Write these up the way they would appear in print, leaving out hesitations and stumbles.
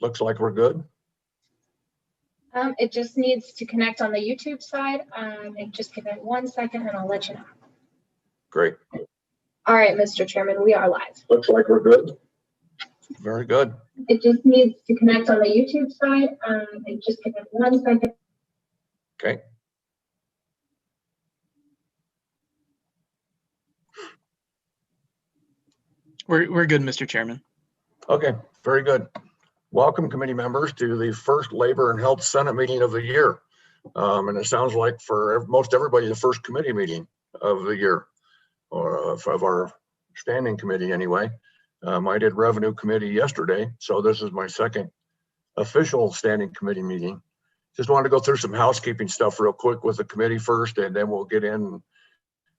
looks like we're good. It just needs to connect on the YouTube side. And just give it 1 second and I'll let you know. Great. All right, Mr. Chairman, we are live. Looks like we're good. Very good. It just needs to connect on the YouTube side. And just give it 1 second. Okay. We're good, Mr. Chairman. Okay, very good. Welcome, committee members, to the first Labor and Health Senate meeting of the year. And it sounds like for most everybody, the first committee meeting of the year, or of our standing committee anyway. I did Revenue Committee yesterday, so this is my second official standing committee meeting. Just wanted to go through some housekeeping stuff real quick with the committee first, and then we'll get in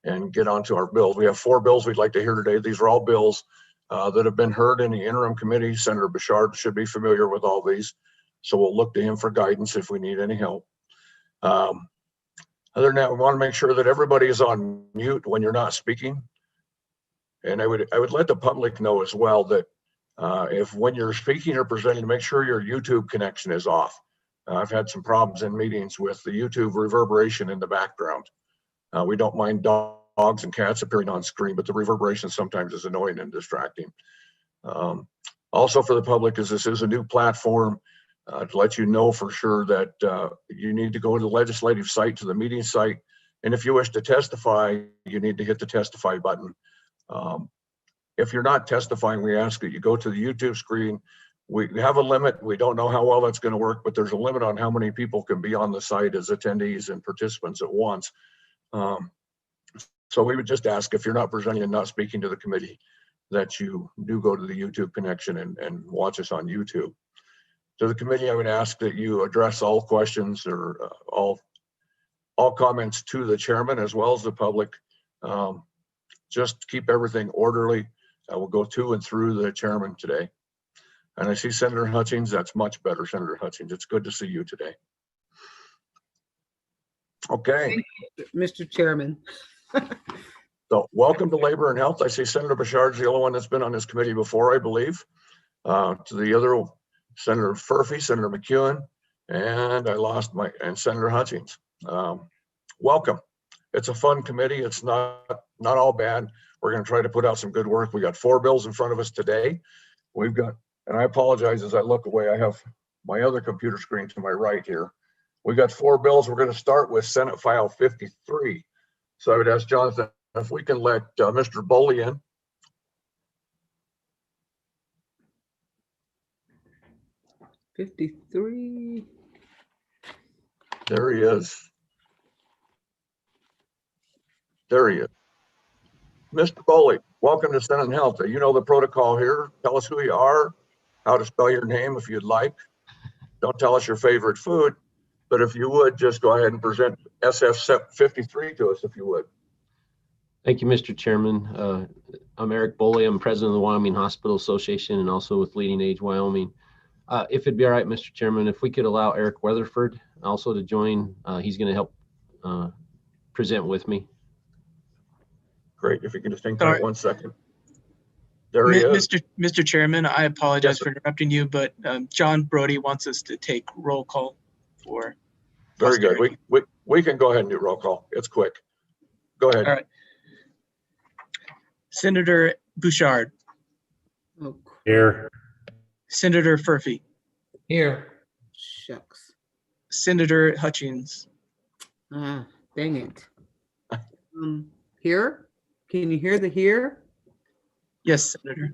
and get on to our bills. We have 4 bills we'd like to hear today. These are all bills that have been heard in the interim committee. Senator Bouchard should be familiar with all these, so we'll look to him for guidance if we need any help. Other than that, we want to make sure that everybody is on mute when you're not speaking. And I would let the public know as well that if when you're speaking or presenting, make sure your YouTube connection is off. I've had some problems in meetings with the YouTube reverberation in the background. We don't mind dogs and cats appearing on screen, but the reverberation sometimes is annoying and distracting. Also for the public, as this is a new platform, to let you know for sure that you need to go to the legislative site, to the meeting site. And if you wish to testify, you need to hit the testify button. If you're not testifying, we ask that you go to the YouTube screen. We have a limit. We don't know how well that's going to work, but there's a limit on how many people can be on the site as attendees and participants at once. So we would just ask, if you're not presenting and not speaking to the committee, that you do go to the YouTube connection and watch us on YouTube. To the committee, I would ask that you address all questions or all comments to the chairman as well as the public. Just keep everything orderly. We'll go to and through the chairman today. And I see Senator Hutchings. That's much better, Senator Hutchings. It's good to see you today. Okay. Mr. Chairman. So welcome to Labor and Health. I see Senator Bouchard's the only one that's been on this committee before, I believe. To the other, Senator Furphy, Senator McEwen, and and Senator Hutchings. Welcome. It's a fun committee. It's not all bad. We're going to try to put out some good work. We got 4 bills in front of us today. We've got, and I apologize as I look away, I have my other computer screen to my right here. We got 4 bills. We're going to start with Senate File 53. So I would ask Jonathan if we can let Mr. Boley in. $53. There he is. There he is. Mr. Boley, welcome to Senate and Health. You know the protocol here. Tell us who you are, how to spell your name if you'd like. Don't tell us your favorite food, but if you would, just go ahead and present SF 53 to us if you would. Thank you, Mr. Chairman. I'm Eric Boley. I'm president of the Wyoming Hospital Association and also with Leading Age Wyoming. If it'd be all right, Mr. Chairman, if we could allow Eric Weatherford also to join, he's going to help present with me. Great. If you can just think about 1 second. There he is. Mr. Chairman, I apologize Yes, for interrupting you, but John Brody wants us to take roll call for. Very good. We can go ahead and do roll call. It's quick. Go ahead. All right. Senator Bouchard. Oh, Here. Senator Furphy. Here. shucks. Senator Hutchings. Ah, dang it. Here? Can you hear the here? Yes, Senator.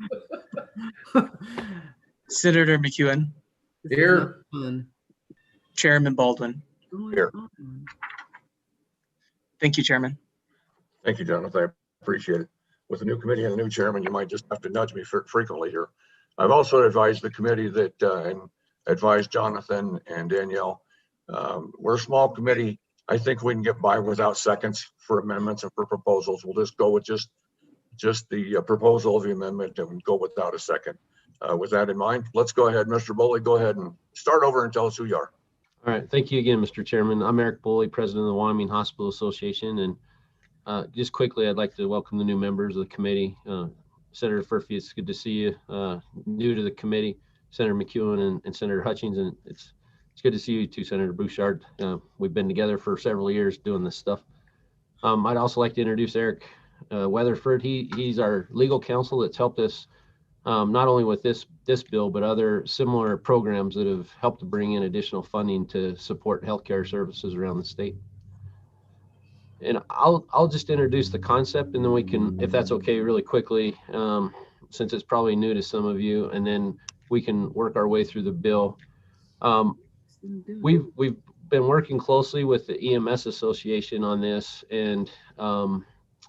Senator McEwen. This is Here. not fun. Chairman Baldwin. Going Here. on. Thank you, Chairman. Thank you, Jonathan. I appreciate it. With a new committee and a new chairman, you might just have to nudge me frequently here. I've also advised the committee that, and advised Jonathan and Danielle, we're a small committee. I think we can get by without seconds for amendments and for proposals. We'll just go with just the proposal of the amendment and go without a second. With that in mind, let's go ahead. Mr. Boley, go ahead and start over and tell us who you are. All right. Thank you again, Mr. Chairman. I'm Eric Boley, president of the Wyoming Hospital Association. And just quickly, I'd like to welcome the new members of the committee. Senator Furphy, it's good to see you, new to the committee. Senator McEwen and Senator Hutchings, and it's good to see you too, Senator Bouchard. We've been together for several years doing this stuff. I'd also like to introduce Eric Weatherford. He's our legal counsel that's helped us not only with this bill, but other similar programs that have helped to bring in additional funding to support healthcare services around the state. And I'll just introduce the concept, and then we can, if that's okay, really quickly, since it's probably new to some of you, and then we can work our way through the bill. We've been working closely with the EMS Association on this, and I'll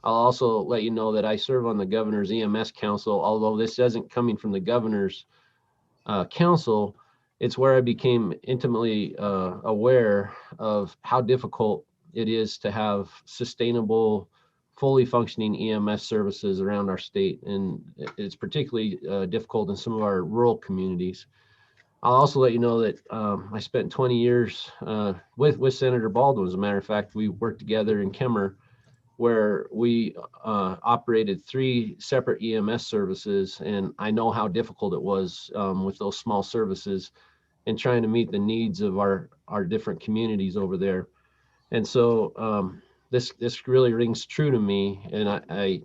also let you know that I serve on the Governor's EMS Council. Although this isn't coming from the Governor's Council, it's where I became intimately aware of how difficult it is to have sustainable, fully functioning EMS services around our state. And it's particularly difficult in some of our rural communities. I'll also let you know that I spent 20 years with Senator Baldwin. As a matter of fact, we worked together in Kemmer, where we operated 3 separate EMS services. And I know how difficult it was with those small services and trying to meet the needs of our different communities over there. And so this really rings true to me. And I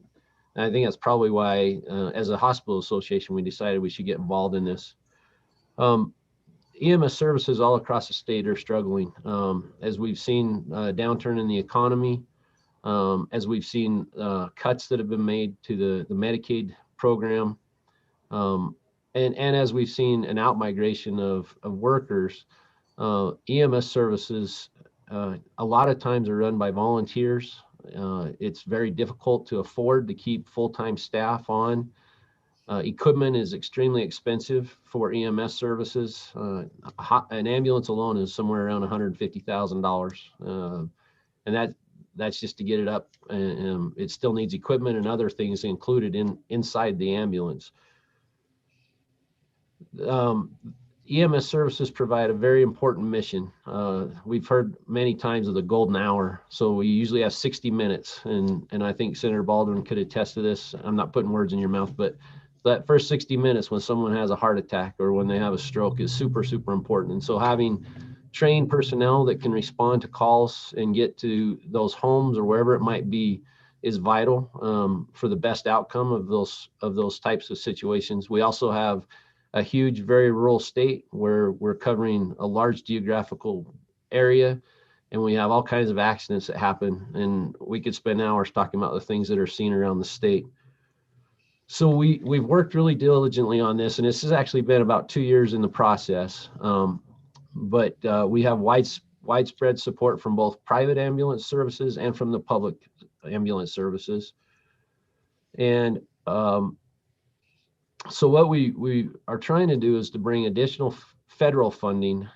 think that's probably why, as a hospital association, we decided we should get involved in this. EMS services all across the state are struggling. As we've seen a downturn in the economy, as we've seen cuts that have been made to the Medicaid program, and as we've seen an outmigration of workers, EMS services a lot of times are run by volunteers. It's very difficult to afford to keep full-time staff on. Equipment is extremely expensive for EMS services. An ambulance alone is somewhere around $150,000, and that's just to get it up. And it still needs equipment and other things included inside the ambulance. EMS services provide a very important mission. We've heard many times of the golden hour. So we usually have 60 minutes, and I think Senator Baldwin could attest to this. I'm not putting words in your mouth, but that first 60 minutes when someone has a heart attack or when they have a stroke is super, super important. And so having trained personnel that can respond to calls and get to those homes or wherever it might be is vital for the best outcome of those types of situations. We also have a huge, very rural state where we're covering a large geographical area, and we have all kinds of accidents that happen, and we could spend hours talking about the things that are seen around the state. So we've worked really diligently on this, and this has actually been about 2 years in the process. But we have widespread support from both private ambulance services and from the public ambulance services. And so what we are trying to do is to bring additional federal funding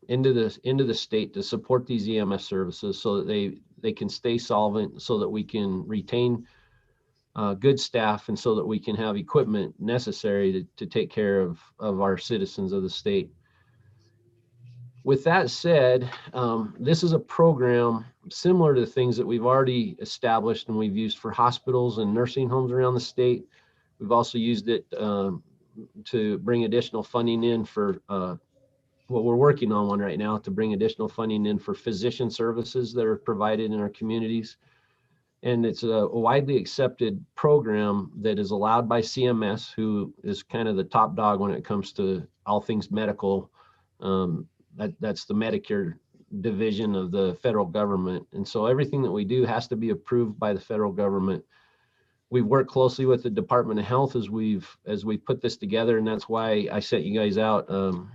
into the state to support these EMS services so that they can stay solvent, so that we can retain good staff, and so that we can have equipment necessary to take care of our citizens of the state. With that said, this is a program similar to things that we've already established and we've used for hospitals and nursing homes around the state. We've also used it to bring additional funding in for what we're working on one right now, to bring additional funding in for physician services that are provided in our communities. And it's a widely accepted program that is allowed by CMS, who is kind of the top dog when it comes to all things medical. That's the Medicare division of the federal government. And so everything that we do has to be approved by the federal government. We work closely with the Department of Health as we put this together, and that's why I sent you guys out an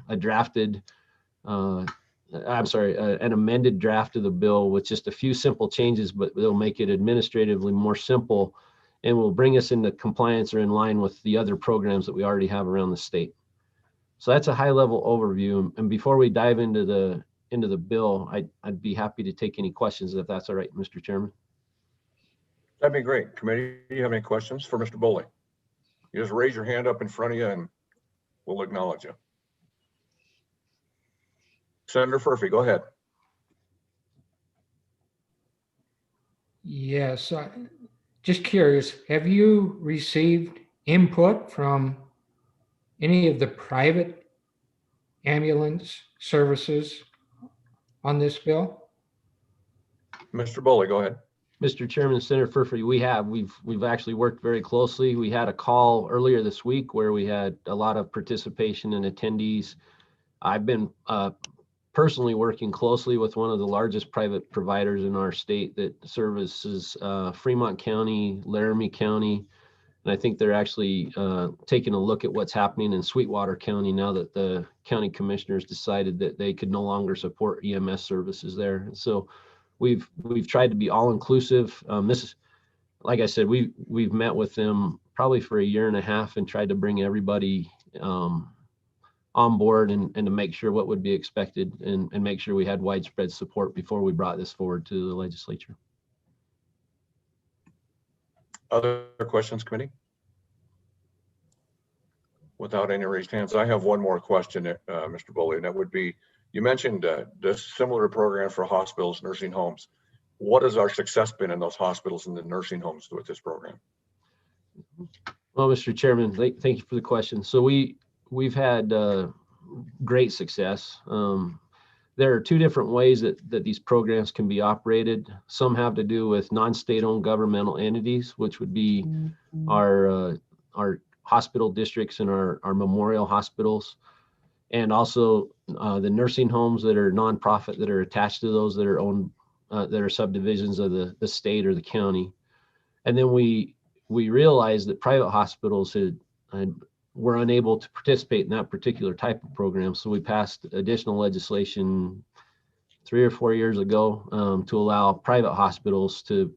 amended draft of the bill with just a few simple changes, but they'll make it administratively more simple and will bring us into compliance or in line with the other programs that we already have around the state. So that's a high-level overview. And before we dive into the bill, I'd be happy to take any questions if that's all right, Mr. Chairman. That'd be great. Committee, do you have any questions for Mr. Boley? You just raise your hand up in front of you and we'll acknowledge you. Senator Furphy, go ahead. Yes, just curious, have you received input from any of the private ambulance services on this bill? Mr. Bully, go ahead. Mr. Chairman, Senator Furphy, we've actually worked very closely. We had a call earlier this week where we had a lot of participation and attendees. I've been personally working closely with one of the largest private providers in our state that services Fremont County, Laramie County, and I think they're actually taking a look at what's happening in Sweetwater County now that the county commissioners decided that they could no longer support EMS services there. And so we've tried to be all inclusive. This is, like I said, we've met with them probably for a year and a half and tried to bring everybody on board and to make sure what would be expected and make sure we had widespread support before we brought this forward to the legislature. Other questions, committee? Without any raised hands, I have one more question, Mr. Bully, and that would be, you mentioned this similar program for hospitals, nursing homes. What has our success been in those hospitals and the nursing homes with this program? Well, Mr. Chairman, thank you for the question. So we've had great success. There are two different ways that these programs can be operated. Some have to do with non-state-owned governmental entities, which would be our hospital districts and our memorial hospitals, and also the nursing homes that are nonprofit that are attached to those that are owned, that are subdivisions of the state or the county. And then we realized that private hospitals were unable to participate in that particular type of program. So we passed additional legislation 3 or 4 years ago to allow private hospitals to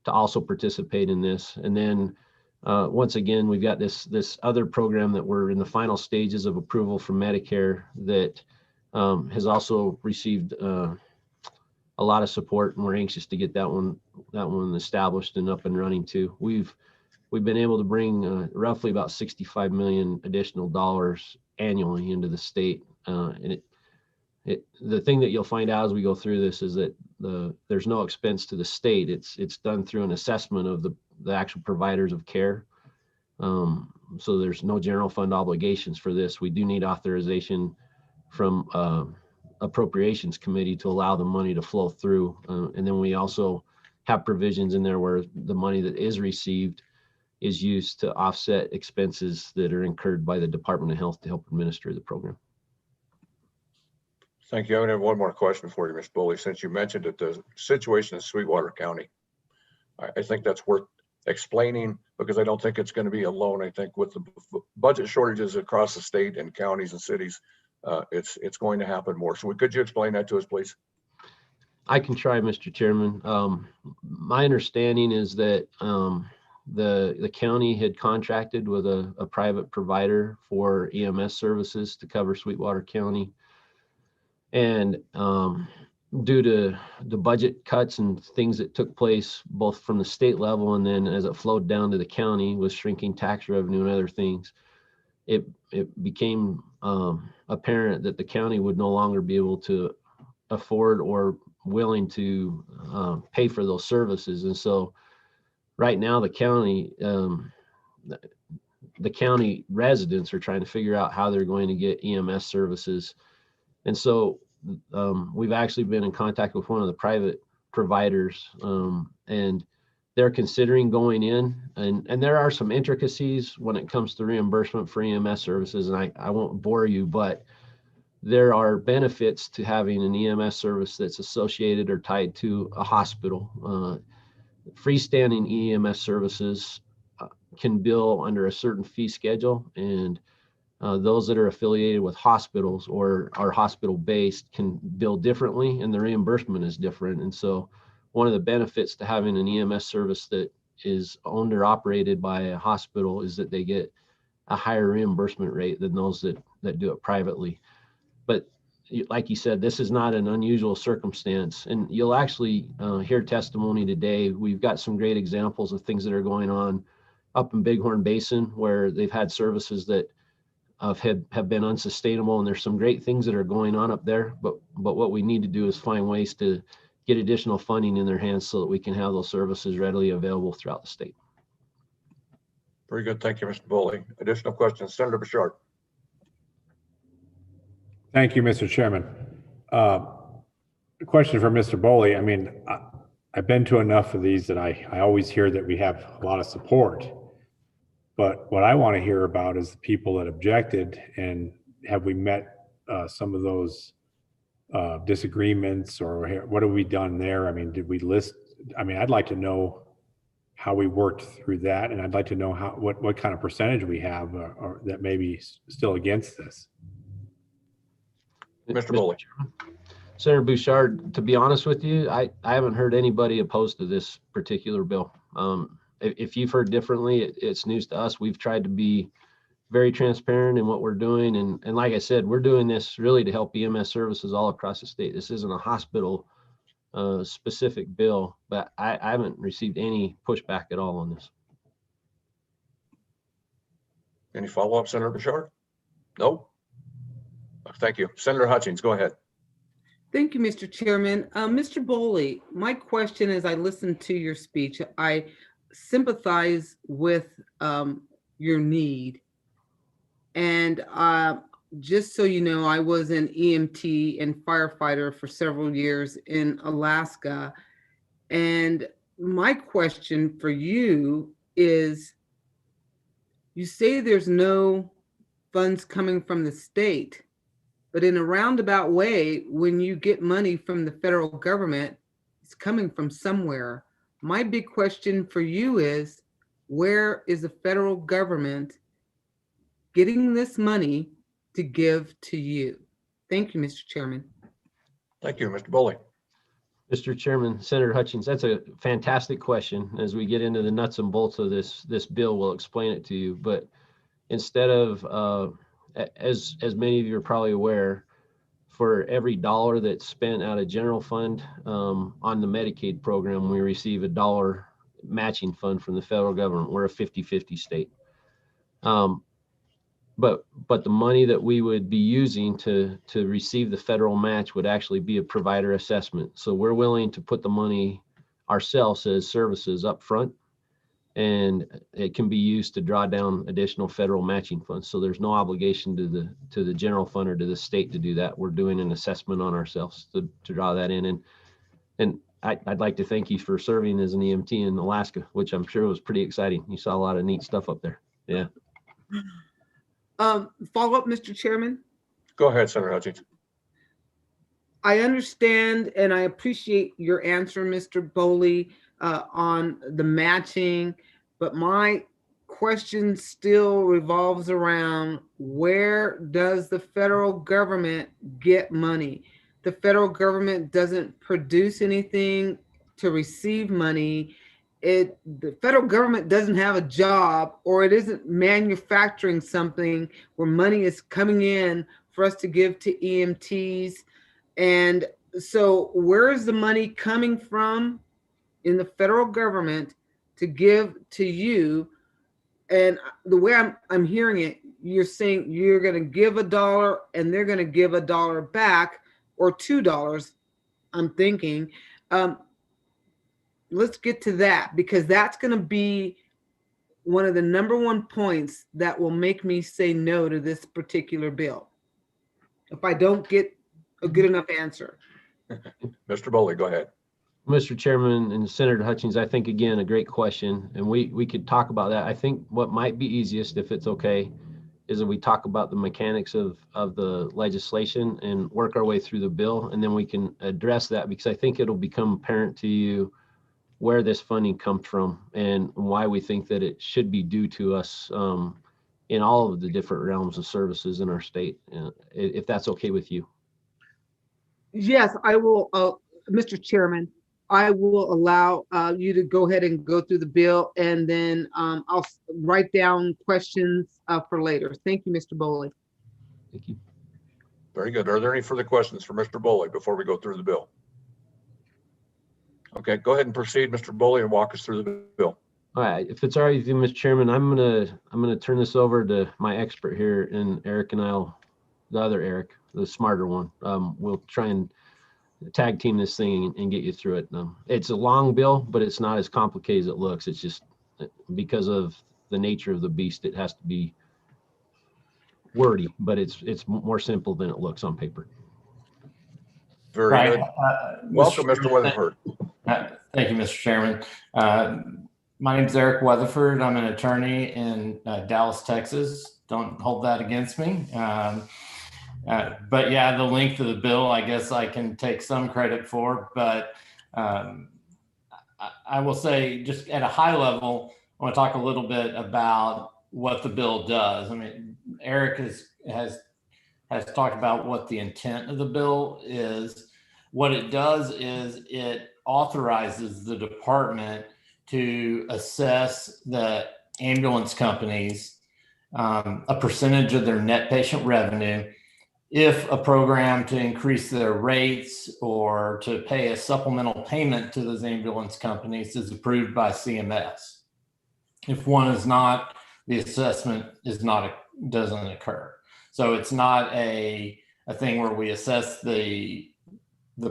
also participate in this. And then once again, we've got this other program that we're in the final stages of approval from Medicare that has also received a lot of support, and we're anxious to get that one established and up and running too. We've been able to bring roughly about $65 million additional dollars annually into the state. And the thing that you'll find out as we go through this is that there's no expense to the state. It's done through an assessment of the actual providers of care. So there's no general fund obligations for this. We do need authorization from appropriations committee to allow the money to flow through. And then we also have provisions in there where the money that is received is used to offset expenses that are incurred by the Department of Health to help administer the program. Thank you. I have one more question for you, Mr. Bully. Since you mentioned that the situation in Sweetwater County, I think that's worth explaining because I don't think it's going to be alone. I think with the budget shortages across the state and counties and cities, it's going to happen more. So could you explain that to us, please? I can try, Mr. Chairman. My understanding is that the county had contracted with a private provider for EMS services to cover Sweetwater County. And due to the budget cuts and things that took place both from the state level and then as it flowed down to the county with shrinking tax revenue and other things, it became apparent that the county would no longer be able to afford or willing to pay for those services. And so right now the county residents are trying to figure out how they're going to get EMS services. And so we've actually been in contact with one of the private providers and they're considering going in, and there are some intricacies when it comes to reimbursement for EMS services. And I won't bore you, but there are benefits to having an EMS service that's associated or tied to a hospital. Freestanding EMS services can bill under a certain fee schedule, and those that are affiliated with hospitals or are hospital based can bill differently, and the reimbursement is different. And so one of the benefits to having an EMS service that is owned or operated by a hospital is that they get a higher reimbursement rate than those that do it privately. But like you said, this is not an unusual circumstance, and you'll actually hear testimony today. We've got some great examples of things that are going on up in Bighorn Basin where they've had services that have been unsustainable, and there's some great things that are going on up there. But what we need to do is find ways to get additional funding in their hands so that we can have those services readily available throughout the state. Very good. Thank you, Mr. Bully. Additional questions, Senator Bouchard. Thank you, Mr. Chairman. Question for Mr. Boley. I mean, I've been to enough of these that I always hear that we have a lot of support. But what I want to hear about is the people that objected, and have we met some of those disagreements, or what have we done there? I mean, did we list? I mean, I'd like to know how we worked through that, and I'd like to know what kind of percentage we have or that may be still against this. Mr. Boley. Senator Bouchard, to be honest with you, I haven't heard anybody opposed to this particular bill. If you've heard differently, it's news to us. We've tried to be very transparent in what we're doing. And like I said, we're doing this really to help EMS services all across the state. This isn't a hospital specific bill, but I haven't received any pushback at all on this. Any follow-up, Senator Bouchard? No? Thank you. Senator Hutchins, go ahead. Thank you, Mr. Chairman. Mr. Boley, my question as I listened to your speech, I sympathize with your need. And just so you know, I was an EMT and firefighter for several years in Alaska. And my question for you is, you say there's no funds coming from the state, but in a roundabout way, when you get money from the federal government, it's coming from somewhere. My big question for you is, where is the federal government getting this money to give to you? Thank you, Mr. Chairman. Thank you, Mr. Boley. Mr. Chairman, Senator Hutchins, that's a fantastic question. As we get into the nuts and bolts of this bill, we'll explain it to you. But instead of, as many of you are probably aware, for every dollar that's spent out of general fund on the Medicaid program, we receive a dollar matching fund from the federal government. We're a 50-50 state. But the money that we would be using to receive the federal match would actually be a provider assessment. So we're willing to put the money ourselves as services up front, and it can be used to draw down additional federal matching funds. So there's no obligation to the general fund or to the state to do that. We're doing an assessment on ourselves to draw that in. And I'd like to thank you for serving as an EMT in Alaska, which I'm sure was pretty exciting. You saw a lot of neat stuff up there. Yeah. Follow up, Mr. Chairman. Go ahead, Senator Hutchins. I understand and I appreciate your answer, Mr. Boley, on the matching, but my question still revolves around, where does the federal government get money? The federal government doesn't produce anything to receive money. The federal government doesn't have a job, or it isn't manufacturing something where money is coming in for us to give to EMTs. And so where is the money coming from in the federal government to give to you? And the way I'm hearing it, you're saying you're going to give $1 and they're going to give $1 back, or $2, I'm thinking. Let's get to that, because that's going to be one of the #1 points that will make me say no to this particular bill, if I don't get a good enough answer. Mr. Boley, go ahead. Mr. Chairman and Senator Hutchins, I think, again, a great question, and we could talk about that. I think what might be easiest, if it's okay, is that we talk about the mechanics of the legislation and work our way through the bill, and then we can address that, because I think it'll become apparent to you where this funding comes from and why we think that it should be due to us in all of the different realms of services in our state, if that's okay with you. Yes, I will, Mr. Chairman, I will allow you to go ahead and go through the bill, and then I'll write down questions for later. Thank you, Mr. Boley. Thank you. Very good. Are there any further questions for Mr. Boley before we go through the bill? Okay, go ahead and proceed, Mr. Boley, and walk us through the bill. All right, if it's all right with you, Mr. Chairman, I'm gonna turn this over to my expert here, and Eric and the other Eric, the smarter one. We'll try and tag team this thing and get you through it. It's a long bill, but it's not as complicated as it looks. It's just because of the nature of the beast, it has to be wordy, but it's more simple than it looks on paper. Very Right. good. Welcome, Mr. Weatherford. Thank you, Mr. Chairman. My name is Eric Weatherford. I'm an attorney in Dallas, Texas. Don't hold that against me. But yeah, the length of the bill, I guess I can take some credit for. But I will say, just at a high level, I want to talk a little bit about what the bill does. I mean, Eric has talked about what the intent of the bill is. What it does is it authorizes the department to assess the ambulance companies a percentage of their net patient revenue if a program to increase their rates or to pay a supplemental payment to those ambulance companies is approved by CMS. If one is not, the assessment doesn't occur. So it's not a thing where we assess the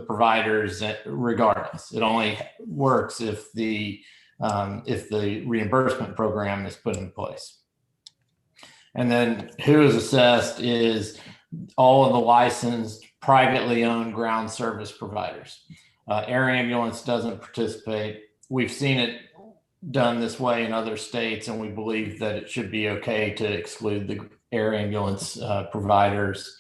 providers regardless. It only works if the reimbursement program is put in place. And then who is assessed is all of the licensed privately owned ground service providers. Air ambulance doesn't participate. We've seen it done this way in other states, and we believe that it should be okay to exclude the air ambulance providers.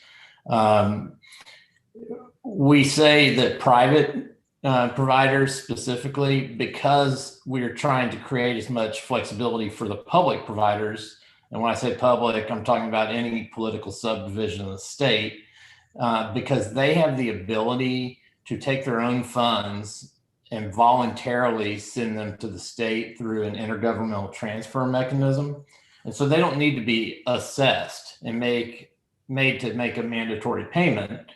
We say that private providers specifically, because we're trying to create as much flexibility for the public providers. And when I say public, I'm talking about any political subdivision of the state, because they have the ability to take their own funds and voluntarily send them to the state through an intergovernmental transfer mechanism. And so they don't need to be assessed and made to make a mandatory payment.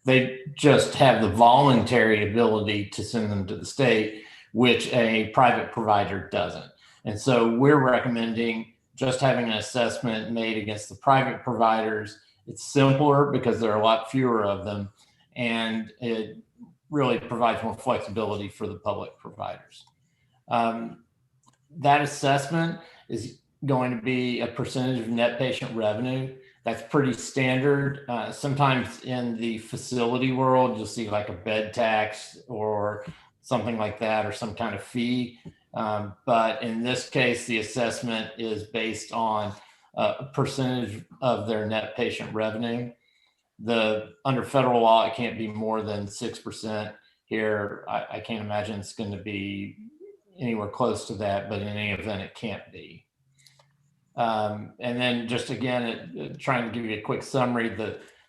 They just have the voluntary ability to send them to the state, which a private provider doesn't. And so we're recommending just having an assessment made against the private providers. It's simpler because there are a lot fewer of them, and it really provides more flexibility for the public providers. That assessment is going to be a percentage of net patient revenue. That's pretty standard. Sometimes in the facility world, you'll see like a bed tax or something like that, or some kind of fee. But in this case, the assessment is based on a percentage of their net patient revenue. Under federal law, it can't be more than 6%. Here, I can't imagine it's going to be anywhere close to that, but in any event, it can't be. And then just again, trying to give you a quick summary,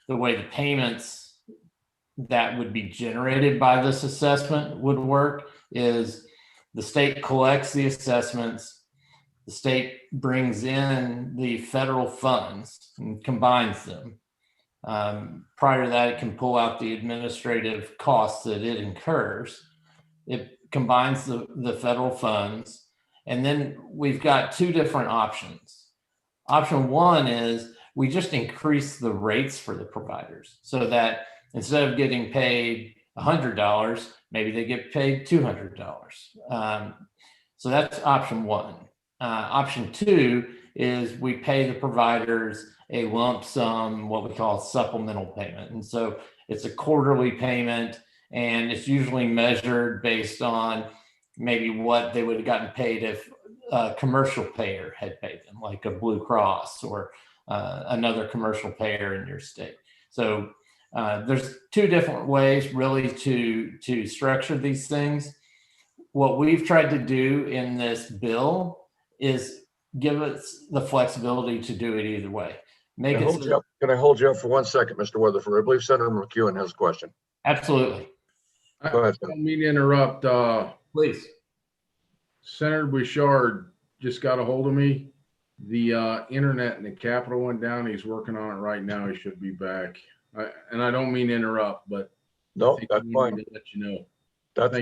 the way the payments that would be generated by this assessment would work is the state collects the assessments, the state brings in the federal funds and combines them. Prior to that, it can pull out the administrative costs that it incurs. It combines the federal funds, and then we've got two different options. Option one is we just increase the rates for the providers so that instead of getting paid $100, maybe they get paid $200. So that's option one. Option two is we pay the providers a lump sum, what we call a supplemental payment. And so it's a quarterly payment, and it's usually measured based on maybe what they would have gotten paid if a commercial payer had paid them, like a Blue Cross or another commercial payer in your state. So there's two different ways really to structure these things. What we've tried to do in this bill is give us the flexibility to do it either way. Can I hold you up for 1 second, Mr. Weatherford? I believe Senator McEwen has a question. Absolutely. Go ahead, I don't mean to interrupt. Please. Senator Bouchard just got a hold of me. The internet in the Capitol went down. He's working on it right now. He should be back. And I don't mean to interrupt, but No, I think that's we fine. need to let you know.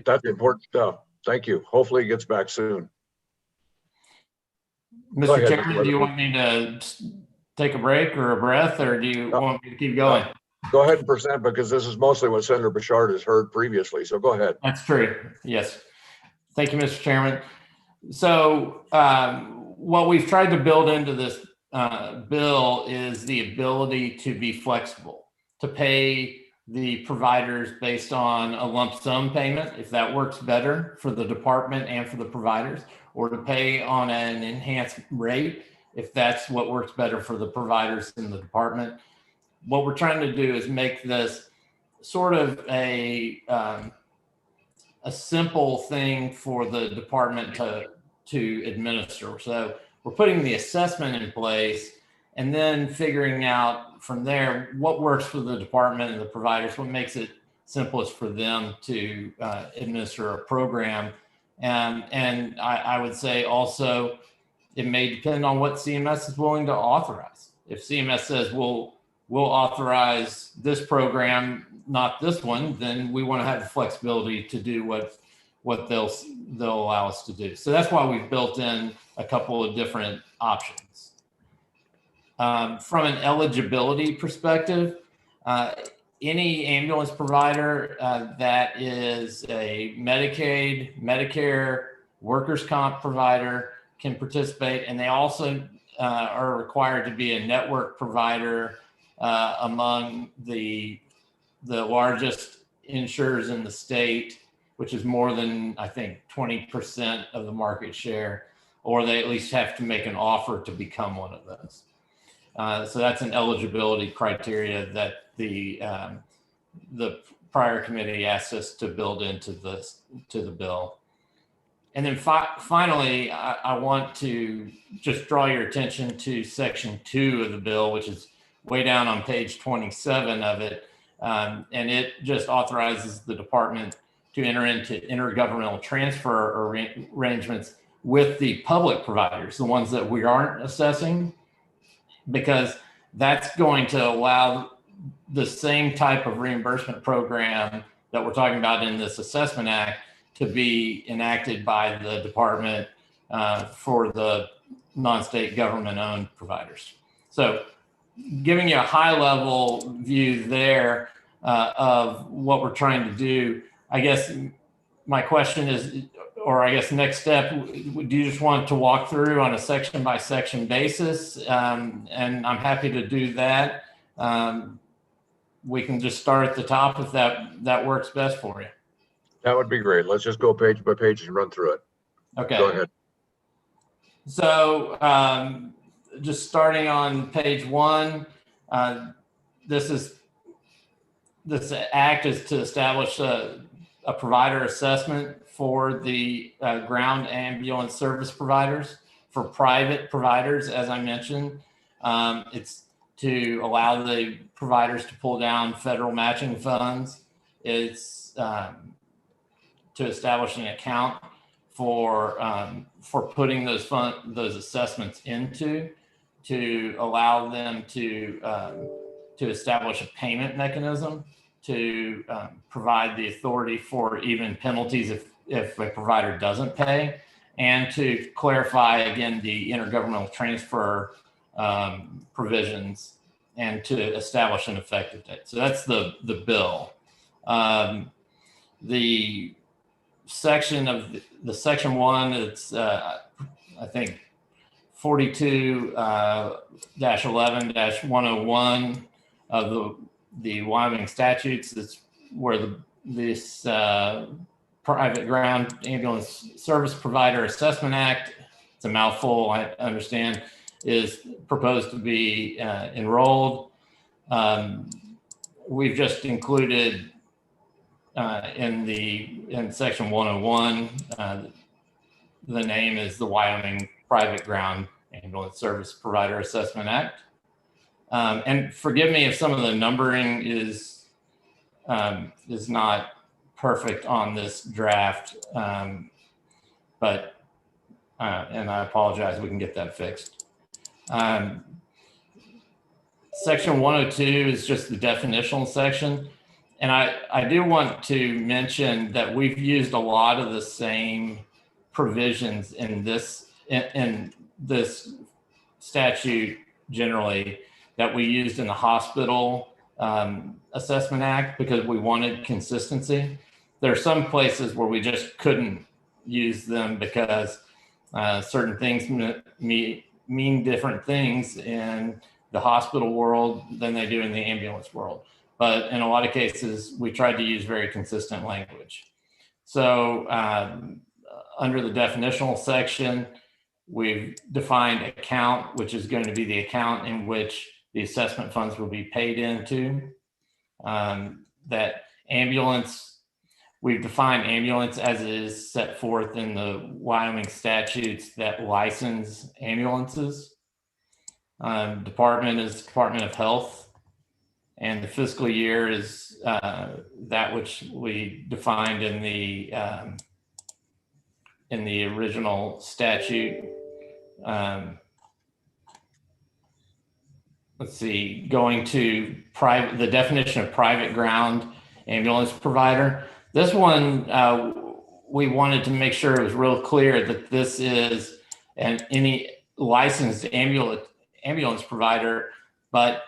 That's important stuff. Thank you. Hopefully he gets back soon. Go Mr. ahead, Chairman, Mr. do you want me to take a break or a breath, or do you want me to keep going? Go ahead and present, because this is mostly what Senator Bouchard has heard previously. So go ahead. That's true. Yes. Thank you, Mr. Chairman. So what we've tried to build into this bill is the ability to be flexible, to pay the providers based on a lump sum payment, if that works better for the department and for the providers, or to pay on an enhanced rate, if that's what works better for the providers in the department. What we're trying to do is make this sort of a simple thing for the department to administer. So we're putting the assessment in place and then figuring out from there what works for the department and the providers, what makes it simplest for them to administer a program. And I would say also, it may depend on what CMS is willing to authorize. If CMS says, we'll authorize this program, not this one, then we want to have the flexibility to do what they'll allow us to do. So that's why we've built in a couple of different options. From an eligibility perspective, any ambulance provider that is a Medicaid, Medicare, workers' comp provider can participate, and they also are required to be a network provider among the largest insurers in the state, which is more than, I think, 20% of the market share, or they at least have to make an offer to become one of those. So that's an eligibility criteria that the prior committee asked us to build into the bill. And then finally, I want to just draw your attention to section 2 of the bill, which is way down on page 27 of it. And it just authorizes the department to enter into intergovernmental transfer arrangements with the public providers, the ones that we aren't assessing, because that's going to allow the same type of reimbursement program that we're talking about in this Assessment Act to be enacted by the department for the non-state government-owned providers. So giving you a high-level view there of what we're trying to do, I guess my question is, or I guess next step, do you just want to walk through on a section-by-section basis? And I'm happy to do that. We can just start at the top if that works best for you. That would be great. Let's just go page by page and run through it. Okay. Go ahead. So just starting on page 1, this act is to establish a provider assessment for the ground ambulance service providers, for private providers, as I mentioned. It's to allow the providers to pull down federal matching funds. It's to establish an account for putting those assessments into, to allow them to establish a payment mechanism, to provide the authority for even penalties if a provider doesn't pay, and to clarify again the intergovernmental transfer provisions, and to establish an effective date. So that's the bill. The section of the section 1, it's I think 42-11-101 of the Wyoming statutes. That's where this Private Ground Ambulance Service Provider Assessment Act, it's a mouthful, I understand, is proposed to be enrolled. We've just included in section 101, the name is the Wyoming Private Ground Ambulance Service Provider Assessment Act. And forgive me if some of the numbering is not perfect on this draft, but and I apologize, we can get that fixed. Section 102 is just the definitional section. And I do want to mention that we've used a lot of the same provisions in this statute generally that we used in the Hospital Assessment Act, because we wanted consistency. There are some places where we just couldn't use them because certain things mean different things in the hospital world than they do in the ambulance world. But in a lot of cases, we tried to use very consistent language. So under the definitional section, we've defined account, which is going to be the account in which the assessment funds will be paid into. That ambulance, we've defined ambulance as it is set forth in the Wyoming statutes that license ambulances. Department is Department of Health. And the fiscal year is that which we defined in the original statute. Let's see, going to private, the definition of private ground ambulance provider. This one, we wanted to make sure it was real clear that this is any licensed ambulance provider, but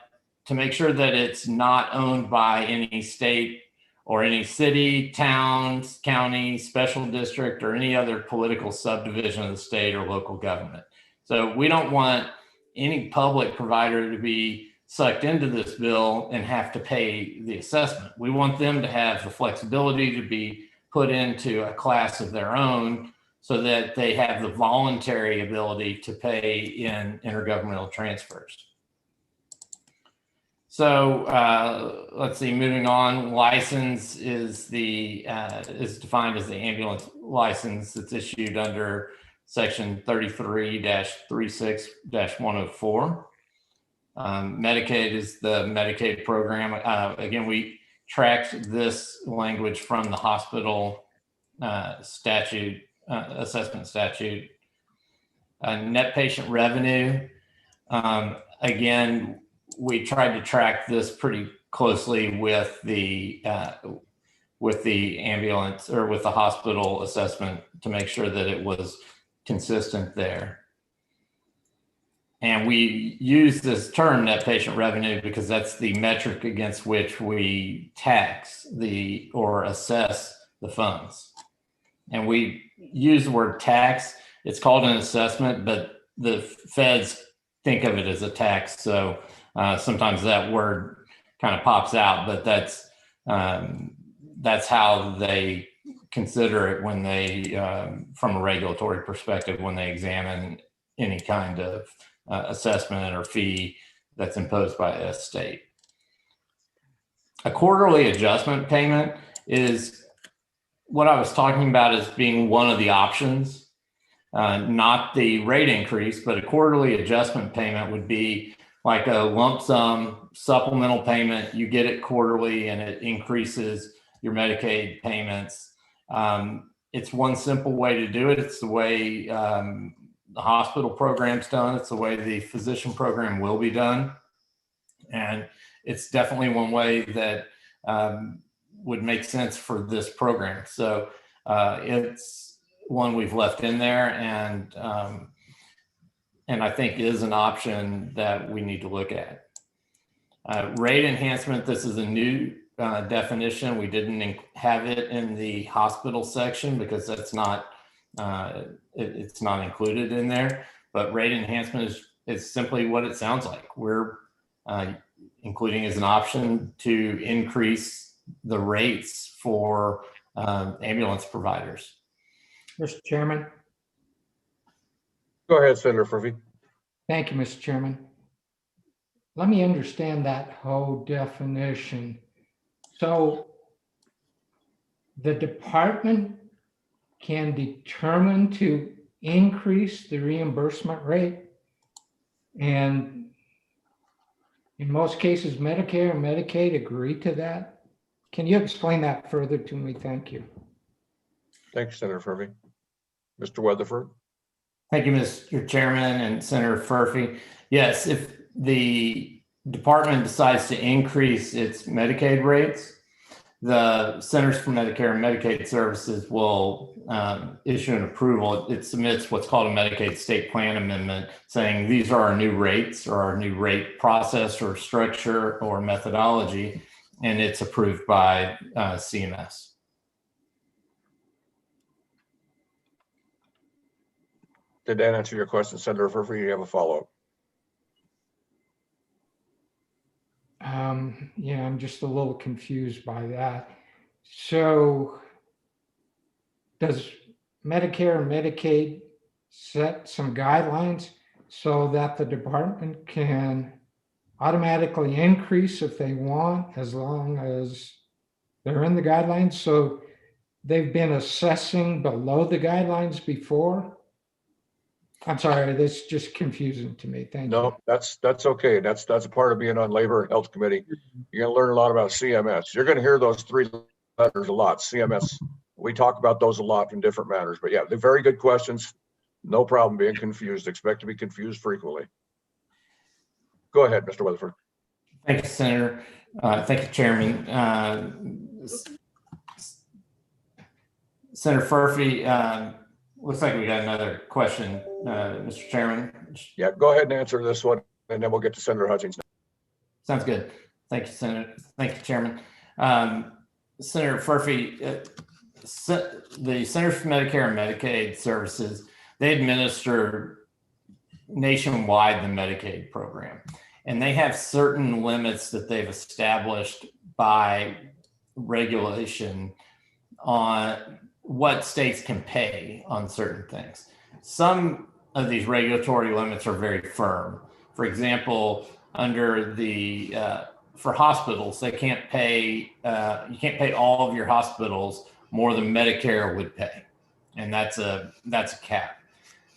to make sure that it's not owned by any state or any city, towns, county, special district, or any other political subdivision of the state or local government. So we don't want any public provider to be sucked into this bill and have to pay the assessment. We want them to have the flexibility to be put into a class of their own so that they have the voluntary ability to pay in intergovernmental transfers. So let's see, moving on, license is defined as the ambulance license that's issued under section 33-36-104. Medicaid is the Medicaid program. Again, we tracked this language from the hospital statute, assessment statute. Net patient revenue, again, we tried to track this pretty closely with the ambulance or with the hospital assessment to make sure that it was consistent there. And we use this term net patient revenue because that's the metric against which we tax or assess the funds. And we use the word tax. It's called an assessment, but the feds think of it as a tax. So sometimes that word kind of pops out, but that's how they consider it when they, from a regulatory perspective, when they examine any kind of assessment or fee that's imposed by a state. A quarterly adjustment payment is what I was talking about as being one of the options, not the rate increase, but a quarterly adjustment payment would be like a lump sum supplemental payment. You get it quarterly and it increases your Medicaid payments. It's one simple way to do it. It's the way the hospital program's done. It's the way the physician program will be done. And it's definitely one way that would make sense for this program. So it's one we've left in there, and I think is an option that we need to look at. Rate enhancement, this is a new definition. We didn't have it in the hospital section because that's not, it's not included in there, but rate enhancement is simply what it sounds like. We're including as an option to increase the rates for ambulance providers. Mr. Chairman. Go ahead, Senator Furphy. Thank you, Mr. Chairman. Let me understand that whole definition. So the department can determine to increase the reimbursement rate, and in most cases, Medicare and Medicaid agree to that. Can you explain that further to me? Thank you. Thanks, Senator Furphy. Mr. Weatherford. Thank you, Mr. Chairman and Senator Furphy. Yes, if the department decides to increase its Medicaid rates, the Centers for Medicare and Medicaid Services will issue an approval. It submits what's called a Medicaid state plan amendment saying these are our new rates or our new rate process or structure or methodology, and it's approved by CMS. Did that answer your question, Senator Furphy? You have a follow-up? Yeah, I'm just a little confused by that. So does Medicare and Medicaid set some guidelines so that the department can automatically increase if they want, as long as they're in the guidelines? So they've been assessing below the guidelines before? I'm sorry, that's just confusing to me. Thank you. No, that's okay. That's a part of being on Labor and Health Committee. You're gonna learn a lot about CMS. You're gonna hear those three letters a lot, CMS. We talk about those a lot in different matters, but yeah, they're very good questions. No problem being confused. Expect to be confused frequently. Go ahead, Mr. Weatherford. Thank you, Senator. Thank you, Chairman. Senator Furphy, looks like we got another question, Mr. Chairman. Yeah, go ahead and answer this one, and then we'll get to Senator Hutchins. Sounds good. Thank you, Senator. Thank you, Chairman. Senator Furphy, the Centers for Medicare and Medicaid Services, they administer nationwide the Medicaid program, and they have certain limits that they've established by regulation on what states can pay on certain things. Some of these regulatory limits are very firm. For example, under the for hospitals, they can't pay you can't pay all of your hospitals more than Medicare would pay, and that's a cap.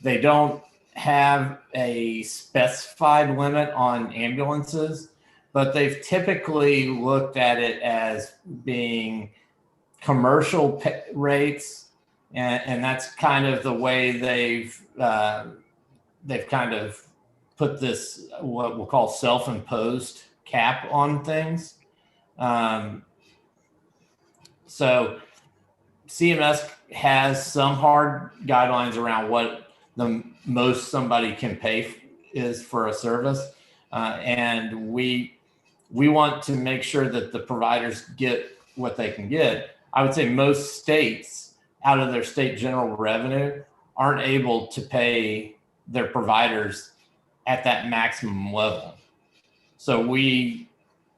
They don't have a specified limit on ambulances, but they've typically looked at it as being commercial rates, and that's kind of the way they've kind of put this what we'll call self-imposed cap on things. So CMS has some hard guidelines around what the most somebody can pay is for a service, and we want to make sure that the providers get what they can get. I would say most states, out of their state general revenue, aren't able to pay their providers at that maximum level. So we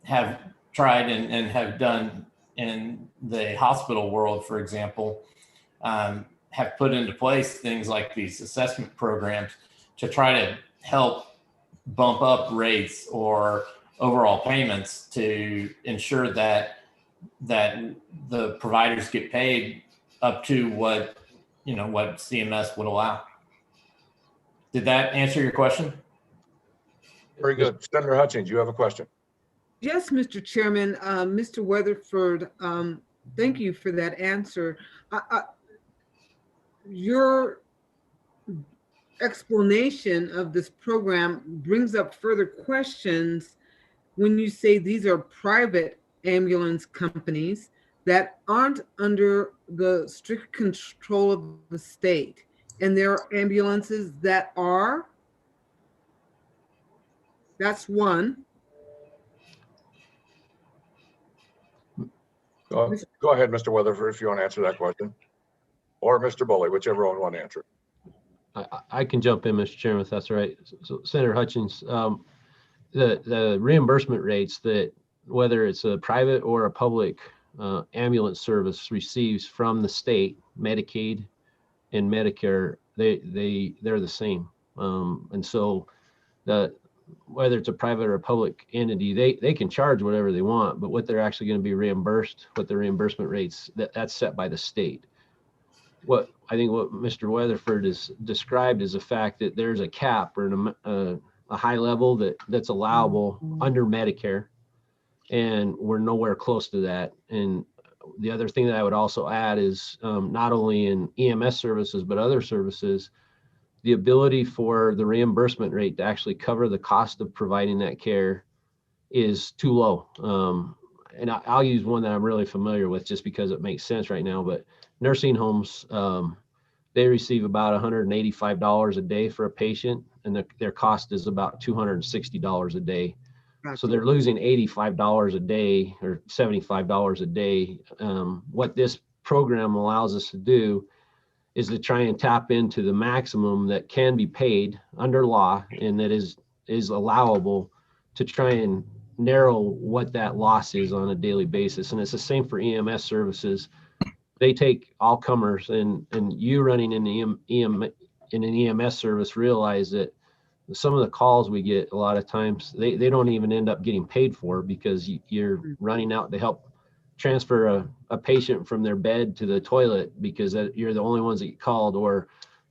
have tried and have done in the hospital world, for example, have put into place things like these assessment programs to try to help bump up rates or overall payments to ensure that the providers get paid up to what CMS would allow. Did that answer your question? Very good. Senator Hutchins, you have a question. Yes, Mr. Chairman. Mr. Weatherford, thank you for that answer. Your explanation of this program brings up further questions when you say these are private ambulance companies that aren't under the strict control of the state. And there are ambulances that are. That's one. Go ahead, Mr. Weatherford, if you want to answer that question. Or Mr. Bully, whichever one you want to answer. I can jump in, Mr. Chairman, if that's all right. So Senator Hutchins, the reimbursement rates that whether it's a private or a public ambulance service receives from the state, Medicaid and Medicare, they're the same. And so whether it's a private or a public entity, they can charge whatever they want, but what they're actually going to be reimbursed, what the reimbursement rates, that's set by the state. What Mr. Weatherford has described is the fact that there's a cap or a high level that's allowable under Medicare, and we're nowhere close to that. And the other thing that I would also add is not only in EMS services, but other services, the ability for the reimbursement rate to actually cover the cost of providing that care is too low. And I'll use one that I'm really familiar with just because it makes sense right now, but nursing homes, they receive about $185 a day for a patient, and their cost is about $260 a day. Gotcha. So they're losing $85 a day or $75 a day. What this program allows us to do is to try and tap into the maximum that can be paid under law and that is allowable to try and narrow what that loss is on a daily basis. And it's the same for EMS services. They take all comers, and you running in the in an EMS service realize that some of the calls we get a lot of times, they don't even end up getting paid for because you're running out to help transfer a patient from their bed to the toilet because you're the only ones that get called, or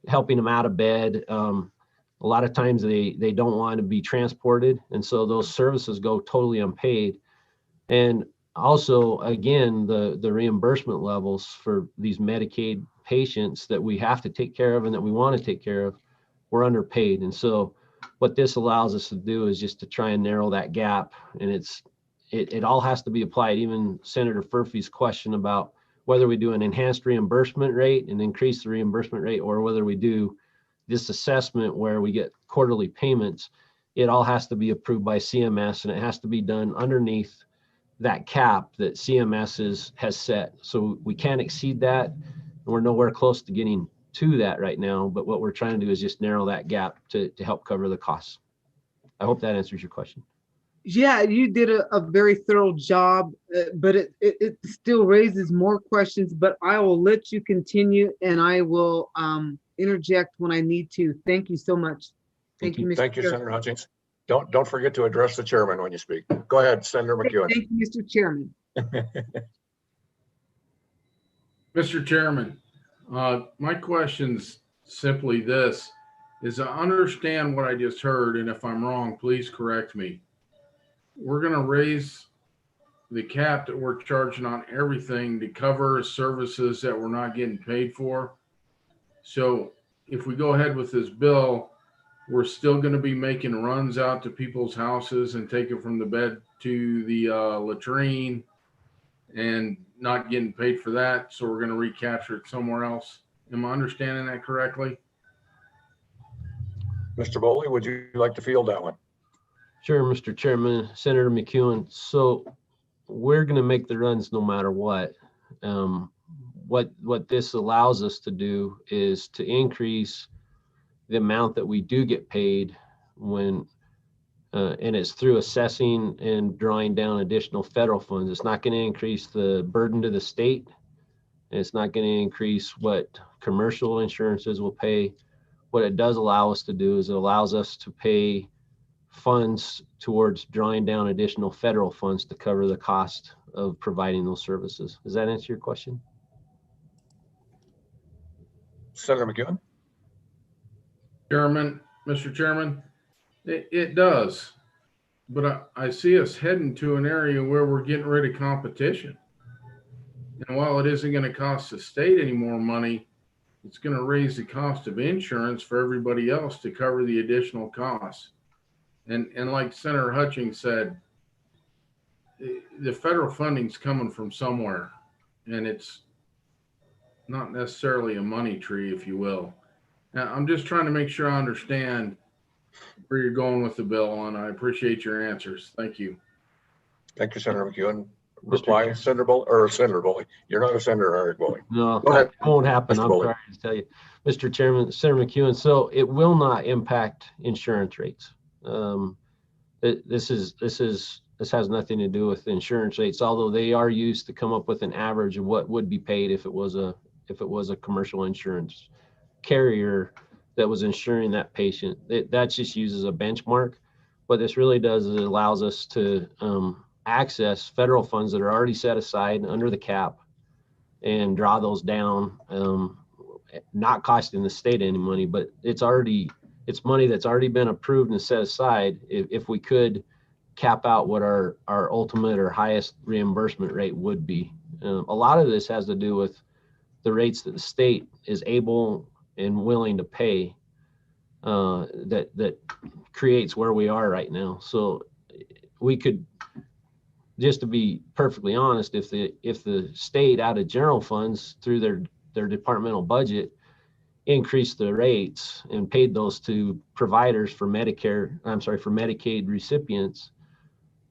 helping them out of bed. A lot of times they don't want to be transported. And so those services go totally unpaid. And also, again, the reimbursement levels for these Medicaid patients that we have to take care of and that we want to take care of, we're underpaid. And so what this allows us to do is just to try and narrow that gap. And it all has to be applied. Even Senator Furphy's question about whether we do an enhanced reimbursement rate and increase the reimbursement rate, or whether we do this assessment where we get quarterly payments, it all has to be approved by CMS, and it has to be done underneath that cap that CMS has set. So we can't exceed that, and we're nowhere close to getting to that right now. But what we're trying to do is just narrow that gap to help cover the costs. I hope that answers your question. Yeah, you did a very thorough job, but it still raises more questions, but I will let you continue, and I will interject when I need to. Thank you so much. Thank you, Mr. Thank you, Chair. Senator Hutchings. Don't forget to address the chairman when you speak. Go ahead, Senator McEwen. Thank you, Mr. Chairman. Mr. Chairman, my question's simply this, is I understand what I just heard, and if I'm wrong, please correct me. We're going to raise the cap that we're charging on everything to cover services that we're not getting paid for. So if we go ahead with this bill, we're still going to be making runs out to people's houses and taking from the bed to the latrine and not getting paid for that. So we're going to recapture it somewhere else. Am I understanding that correctly? Mr. Boley, would you like to field that one? Sure, Mr. Chairman, Senator McEwen. So we're going to make the runs no matter what. What this allows us to do is to increase the amount that we do get paid when, and it's through assessing and drawing down additional federal funds. It's not going to increase the burden to the state. And it's not going to increase what commercial insurances will pay. What it does allow us to do is it allows us to pay funds towards drawing down additional federal funds to cover the cost of providing those services. Does that answer your question? Senator McEwen? Chairman, Mr. Chairman, it does. But I see us heading to an area where we're getting rid of competition. And while it isn't going to cost the state any more money, it's going to raise the cost of insurance for everybody else to cover the additional costs. And like Senator Hutchings said, the federal funding's coming from somewhere, and it's not necessarily a money tree, if you will. Now, I'm just trying to make sure I understand where you're going with the bill, and I appreciate your answers. Thank you. Thank you, Senator McEwen. Reply, Senator Boley. You're not a senator, Eric Boley. No, Go ahead. that won't happen. Mr. I'm Boley. sorry to tell you, Mr. Chairman, Senator McEwen. So it will not impact insurance rates. This has nothing to do with insurance rates, although they are used to come up with an average of what would be paid if it was a commercial insurance carrier that was insuring that patient. That just uses a benchmark. What this really does is it allows us to access federal funds that are already set aside under the cap and draw those down, not costing the state any money, but it's money that's already been approved and set aside. If we could cap out what our ultimate or highest reimbursement rate would be. A lot of this has to do with the rates that the state is able and willing to pay, that creates where we are right now. So we could, just to be perfectly honest, if the state out of general funds through their departmental budget increased the rates and paid those to providers for Medicaid recipients,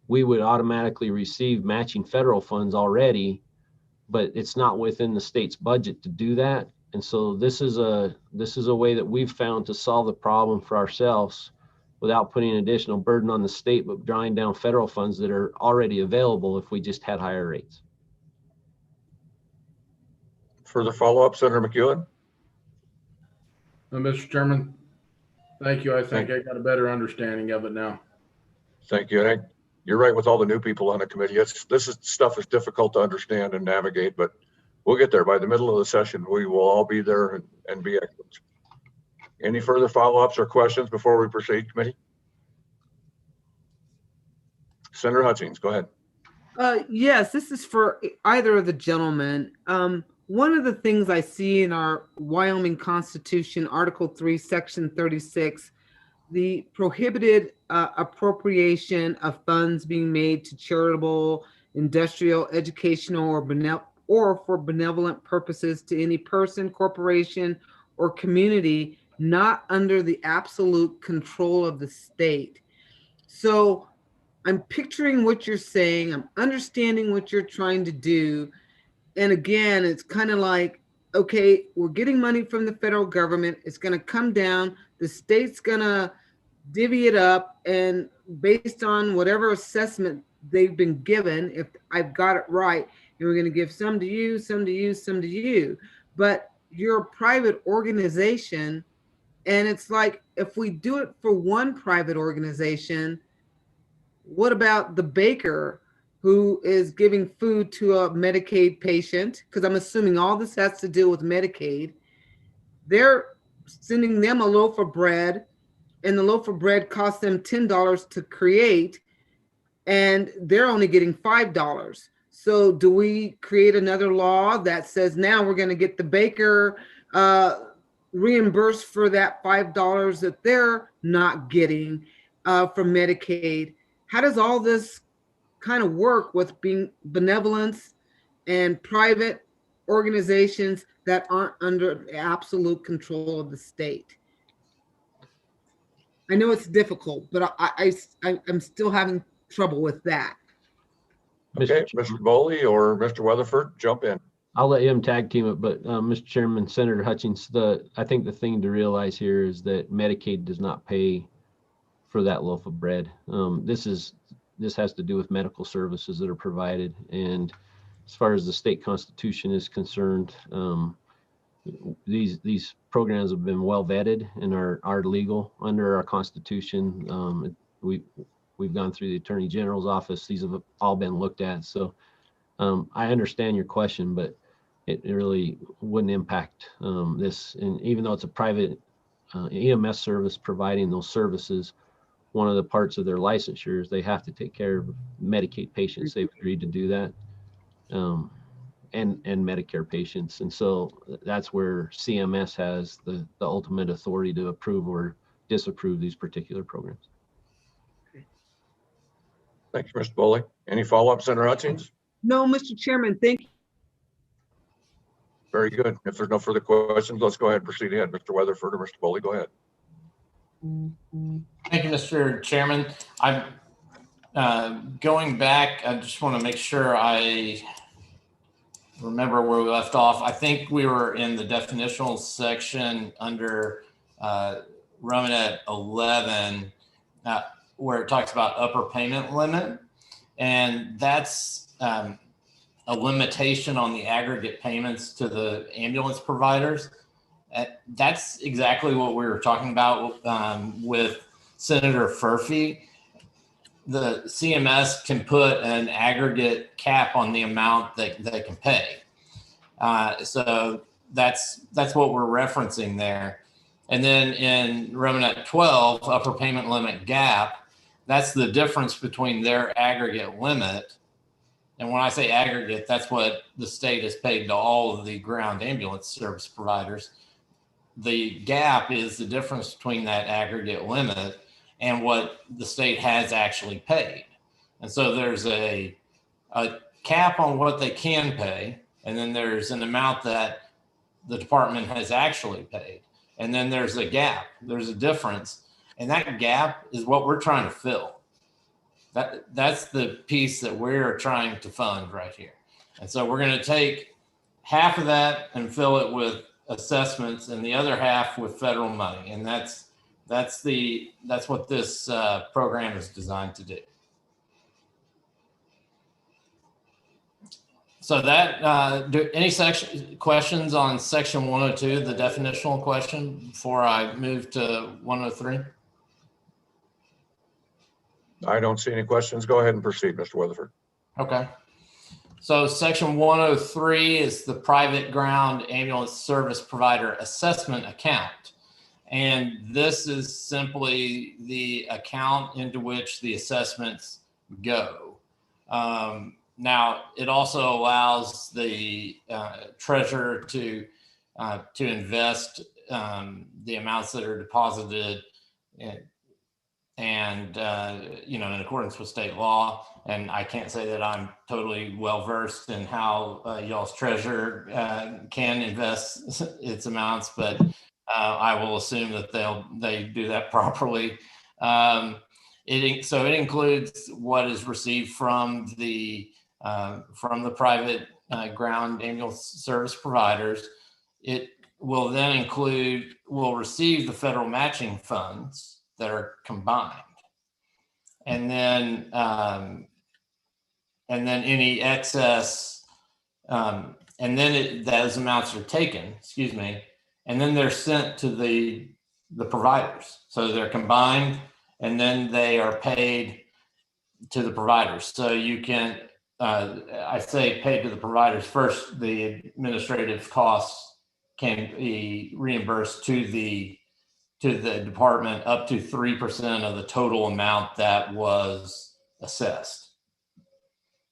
we would automatically receive matching federal funds already, but it's not within the state's budget to do that. And so this is a way that we've found to solve the problem for ourselves without putting additional burden on the state, but drawing down federal funds that are already available if we just had higher rates. Further follow-up, Senator McEwen? Mr. Chairman, thank you. I think I got a better understanding of it now. Thank you. And you're right with all the new people on the committee. Stuff is difficult to understand and navigate, but we'll get there. By the middle of the session, we will all be there and be experts. Any further follow-ups or questions before we proceed, committee? Senator Hutchings, go ahead. Yes, this is for either of the gentlemen. One of the things I see in our Wyoming Constitution, Article 3, Section 36, the prohibited appropriation of funds being made to charitable, industrial, educational, or for benevolent purposes to any person, corporation, or community not under the absolute control of the state. So I'm picturing what you're saying. I'm understanding what you're trying to do. And again, it's kind of like, okay, we're getting money from the federal government. It's going to come down. The state's going to divvy it up. And based on whatever assessment they've been given, if I've got it right, and we're going to give some to you, some to you, some to you. But you're a private organization. And it's like, if we do it for one private organization, what about the baker who is giving food to a Medicaid patient? Because I'm assuming all this has to do with Medicaid. They're sending them a loaf of bread, and the loaf of bread costs them $10 to create, and they're only getting $5. So do we create another law that says now we're going to get the baker reimbursed for that $5 that they're not getting from Medicaid? How does all this kind of work with being benevolence and private organizations that aren't under the absolute control of the state? I know it's difficult, but I'm still having trouble with that. Okay, Mr. Boley or Mr. Weatherford, jump in. I'll let him tag team it, but Mr. Chairman, Senator Hutchings, I think the thing to realize here is that Medicaid does not pay for that loaf of bread. This has to do with medical services that are provided. And as far as the state constitution is concerned, these programs have been well vetted and are legal under our constitution. We've gone through the Attorney General's office. These have all been looked at. So I understand your question, but it really wouldn't impact this. And even though it's a private EMS service providing those services, one of the parts of their licensure is they have to take care of Medicaid patients. They've agreed to do that, and Medicare patients. And so that's where CMS has the ultimate authority to approve or disapprove these particular programs. Thank you, Mr. Boley. Any follow-up, Senator Hutchings? No, Mr. Chairman, thank you. Very good. If there's no further questions, let's go ahead and proceed ahead. Mr. Weatherford or Mr. Boley, go ahead. Thank you, Mr. Chairman. I'm going back. I just want to make sure I remember where we left off. I think we were in the definitional section under Romanet 11, where it talks about upper payment limit. And that's a limitation on the aggregate payments to the ambulance providers. That's exactly what we were talking about with Senator Furphy. The CMS can put an aggregate cap on the amount that they can pay. So that's what we're referencing there. And then in Romanet 12, upper payment limit gap, that's the difference between their aggregate limit. And when I say aggregate, that's what the state has paid to all of the ground ambulance service providers. The gap is the difference between that aggregate limit and what the state has actually paid. And so there's a cap on what they can pay, and then there's an amount that the department has actually paid. And then there's a gap, there's a difference. And that gap is what we're trying to fill. That's the piece that we're trying to fund right here. And so we're going to take half of that and fill it with assessments and the other half with federal money. And that's what this program is designed to do. So that, any questions on section 102, the definitional question, before I move to 103? I don't see any questions. Go ahead and proceed, Mr. Weatherford. Okay. So section 103 is the private ground ambulance service provider assessment account. And this is simply the account into which the assessments go. Now, it also allows the treasurer to invest the amounts that are deposited and you know, in accordance with state law. And I can't say that I'm totally well versed in how y'all's treasurer can invest its amounts, but I will assume that they do that properly. So it includes what is received from the private ground ambulance service providers. It will then will receive the federal matching funds that are combined. And then any excess, and then those amounts are taken, and then they're sent to the providers. So they're combined and then they are paid to the providers. So you can, I say paid to the providers first, the administrative costs can be reimbursed to the department up to 3% of the total amount that was assessed.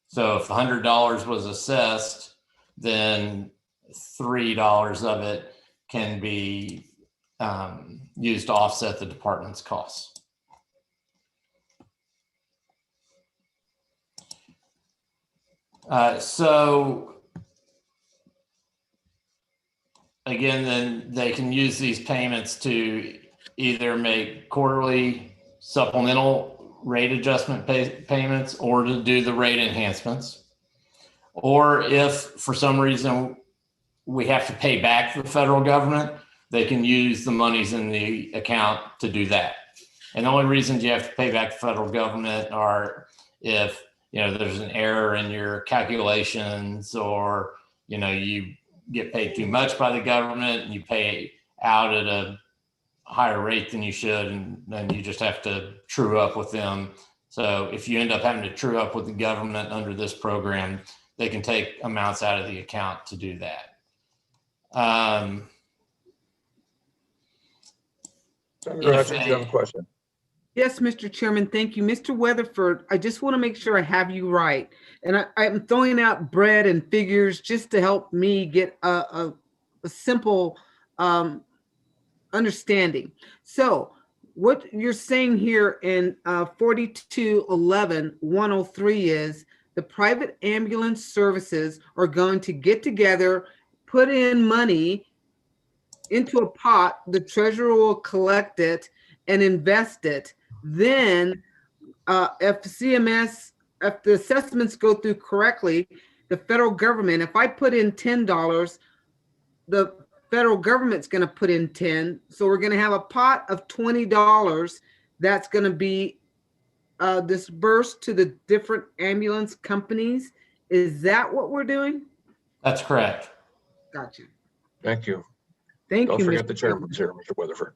So if $100 was assessed, then $3 of it can be used to offset the department's costs. So again, then they can use these payments to either make quarterly supplemental rate adjustment payments or to do the rate enhancements. Or if for some reason we have to pay back the federal government, they can use the monies in the account to do that. And the only reasons you have to pay back the federal government are if, you know, there's an error in your calculations, or, you know, you get paid too much by the government and you pay out at a higher rate than you should, and then you just have to true up with them. So if you end up having to true up with the government under this program, they can take amounts out of the account to do that. Senator, I think you have a question. Yes, Mr. Chairman, thank you. Mr. Weatherford, I just want to make sure I have you right. And I'm throwing out bread and figures just to help me get a simple understanding. So what you're saying here in 4211-103 is the private ambulance services are going to get together, put in money into a pot, the treasurer will collect it and invest it. Then if the assessments go through correctly, the federal government, if I put in $10, the federal government's going to put in 10. So we're going to have a pot of $20 that's going to be dispersed to the different ambulance companies. Is that what we're doing? That's correct. Gotcha. Thank you. Thank Don't you. forget Mr. the chairman's here, Mr. Weatherford.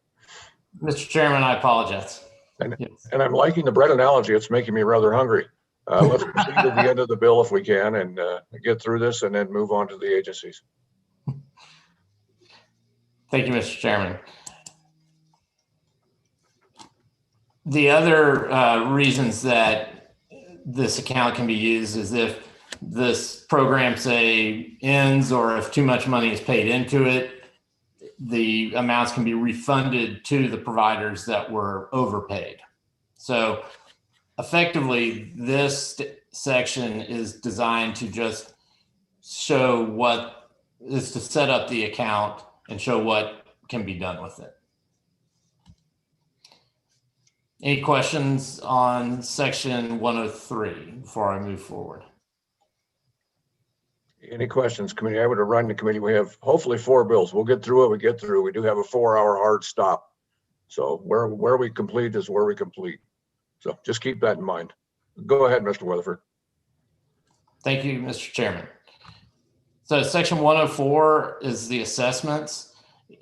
Mr. Chairman, I apologize. And I'm liking the bread analogy. It's making me rather hungry. Let's proceed to the end of the bill if we can and get through this and then move on to the agencies. Thank you, Mr. Chairman. The other reasons that this account can be used is if this program, say, ends, or if too much money is paid into it, the amounts can be refunded to the providers that were overpaid. So effectively, this section is designed to just show what is to set up the account and show what can be done with it. Any questions on section 103 before I move forward? Any questions, committee? I would have run the committee. We have hopefully 4 bills. We'll get through it. We get through. We do have a 4-hour hard stop. So where we complete is where we complete. So just keep that in mind. Go ahead, Mr. Weatherford. Thank you, Mr. Chairman. So section 104 is the assessments.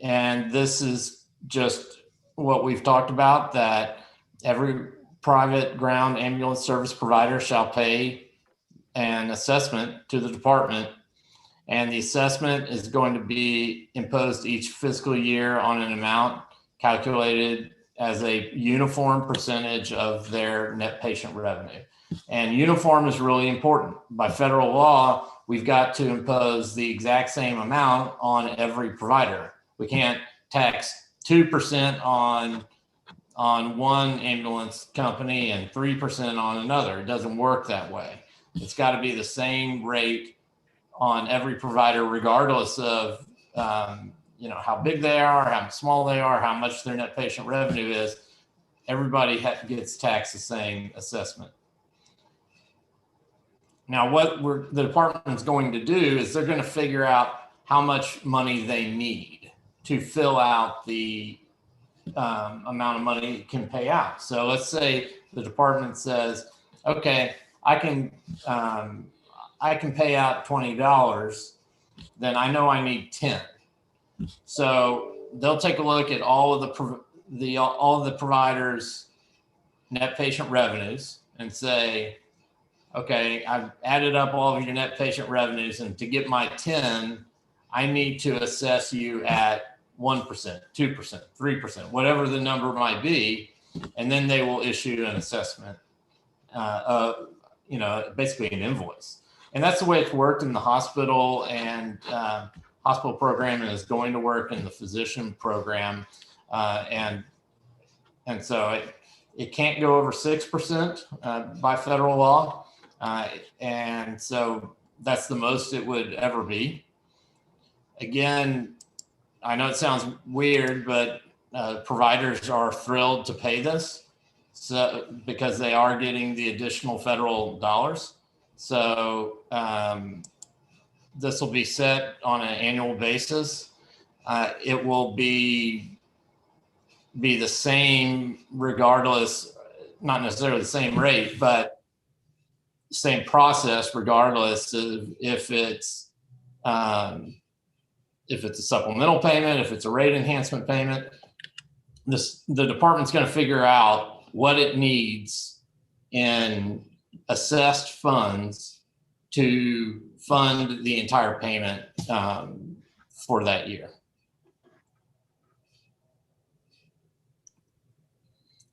And this is just what we've talked about, that every private ground ambulance service provider shall pay an assessment to the department. And the assessment is going to be imposed each fiscal year on an amount calculated as a uniform percentage of their net patient revenue. And uniform is really important. By federal law, we've got to impose the exact same amount on every provider. We can't tax 2% on one ambulance company and 3% on another. It doesn't work that way. It's got to be the same rate on every provider, regardless of how big they are, how small they are, how much their net patient revenue is. Everybody gets taxed the same assessment. Now, what the department is going to do is they're going to figure out how much money they need to fill out the amount of money it can pay out. So let's say the department says, okay, I can pay out $20, then I know I need 10. So they'll take a look at all of the providers' net patient revenues and say, okay, I've added up all of your net patient revenues, and to get my 10, I need to assess you at 1%, 2%, 3%, whatever the number might be, and then they will issue an assessment, basically an invoice. And that's the way it's worked in the hospital and hospital program, and is going to work in the physician program. And so it can't go over 6% by federal law. And so that's the most it would ever be. Again, I know it sounds weird, but providers are thrilled to pay this, because they are getting the additional federal dollars. So this will be set on an annual basis. It will be the same regardless, not necessarily the same rate, but same process regardless of if it's a supplemental payment, if it's a rate enhancement payment. The department's going to figure out what it needs in assessed funds to fund the entire payment for that year.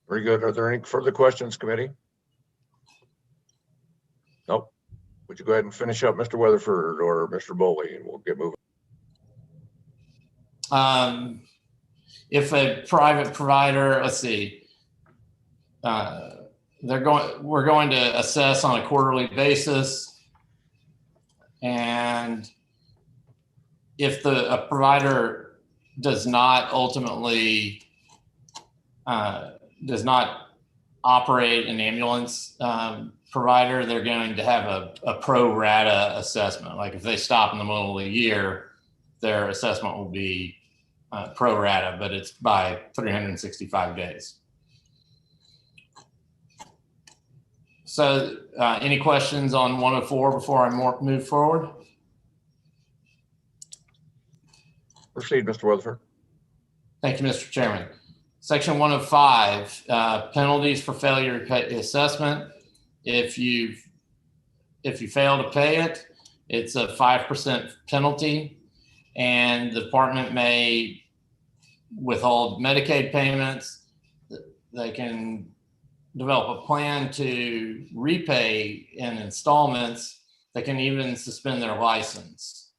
Very good. Are there any further questions, committee? Nope. Would you go ahead and finish up, Mr. Weatherford or Mr. Boley, and we'll get moving. If a private provider, let's see, we're going to assess on a quarterly basis, and if a provider does not ultimately does not operate an ambulance provider, they're going to have a pro rata assessment. Like if they stop in the middle of the year, their assessment will be pro rata, but it's by 365 days. So any questions on 104 before I move forward? Proceed, Mr. Weatherford. Thank you, Mr. Chairman. Section 105, penalties for failure to pay the assessment. If you fail to pay it, it's a 5% penalty, and the department may withhold Medicaid payments. They can develop a plan to repay in installments. They can even suspend their license.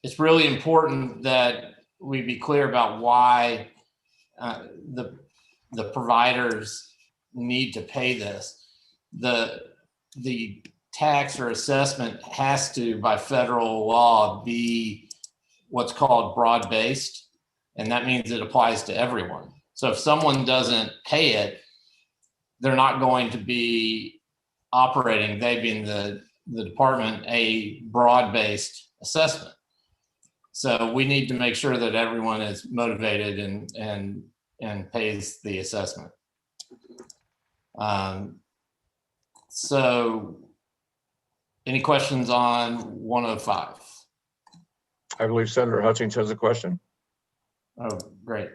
It's really important that we be clear about why the providers need to pay this. The tax or assessment has to, by federal law, be what's called broad-based, and that means it applies to everyone. So if someone doesn't pay it, they're not going to be operating, they being the the department a broad-based assessment. So we need to make sure that everyone is motivated and pays the assessment. So any questions on 105? I believe Senator Hutchings has a question. Oh, great.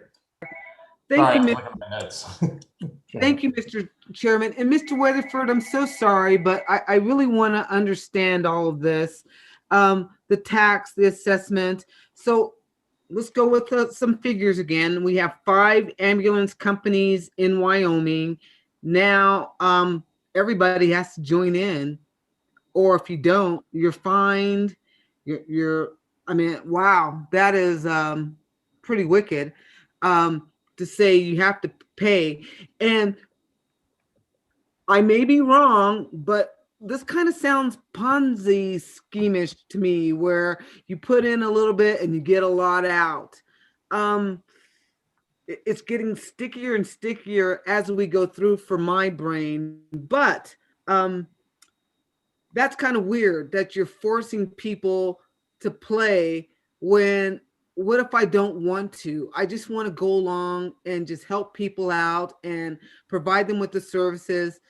Thank Sorry, you, I'm Mi- looking at my notes. Thank you, Mr. Chairman. And Mr. Weatherford, I'm so sorry, but I really want to understand all of this. The tax, the assessment. So let's go with some figures again. We have 5 ambulance companies in Wyoming. Now, everybody has to join in, or if you don't, you're fined. I mean, wow, that is pretty wicked. To say you have to pay. And I may be wrong, but this kind of sounds Ponzi scheme-ish to me, where you put in a little bit and you get a lot out. It's getting stickier and stickier as we go through for my brain, but that's kind of weird that you're forcing people to play when, what if I don't want to? I just want to go along and just help people out and provide them with the services.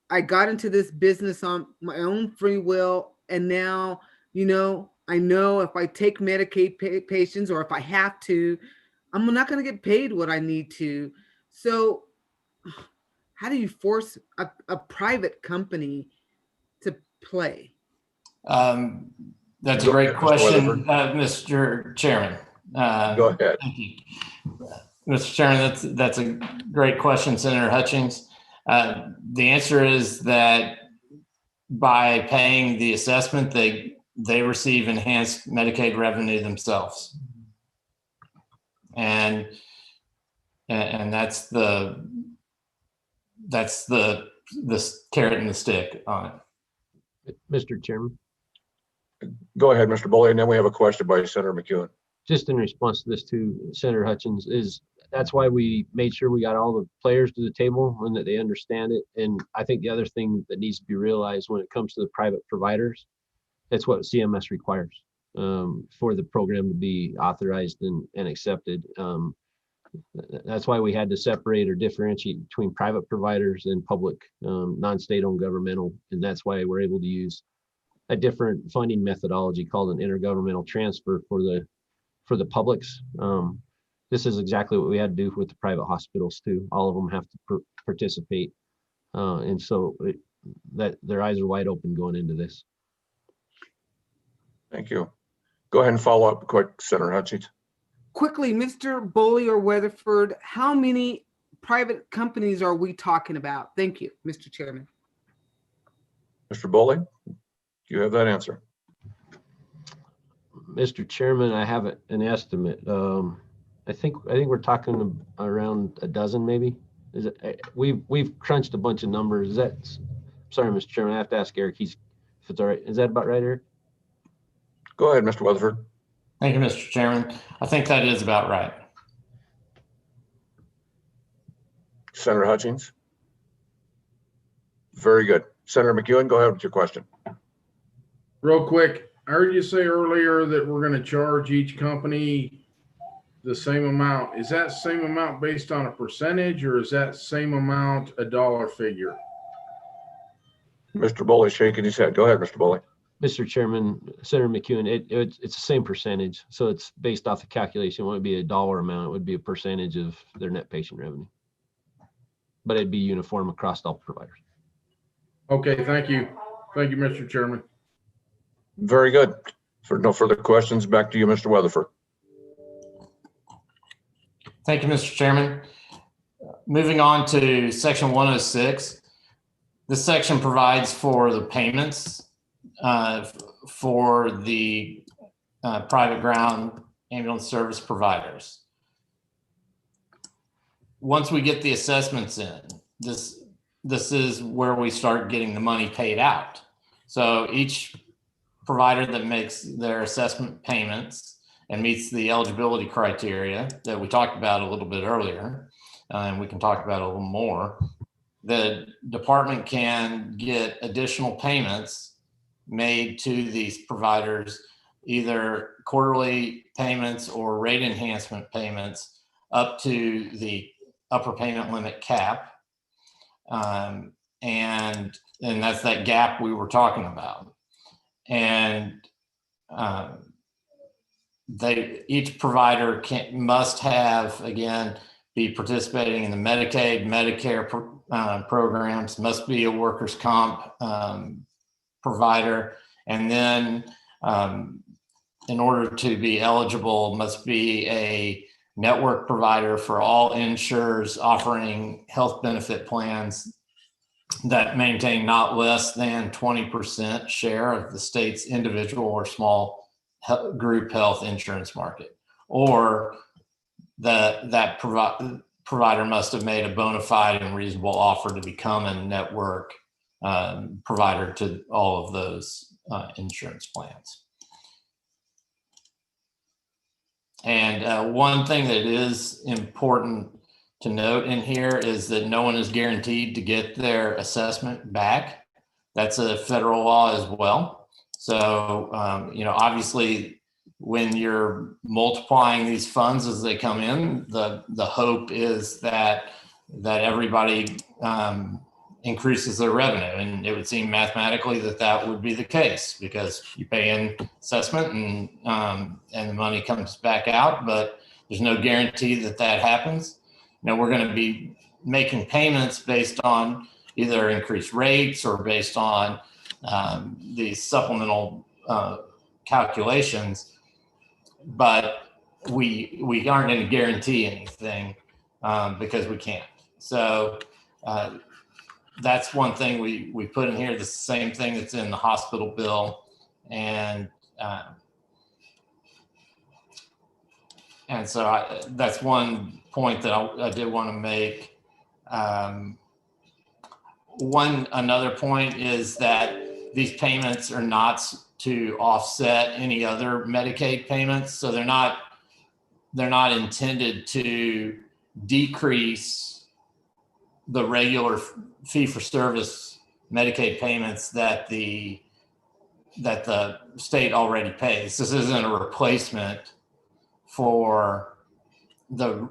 I got into this business on my own free will. And now, I know if I take Medicaid patients, or if I have to, I'm not going to get paid what I need to. So how do you force a private company to play? That's a Go great ahead, Mr. question, Weatherford. Mr. Chairman. Go ahead. Thank you. Mr. Chairman, that's a great question, Senator Hutchings. The answer is that by paying the assessment, they receive enhanced Medicaid revenue themselves. And that's the carrot and the stick on it. Mr. Chairman, Go ahead, Mr. Bully, and then we have a question by Senator McEwen. just in response to this to Senator Hutchins, that's why we made sure we got all the players to the table and that they understand it. And I think the other thing that needs to be realized when it comes to the private providers, that's what CMS requires for the program to be authorized and accepted. That's why we had to separate or differentiate between private providers and public, non-state owned governmental. And that's why we're able to use a different funding methodology called an intergovernmental transfer for the publics. This is exactly what we had to do with the private hospitals too. All of them have to participate. And so that their eyes are wide open going into this. Thank you. Go ahead and follow up quick, Senator Hutchings. Quickly, Mr. Bully or Weatherford, how many private companies are we talking about? Thank you, Mr. Chairman. Mr. Bully, do you have that answer? Mr. Chairman, I have an estimate. I think we're talking around a dozen, maybe. Is it? We've crunched a bunch of numbers. Is that? Sorry, Mr. Chairman, I have to ask Eric. If it's all right. Is that about right, Eric? Go ahead, Mr. Weatherford. Thank you, Mr. Chairman. I think that is about right. Senator Hutchings. Very good. Senator McEwen, go ahead with your question. Real quick, I heard you say earlier that we're going to charge each company the same amount. Is that same amount based on a percentage, or is that same amount a dollar figure? Mr. Bully shaking his head. Go ahead, Mr. Bully. Mr. Chairman, Senator McEwen, it's the same percentage. So it's based off the calculation. It wouldn't be a dollar amount. It would be a percentage of their net patient revenue. But it'd be uniform across all providers. Okay, thank you. Thank you, Mr. Chairman. Very good. For no further questions, back to you, Mr. Weatherford. Thank you, Mr. Chairman. Moving on to section 106. This section provides for the payments for the private ground ambulance service providers. Once we get the assessments in, this is where we start getting the money paid out. So each provider that makes their assessment payments and meets the eligibility criteria that we talked about a little bit earlier, and we can talk about a little more, the department can get additional payments made to these providers, either quarterly payments or rate enhancement payments up to the upper payment limit cap. And that's that gap we were talking about. And each provider must have, again, be participating in the Medicaid, Medicare programs, must be a workers' comp provider, and then in order to be eligible, must be a network provider for all insurers offering health benefit plans that maintain not less than 20% share of the state's individual or small group health insurance market, or that provider must have made a bona fide and reasonable offer to become a network provider to all of those insurance plans. And one thing that is important to note in here is that no one is guaranteed to get their assessment back. That's a federal law as well. So, obviously, when you're multiplying these funds as they come in, the hope is that everybody increases their revenue, and it would seem mathematically that would be the case, because you pay in assessment and the money comes back out, but there's no guarantee that happens. We're going to be making payments based on either increased rates or based on these supplemental calculations, but we aren't going to guarantee anything because we can't. So that's one thing we put in here. The same thing that's in the hospital bill, and so that's one point that I did want to make. Another point is that these payments are not to offset any other Medicaid payments, so they're not intended to decrease the regular fee-for-service Medicaid payments that the state already pays. This isn't a replacement for the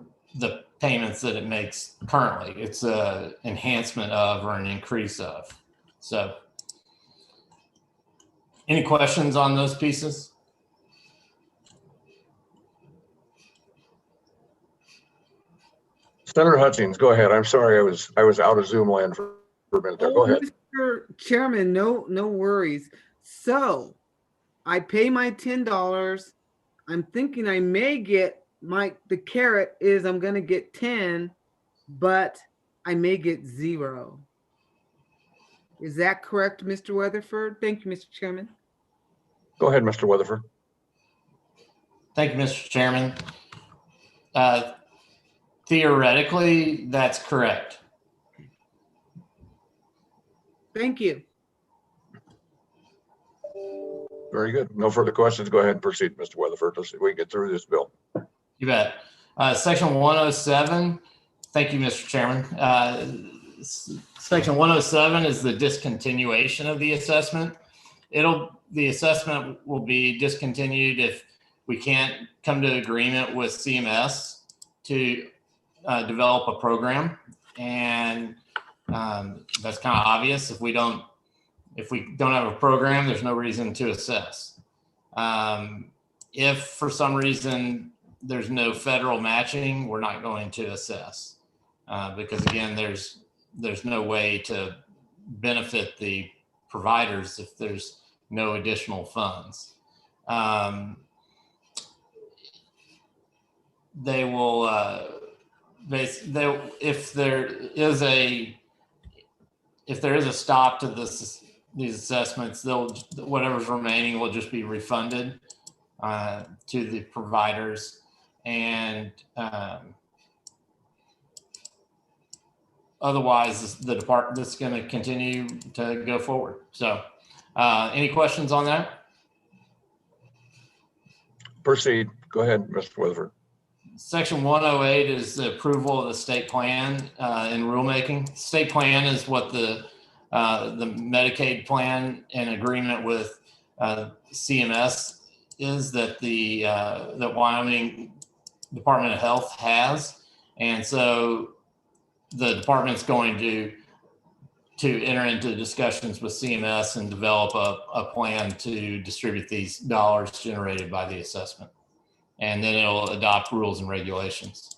payments that it makes currently. It's an enhancement of or an increase of. So, any questions on those pieces? Senator Hutchins, go ahead. I'm sorry, I was out of Zoom land for a minute there. Go ahead. Mr. Chairman, no worries. So I pay my $10. I'm thinking I may get the carrot is I'm going to get 10, but I may get 0. Is that correct, Mr. Weatherford? Thank you, Mr. Chairman. Go ahead, Mr. Weatherford. Thank you, Mr. Chairman. Theoretically, that's correct. Thank you. Very good. No further questions. Go ahead and proceed, Mr. Weatherford. Let's see if we can get through this bill. You bet. Section 107. Thank you, Mr. Chairman. Section 107 is the discontinuation of the assessment. The assessment will be discontinued if we can't come to agreement with CMS to develop a program, and that's kind of obvious. If we don't have a program, there's no reason to assess. If for some reason there's no federal matching, we're not going to assess because again, there's no way to benefit the providers if there's no additional funds. They will if there is a stop to these assessments, whatever's remaining will just be refunded to the providers, and otherwise the department's going to continue to go forward. So any questions on that? Proceed. Go ahead, Mr. Weatherford. Section 108 is the approval of the state plan in rulemaking. State plan is what the the Medicaid plan in agreement with CMS is that that Wyoming Department of Health has. And so the department's going to enter into discussions with CMS and develop a plan to distribute these dollars generated by the assessment. And then it'll adopt rules and regulations.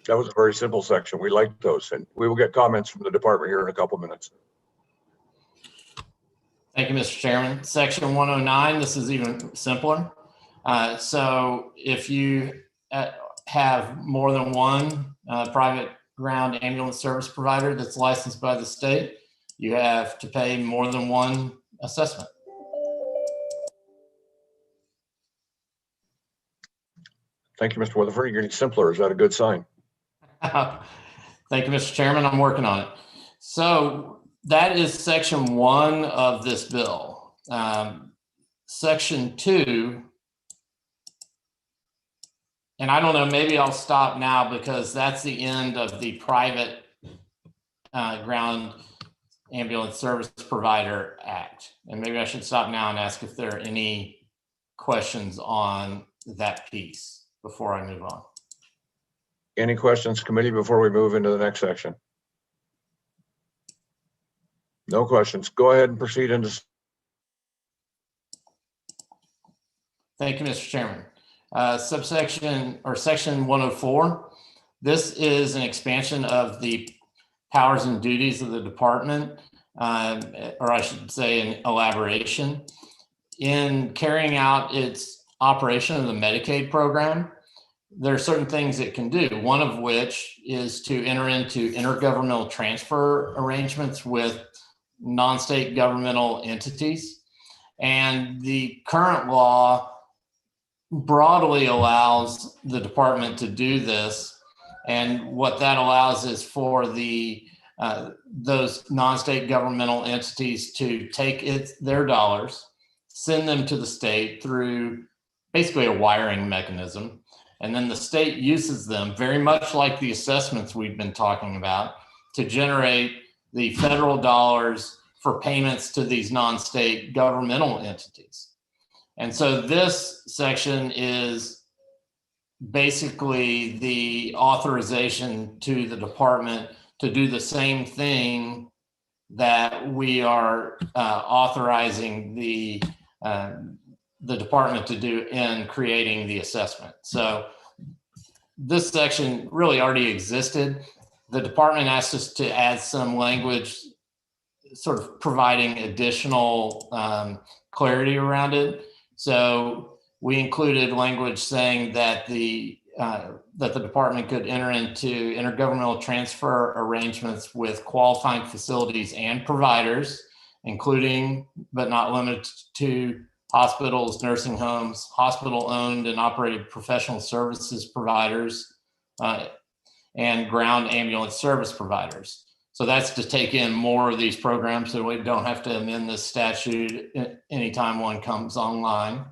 That was a very simple section. We like those, and we will get comments from the department here in a couple minutes. Thank you, Mr. Chairman. Section 109, this is even simpler. So if you have more than one private ground ambulance service provider that's licensed by the state, you have to pay more than one assessment. Thank you, Mr. Weatherford. You're getting simpler. Is that a good sign? Thank you, Mr. Chairman. I'm working on it. So that is section 1 of this bill. Section 2, and I don't know, maybe I'll stop now because that's the end of the private ground ambulance service provider act. And maybe I should stop now and ask if there are any questions on that piece before I move on. Any questions, committee, before we move into the next section? No questions. Go ahead and proceed into. Thank you, Mr. Chairman. Subsection or section 104. This is an expansion of the powers and duties of the department, or I should say an elaboration. In carrying out its operation of the Medicaid program, there are certain things it can do, one of which is to enter into intergovernmental transfer arrangements with non-state governmental entities. And the current law broadly allows the department to do this. And what that allows is for those non-state governmental entities to take their dollars, send them to the state through basically a wiring mechanism. And then the state uses them very much like the assessments we've been talking about to generate the federal dollars for payments to these non-state governmental entities. And so this section is basically the authorization to the department to do the same thing that we are authorizing the department to do in creating the assessment. So this section really already existed. The department asked us to add some language sort of providing additional clarity around it. So we included language saying that the department could enter into intergovernmental transfer arrangements with qualifying facilities and providers, including but not limited to hospitals, nursing homes, hospital-owned and operated professional services providers, and ground ambulance service providers. So that's to take in more of these programs so we don't have to amend this statute anytime one comes online.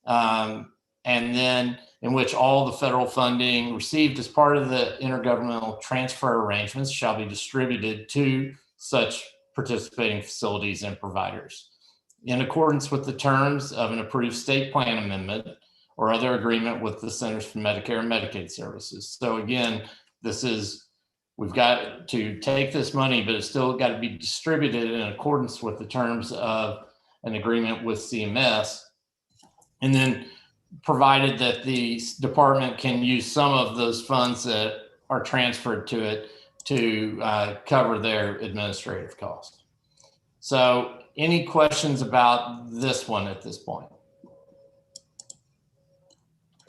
And then in which all the federal funding received as part of the intergovernmental transfer arrangements shall be distributed to such participating facilities and providers in accordance with the terms of an approved state plan amendment or other agreement with the Centers for Medicare and Medicaid Services. So again, we've got to take this money, but it's still got to be distributed in accordance with the terms of an agreement with CMS. And then provided that the department can use some of those funds that are transferred to it to cover their administrative costs. So any questions about this one at this point? I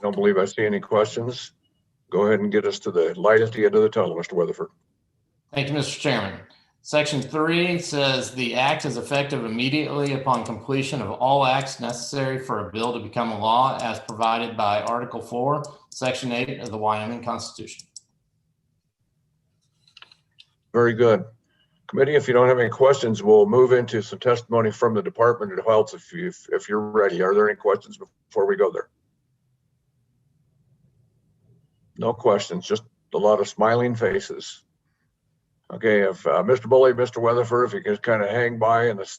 don't believe I see any questions. Go ahead and get us to the light at the end of the tunnel, Mr. Weatherford. Thank you, Mr. Chairman. Section 3 says the act is effective immediately upon completion of all acts necessary for a bill to become a law as provided by Article 4, Section 8 of the Wyoming Constitution. Very good. Committee, if you don't have any questions, we'll move into some testimony from the Department of Health if you're ready. Are there any questions before we go there? No questions, just a lot of smiling faces. Okay, if Mr. Bully, Mr. Weatherford, if you could kind of hang by in the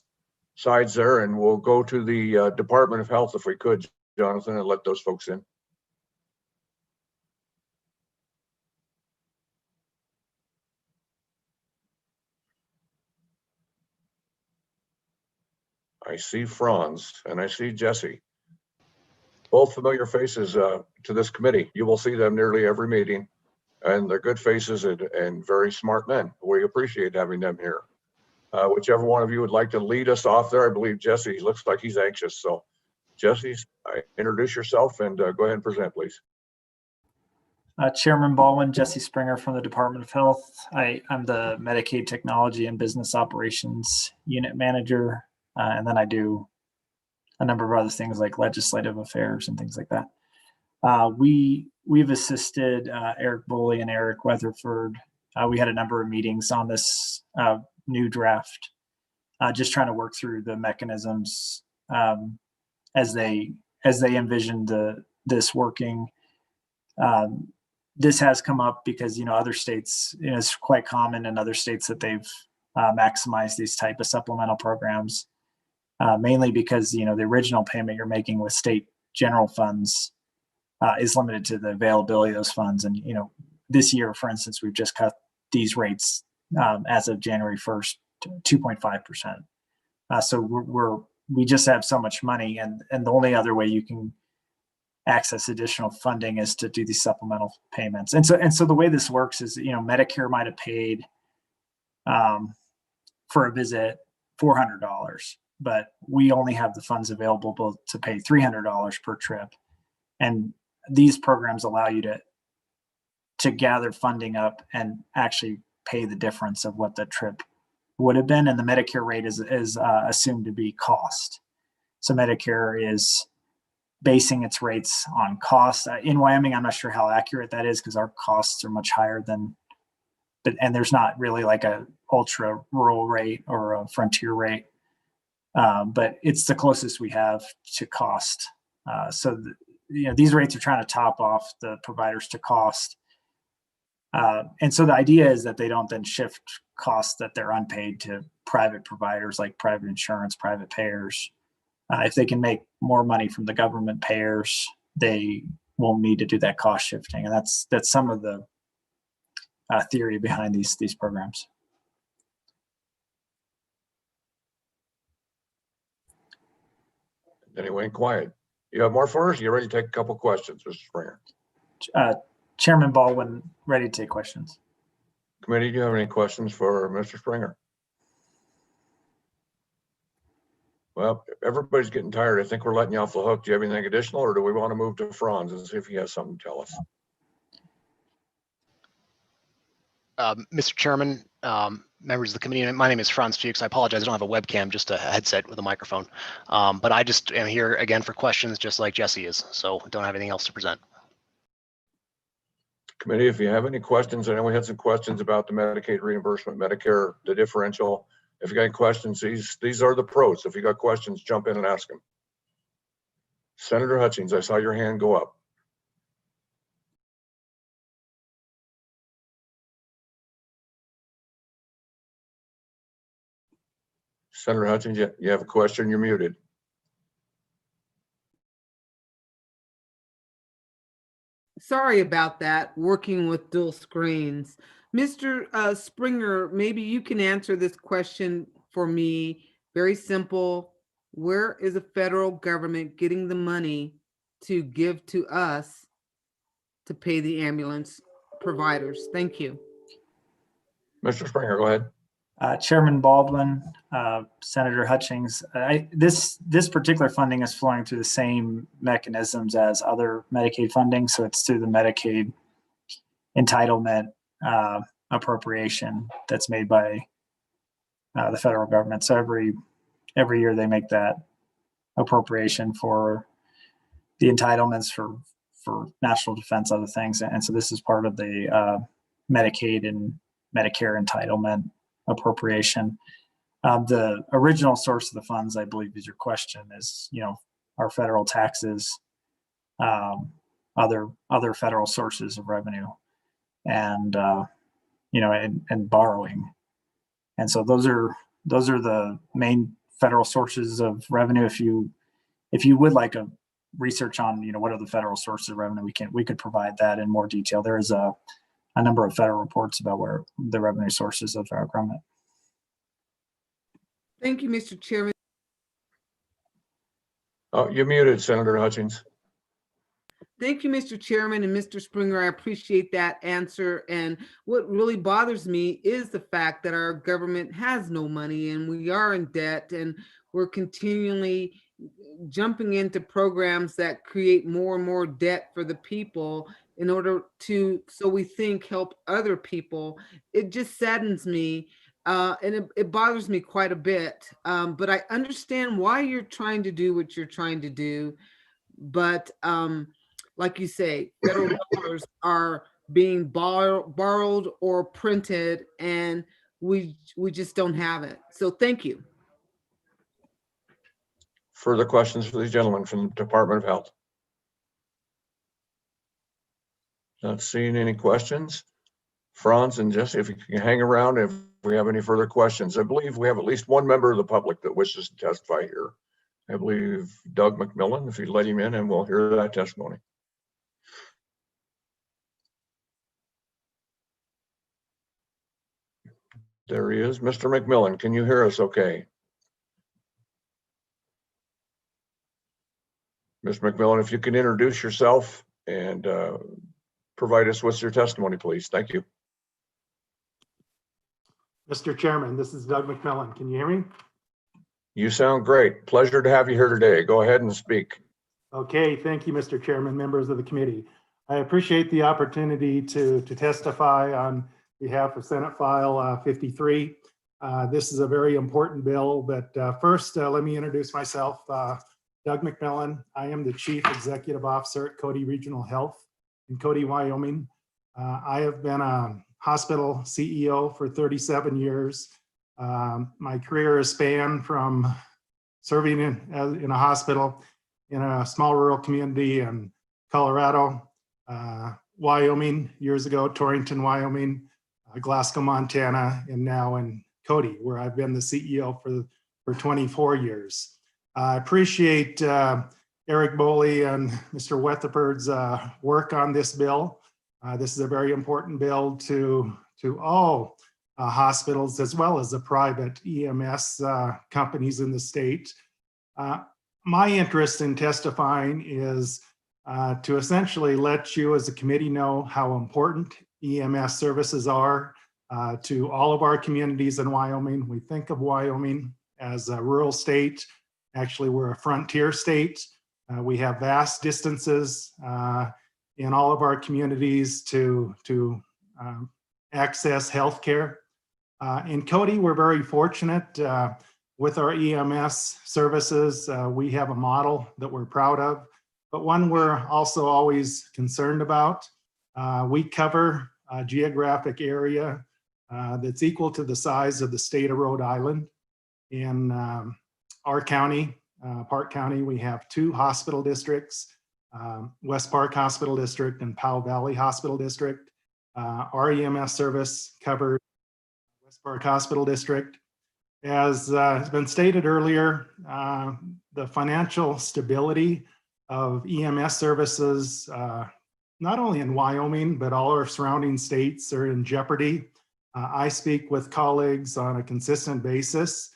sides there, and we'll go to the Department of Health if we could, Jonathan, and let those folks in. I see Franz and I see Jesse. Both familiar faces to this committee. You will see them nearly every meeting, and they're good faces and very smart men. We appreciate having them here. Whichever one of you would like to lead us off there, I believe Jesse looks like he's anxious. So Jesse, introduce yourself and go ahead and present, please. Chairman Baldwin, Jesse Springer from the Department of Health. I'm the Medicaid Technology and Business Operations Unit Manager, and then I do a number of other things like legislative affairs and things like that. We've assisted Eric Bully and Eric Weatherford. We had a number of meetings on this new draft, just trying to work through the mechanisms as they envisioned this working. This has come up because, other states, it's quite common in other states that they've maximized these type of supplemental programs, mainly because, the original payment you're making with state general funds is limited to the availability of those funds. And, this year, for instance, we've just cut these rates as of January 1st to 2.5%. So we just have so much money, and the only other way you can access additional funding is to do these supplemental payments. And so the way this works is, Medicare might have paid for a visit $400, but we only have the funds available to pay $300 per trip. And these programs allow you to gather funding up and actually pay the difference of what the trip would have been. And the Medicare rate is assumed to be cost. So Medicare is basing its rates on cost. In Wyoming, I'm not sure how accurate that is because our costs are much higher and there's not really like a ultra rural rate or a frontier rate, but it's the closest we have to cost. These rates are trying to top off the providers to cost. And so the idea is that they don't then shift costs that they're unpaid to private providers like private insurance, private payers. If they can make more money from the government payers, they won't need to do that cost shifting. And that's some of the theory behind these programs. Anyway, quiet. You have more for us? You ready to take a couple questions, Mr. Springer? Chairman Baldwin, ready to take questions. Committee, do you have any questions for Mr. Springer? Well, everybody's getting tired. I think we're letting you off the hook. Do you have anything additional, or do we want to move to Franz and see if he has something to tell us? Mr. Chairman, members of the committee, my name is Franz Fuchs. I apologize, I don't have a webcam, just a headset with a microphone. But I just am here again for questions, just like Jesse is. So don't have anything else to present. Committee, if you have any questions, I know we had some questions about the Medicaid reimbursement, Medicare, the differential. If you got any questions, these are the pros. If you got questions, jump in and ask them. Senator Hutchings, I saw your hand go up. Senator Hutchings, you have a question? You're muted. Sorry about that, working with dual screens. Mr. Springer, maybe you can answer this question for me. Very simple. Where is the federal government getting the money to give to us to pay the ambulance providers? Thank you. Mr. Springer, go ahead. Chairman Baldwin, Senator Hutchings, this particular funding is flowing through the same mechanisms as other Medicaid funding. So it's through the Medicaid entitlement appropriation that's made by the federal government. So every year they make that appropriation for the entitlements for national defense, other things. And so this is part of the Medicaid and Medicare entitlement appropriation. The original source of the funds, I believe, is your question, is our federal taxes, other federal sources of revenue, and and borrowing. And so those are the main federal sources of revenue. If you would like a research on, what are the federal sources of revenue, we could provide that in more detail. There is a number of federal reports about where the revenue sources of our government. Thank you, Mr. Chairman. Oh, you're muted, Senator Hutchins. Thank you, Mr. Chairman and Mr. Springer. I appreciate that answer. And what really bothers me is the fact that our government has no money and we are in debt, and we're continually jumping into programs that create more and more debt for the people in order to, so we think, help other people. It just saddens me. And it bothers me quite a bit, but I understand why you're trying to do what you're trying to do. But like you say, federal dollars are being borrowed or printed, and we just don't have it. So thank you. Further questions for these gentlemen from the Department of Health? Not seeing any questions. Franz and Jesse, if you can hang around if we have any further questions. I believe we have at least one member of the public that wishes to testify here. I believe Doug McMillan, if you let him in, and we'll hear that testimony. There he is. Mr. McMillan, can you hear us okay? Mr. McMillan, if you can introduce yourself and provide us with your testimony, please. Thank you. Mr. Chairman, this is Doug McMillan. Can you hear me? You sound great. Pleasure to have you here today. Go ahead and speak. Okay, thank you, Mr. Chairman, members of the committee. I appreciate the opportunity to testify on behalf of Senate File 53. This is a very important bill, but first, let me introduce myself. Doug McMillan. I am the Chief Executive Officer at Cody Regional Health in Cody, Wyoming. I have been a hospital CEO for 37 years. My career has spanned from serving in a hospital in a small rural community in Colorado, Wyoming years ago, Torrington, Wyoming, Glasgow, Montana, and now in Cody, where I've been the CEO for 24 years. I appreciate Eric Boley and Mr. Weatherford's work on this bill. This is a very important bill to all hospitals as well as the private EMS companies in the state. My interest in testifying is to essentially let you as a committee know how important EMS services are to all of our communities in Wyoming. We think of Wyoming as a rural state. Actually, we're a frontier state. We have vast distances in all of our communities to access healthcare. In Cody, we're very fortunate with our EMS services. We have a model that we're proud of, but one we're also always concerned about. We cover a geographic area that's equal to the size of the state of Rhode Island. In our county, Park County, we have two hospital districts, West Park Hospital District and Powell Valley Hospital District. Our EMS service covers West Park Hospital District. As has been stated earlier, the financial stability of EMS services, not only in Wyoming, but all our surrounding states are in jeopardy. I speak with colleagues on a consistent basis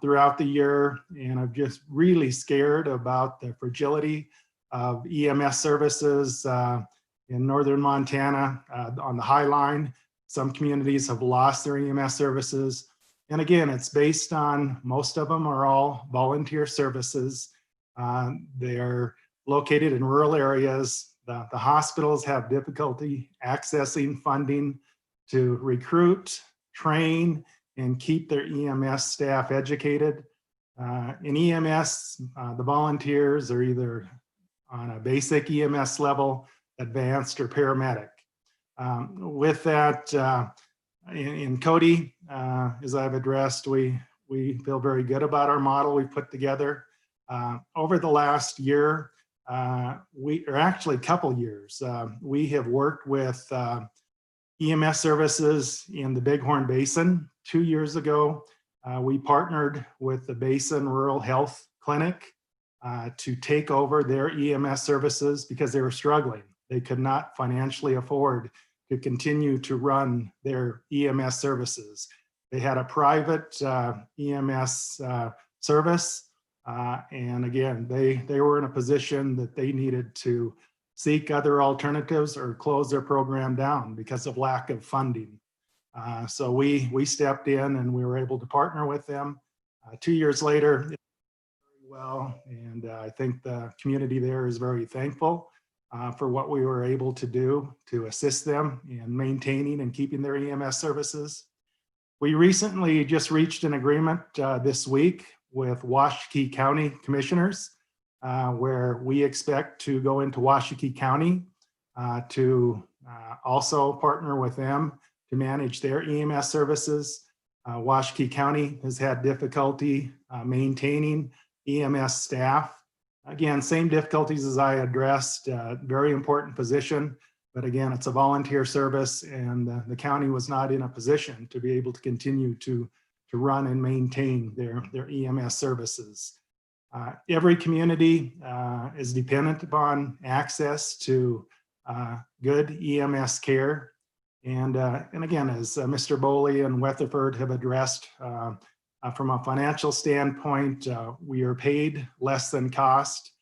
throughout the year, and I'm just really scared about the fragility of EMS services in northern Montana on the High Line. Some communities have lost their EMS services. And again, it's based on, most of them are all volunteer services. They're located in rural areas. The hospitals have difficulty accessing funding to recruit, train, and keep their EMS staff educated. In EMS, the volunteers are either on a basic EMS level, advanced, or paramedic. With that, in Cody, as I've addressed, we feel very good about our model we put together. Over the last year, or actually couple years, we have worked with EMS services in the Bighorn Basin. 2 years ago, we partnered with the Basin Rural Health Clinic to take over their EMS services because they were struggling. They could not financially afford to continue to run their EMS services. They had a private EMS service. And again, they were in a position that they needed to seek other alternatives or close their program down because of lack of funding. So we stepped in and we were able to partner with them. 2 years later, it went very well, and I think the community there is very thankful for what we were able to do to assist them in maintaining and keeping their EMS services. We recently just reached an agreement this week with Washakie County Commissioners, where we expect to go into Washakie County to also partner with them to manage their EMS services. Washakie County has had difficulty maintaining EMS staff. Again, same difficulties as I addressed, very important position, but again, it's a volunteer service, and the county was not in a position to be able to continue to run and maintain their EMS services. Every community is dependent upon access to good EMS care. And again, as Mr. Boley and Weatherford have addressed, from a financial standpoint, we are paid less than cost.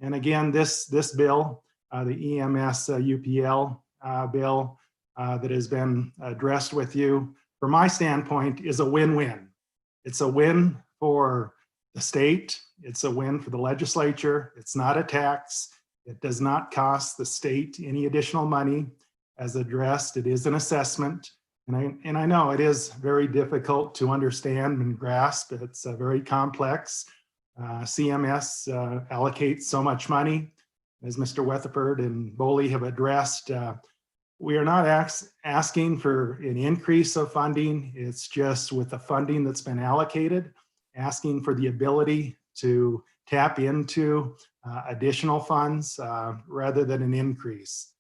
And again, this bill, the EMS UPL bill that has been addressed with you, from my standpoint, is a win-win. It's a win for the state. It's a win for the legislature. It's not a tax. It does not cost the state any additional money. As addressed, it is an assessment. And I know it is very difficult to understand and grasp. It's very complex. CMS allocates so much money. As Mr. Weatherford and Boley have addressed, we are not asking for an increase of funding. It's just with the funding that's been allocated, asking for the ability to tap into additional funds rather than an increase.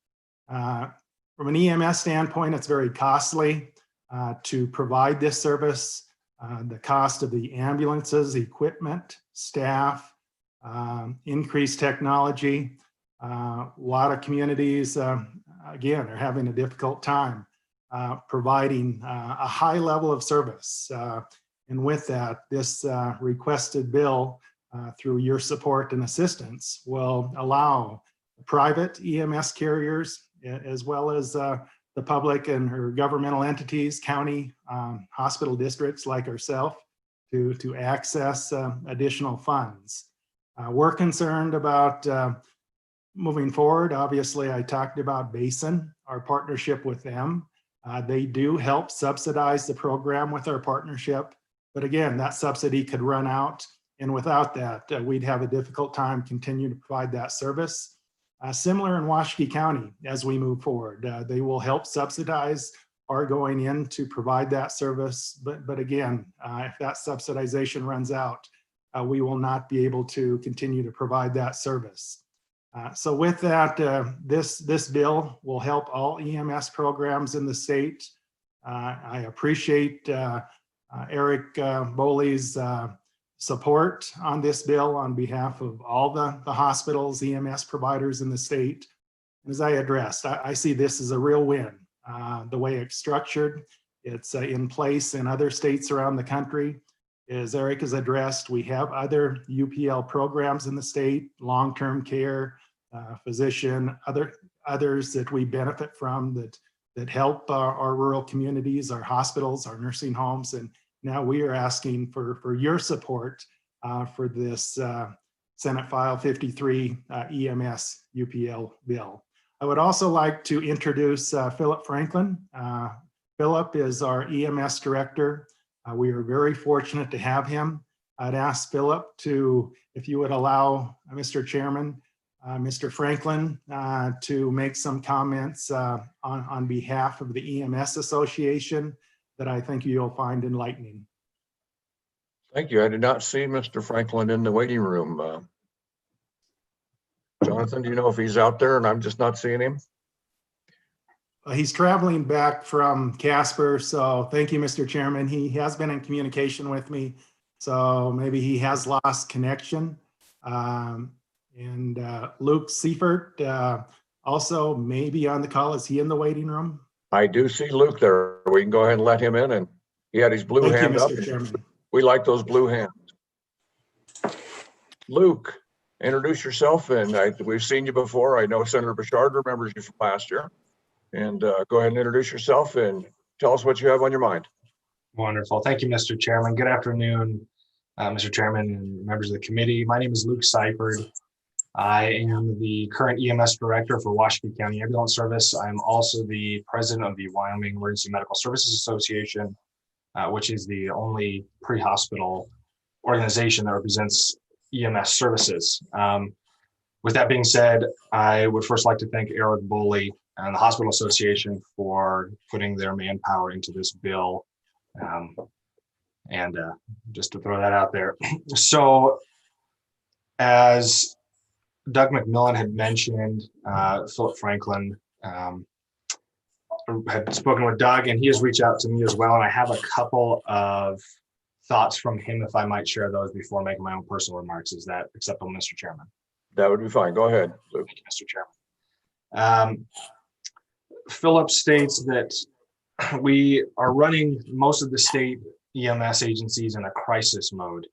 From an EMS standpoint, it's very costly to provide this service. The cost of the ambulances, equipment, staff, increased technology. A lot of communities, again, are having a difficult time providing a high level of service. And with that, this requested bill through your support and assistance will allow private EMS carriers as well as the public and or governmental entities, county hospital districts like ourselves to access additional funds. We're concerned about moving forward. Obviously, I talked about Basin, our partnership with them. They do help subsidize the program with our partnership. But again, that subsidy could run out. And without that, we'd have a difficult time continuing to provide that service. Similar in Washakie County as we move forward. They will help subsidize our going in to provide that service. But again, if that subsidization runs out, we will not be able to continue to provide that service. So with that, this bill will help all EMS programs in the state. I appreciate Eric Boley's support on this bill on behalf of all the hospitals, EMS providers in the state. As I addressed, I see this as a real win. The way it's structured, it's in place in other states around the country. As Eric has addressed, we have other UPL programs in the state, long-term care, physician, others that we benefit from that help our rural communities, our hospitals, our nursing homes. And now we are asking for your support for this Senate File 53 EMS UPL bill. I would also like to introduce Philip Franklin. Philip is our EMS director. We are very fortunate to have him. I'd ask Philip to, if you would allow Mr. Chairman, Mr. Franklin to make some comments on behalf of the EMS Association that I think you'll find enlightening. Thank you. I did not see Mr. Franklin in the waiting room. Jonathan, do you know if he's out there and I'm just not seeing him? He's traveling back from Casper, so thank you, Mr. Chairman. He has been in communication with me, so maybe he has lost connection. And Luke Seifert also may be on the call. Is he in the waiting room? I do see Luke there. We can go ahead and let him in, and he had his blue Thank you, hand up. Mr. Chairman. We like those blue hands. Luke, introduce yourself, and we've seen you before. I know Senator Bouchard remembers you from last year. And go ahead and introduce yourself and tell us what you have on your mind. Wonderful. Thank you, Mr. Chairman. Good afternoon, Mr. Chairman and members of the committee. My name is Luke Seifert. I am the current EMS director for Washakie County Ambulance Service. I'm also the president of the Wyoming Emergency Medical Services Association, which is the only pre-hospital organization that represents EMS services. With that being said, I would first like to thank Eric Boley and the Hospital Association for putting their manpower into this bill. And just to throw that out there. So as Doug McMillan had mentioned, Philip Franklin had spoken with Doug, and he has reached out to me as well. And I have a couple of thoughts from him, if I might share those before making my own personal remarks. Is that acceptable, Mr. Chairman? That would be fine. Go ahead, Luke. Thank you, Mr. Chairman. Philip states that we are running most of the state EMS agencies in a crisis mode.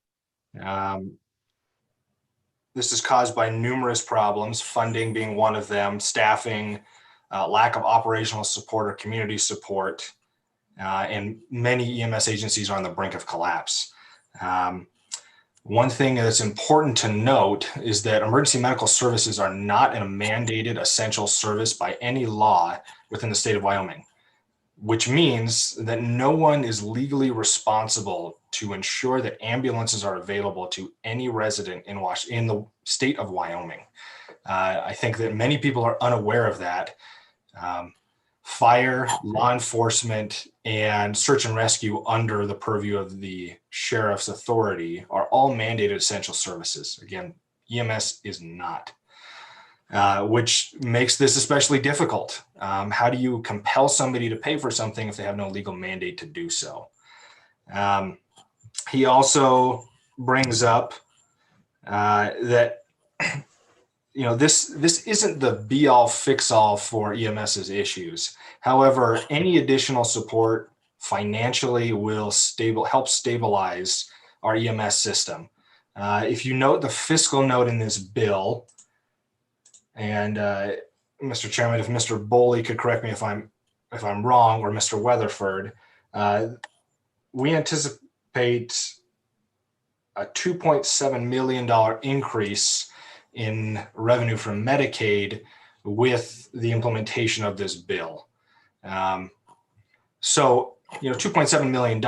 This is caused by numerous problems, funding being one of them, staffing, lack of operational support or community support, and many EMS agencies are on the brink of collapse. One thing that's important to note is that emergency medical services are not a mandated essential service by any law within the state of Wyoming, which means that no one is legally responsible to ensure that ambulances are available to any resident in the state of Wyoming. I think that many people are unaware of that. Fire, law enforcement, and search and rescue under the purview of the sheriff's authority are all mandated essential services. Again, EMS is not, which makes this especially difficult. How do you compel somebody to pay for something if they have no legal mandate to do so? He also brings up that this isn't the be all fix all for EMS's issues. However, any additional support financially will help stabilize our EMS system. If you note the fiscal note in this bill, and Mr. Chairman, if Mr. Boley could correct me if I'm wrong, or Mr. Weatherford, we anticipate a $2.7 million increase in revenue from Medicaid with the implementation of this bill. So, $2.7 million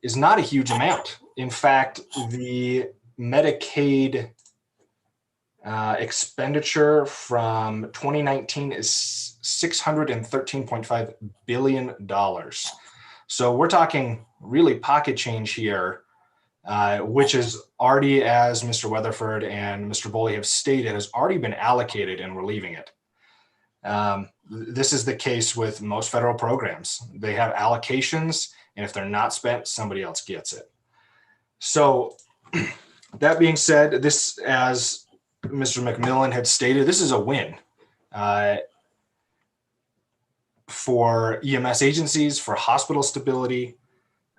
is not a huge amount. In fact, the Medicaid expenditure from 2019 is $613.5 billion. So we're talking really pocket change here, which is already, as Mr. Weatherford and Mr. Boley have stated, has already been allocated and we're leaving it. This is the case with most federal programs. They have allocations, and if they're not spent, somebody else gets it. So that being said, this, as Mr. McMillan had stated, this is a win for EMS agencies, for hospital stability.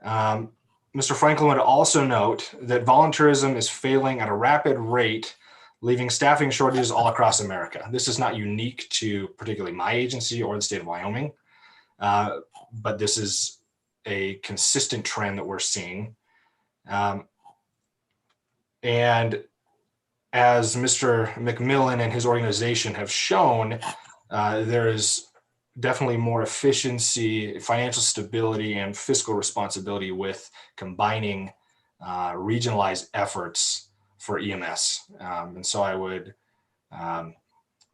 Mr. Franklin would also note that volunteerism is failing at a rapid rate, leaving staffing shortages all across America. This is not unique to particularly my agency or the state of Wyoming, but this is a consistent trend that we're seeing. And as Mr. McMillan and his organization have shown, there is definitely more efficiency, financial stability, and fiscal responsibility with combining regionalized efforts for EMS. And so I would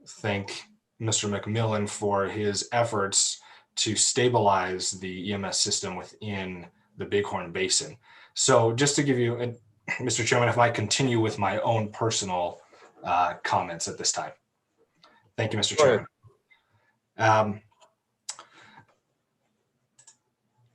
thank Mr. McMillan for his efforts to stabilize the EMS system within the Bighorn Basin. So just to give you, Mr. Chairman, if I continue with my own personal comments at this time. Thank you, Mr. Chairman.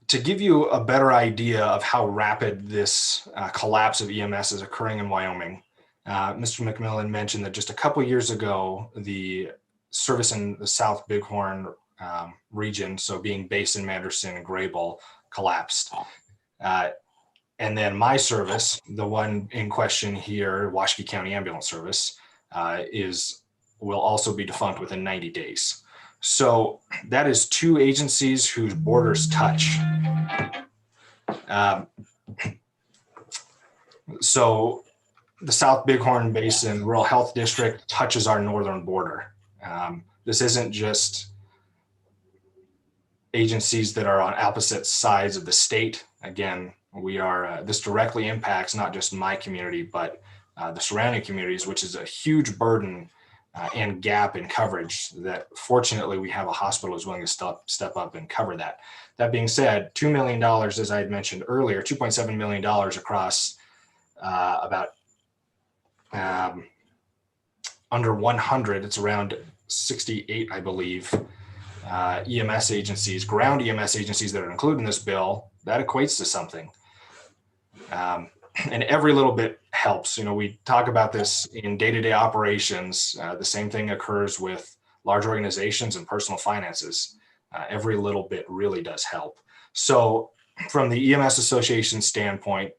to give you a better idea of how rapid this collapse of EMS is occurring in Wyoming, Mr. McMillan mentioned that just a couple years ago, the service in the South Bighorn region, so being Basin, Manderson, and Grable, collapsed. And then my service, the one in question here, Washakie County Ambulance Service, will also be defunct within 90 days. So that is two agencies whose borders touch. So the South Bighorn Basin Rural Health District touches our northern border. This isn't just agencies that are on opposite sides of the state. Again, this directly impacts not just my community, but the surrounding communities, which is a huge burden and gap in coverage that fortunately we have a hospital who's willing to step up and cover that. That being said, $2 million, as I had mentioned earlier, $2.7 million across about under 100, it's around 68, I believe, EMS agencies, ground EMS agencies that are included in this bill, that equates to something. And every little bit helps. We talk about this in day-to-day operations. The same thing occurs with large organizations and personal finances. Every little bit really does help. So from the EMS Association standpoint,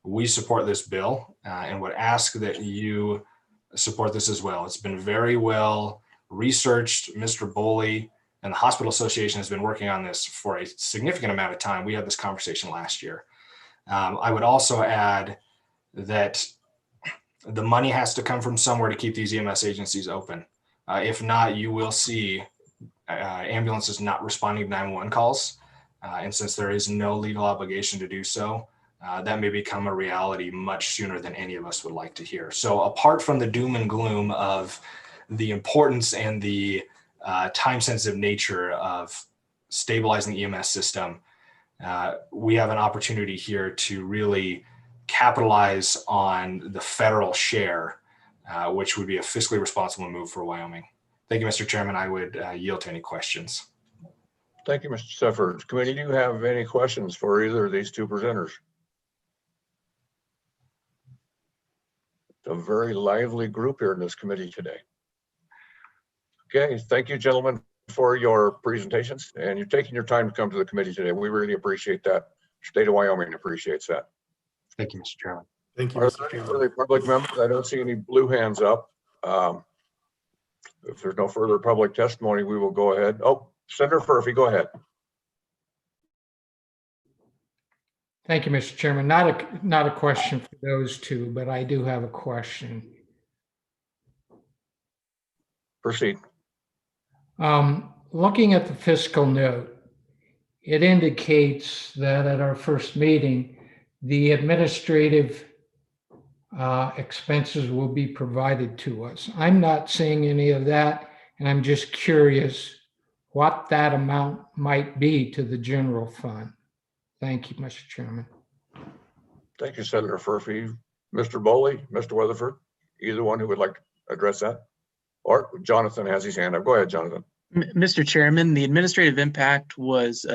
we support this bill and would ask that you support this as well. It's been very well researched. Mr. Boley and the Hospital Association has been working on this for a significant amount of time. We had this conversation last year. I would also add that the money has to come from somewhere to keep these EMS agencies open. If not, you will see ambulances not responding to 911 calls. And since there is no legal obligation to do so, that may become a reality much sooner than any of us would like to hear. So apart from the doom and gloom of the importance and the time-sensitive nature of stabilizing the EMS system, we have an opportunity here to really capitalize on the federal share, which would be a fiscally responsible move for Wyoming. Thank you, Mr. Chairman. I would yield to any questions. Thank you, Mr. Sefford. Committee, do you have any questions for either of these two presenters? It's a very lively group here in this committee today. Okay, thank you, gentlemen, for your presentations, and you're taking your time to come to the committee today. We really appreciate that. State of Wyoming appreciates that. Thank you, Mr. Chairman. Thank you, Are Mr. there any Chairman. further public members? I don't see any blue hands up. If there's no further public testimony, we will go ahead. Oh, Senator Furphy, go ahead. Thank you, Mr. Chairman. Not a question for those two, but I do have a question. Proceed. Looking at the fiscal note, it indicates that at our first meeting, the administrative expenses will be provided to us. I'm not seeing any of that, and I'm just curious what that amount might be to the general fund. Thank you, Mr. Chairman. Thank you, Senator Furphy. Mr. Boley, Mr. Weatherford, either one who would like to address that? Or Jonathan has his hand up. Go ahead, Jonathan. Mr. Chairman, the administrative impact was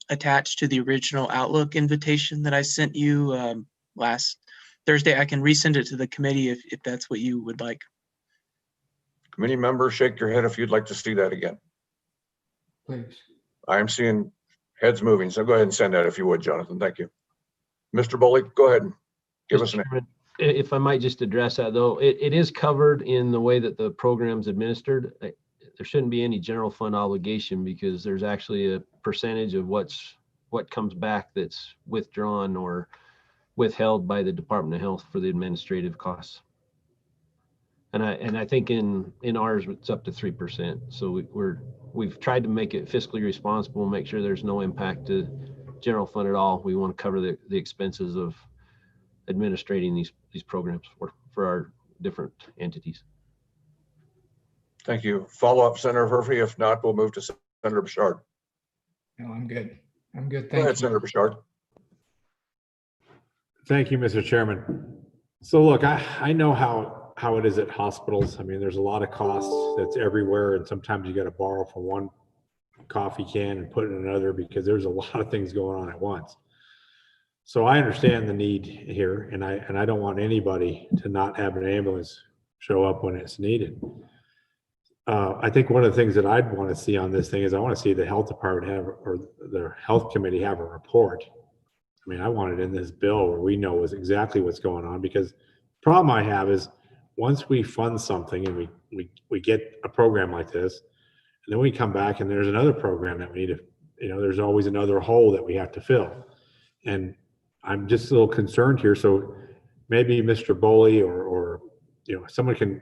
attached to the original Outlook invitation that I sent you last Thursday. I can resend it to the committee if that's what you would like. Committee members, shake your head if you'd like to see that again. Please. I'm seeing heads moving, so go ahead and send that if you would, Jonathan. Thank you. Mr. Boley, go ahead and give us an. If I might just address that, though, it is covered in the way that the program's administered. There shouldn't be any general fund obligation because there's actually a percentage of what comes back that's withdrawn or withheld by the Department of Health for the administrative costs. And I think in ours it's up to 3%. So we've tried to make it fiscally responsible, make sure there's no impact to general fund at all. We want to cover the expenses of administrating these programs for our different entities. Thank you. Follow up, Senator Furphy. If not, we'll move to Senator Bouchard. No, I'm good. I'm good. Go Thank ahead, you. Senator Bouchard. Thank you, Mr. Chairman. So look, I know how it is at hospitals. I mean, there's a lot of costs that's everywhere, and sometimes you got to borrow from one coffee can and put it in another because there's a lot of things going on at once. So I understand the need here, and I don't want anybody to not have an ambulance show up when it's needed. I think one of the things that I'd want to see on this thing is I want to see the health department have, or the health committee have a report. I mean, I want it in this bill where we know exactly what's going on, because the problem I have is once we fund something and we get a program like this, and then we come back and there's another program that we need to, there's always another hole that we have to fill. And I'm just a little concerned here. So maybe Mr. Boley or someone can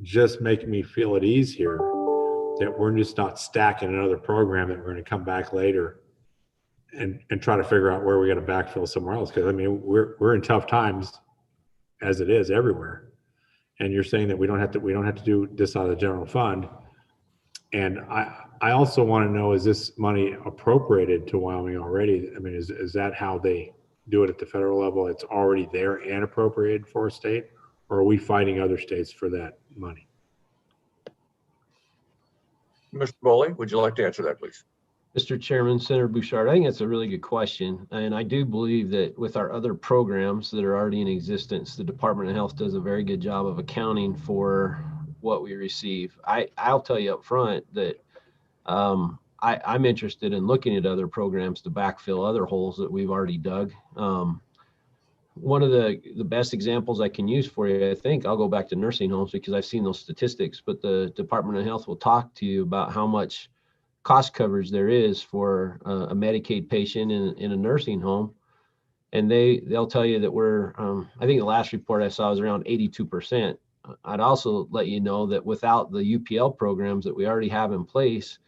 just make me feel at ease here that we're just not stacking another program that we're going to come back later and try to figure out where we got to backfill somewhere else. Because I mean, we're in tough times as it is everywhere. And you're saying that we don't have to do this out of the general fund. And I also want to know, is this money appropriated to Wyoming already? I mean, is that how they do it at the federal level? It's already there and appropriated for a state, or are we fighting other states for that money? Mr. Boley, would you like to answer that, please? Mr. Chairman, Senator Bouchard, I think that's a really good question. And I do believe that with our other programs that are already in existence, the Department of Health does a very good job of accounting for what we receive. I'll tell you up front that I'm interested in looking at other programs to backfill other holes that we've already dug. One of the best examples I can use for you, I think I'll go back to nursing homes because I've seen those statistics, but the Department of Health will talk to you about how much cost coverage there is for a Medicaid patient in a nursing home. And they'll tell you that we're, I think the last report I saw was around 82%. I'd also let you know that without the UPL programs that we already have in place,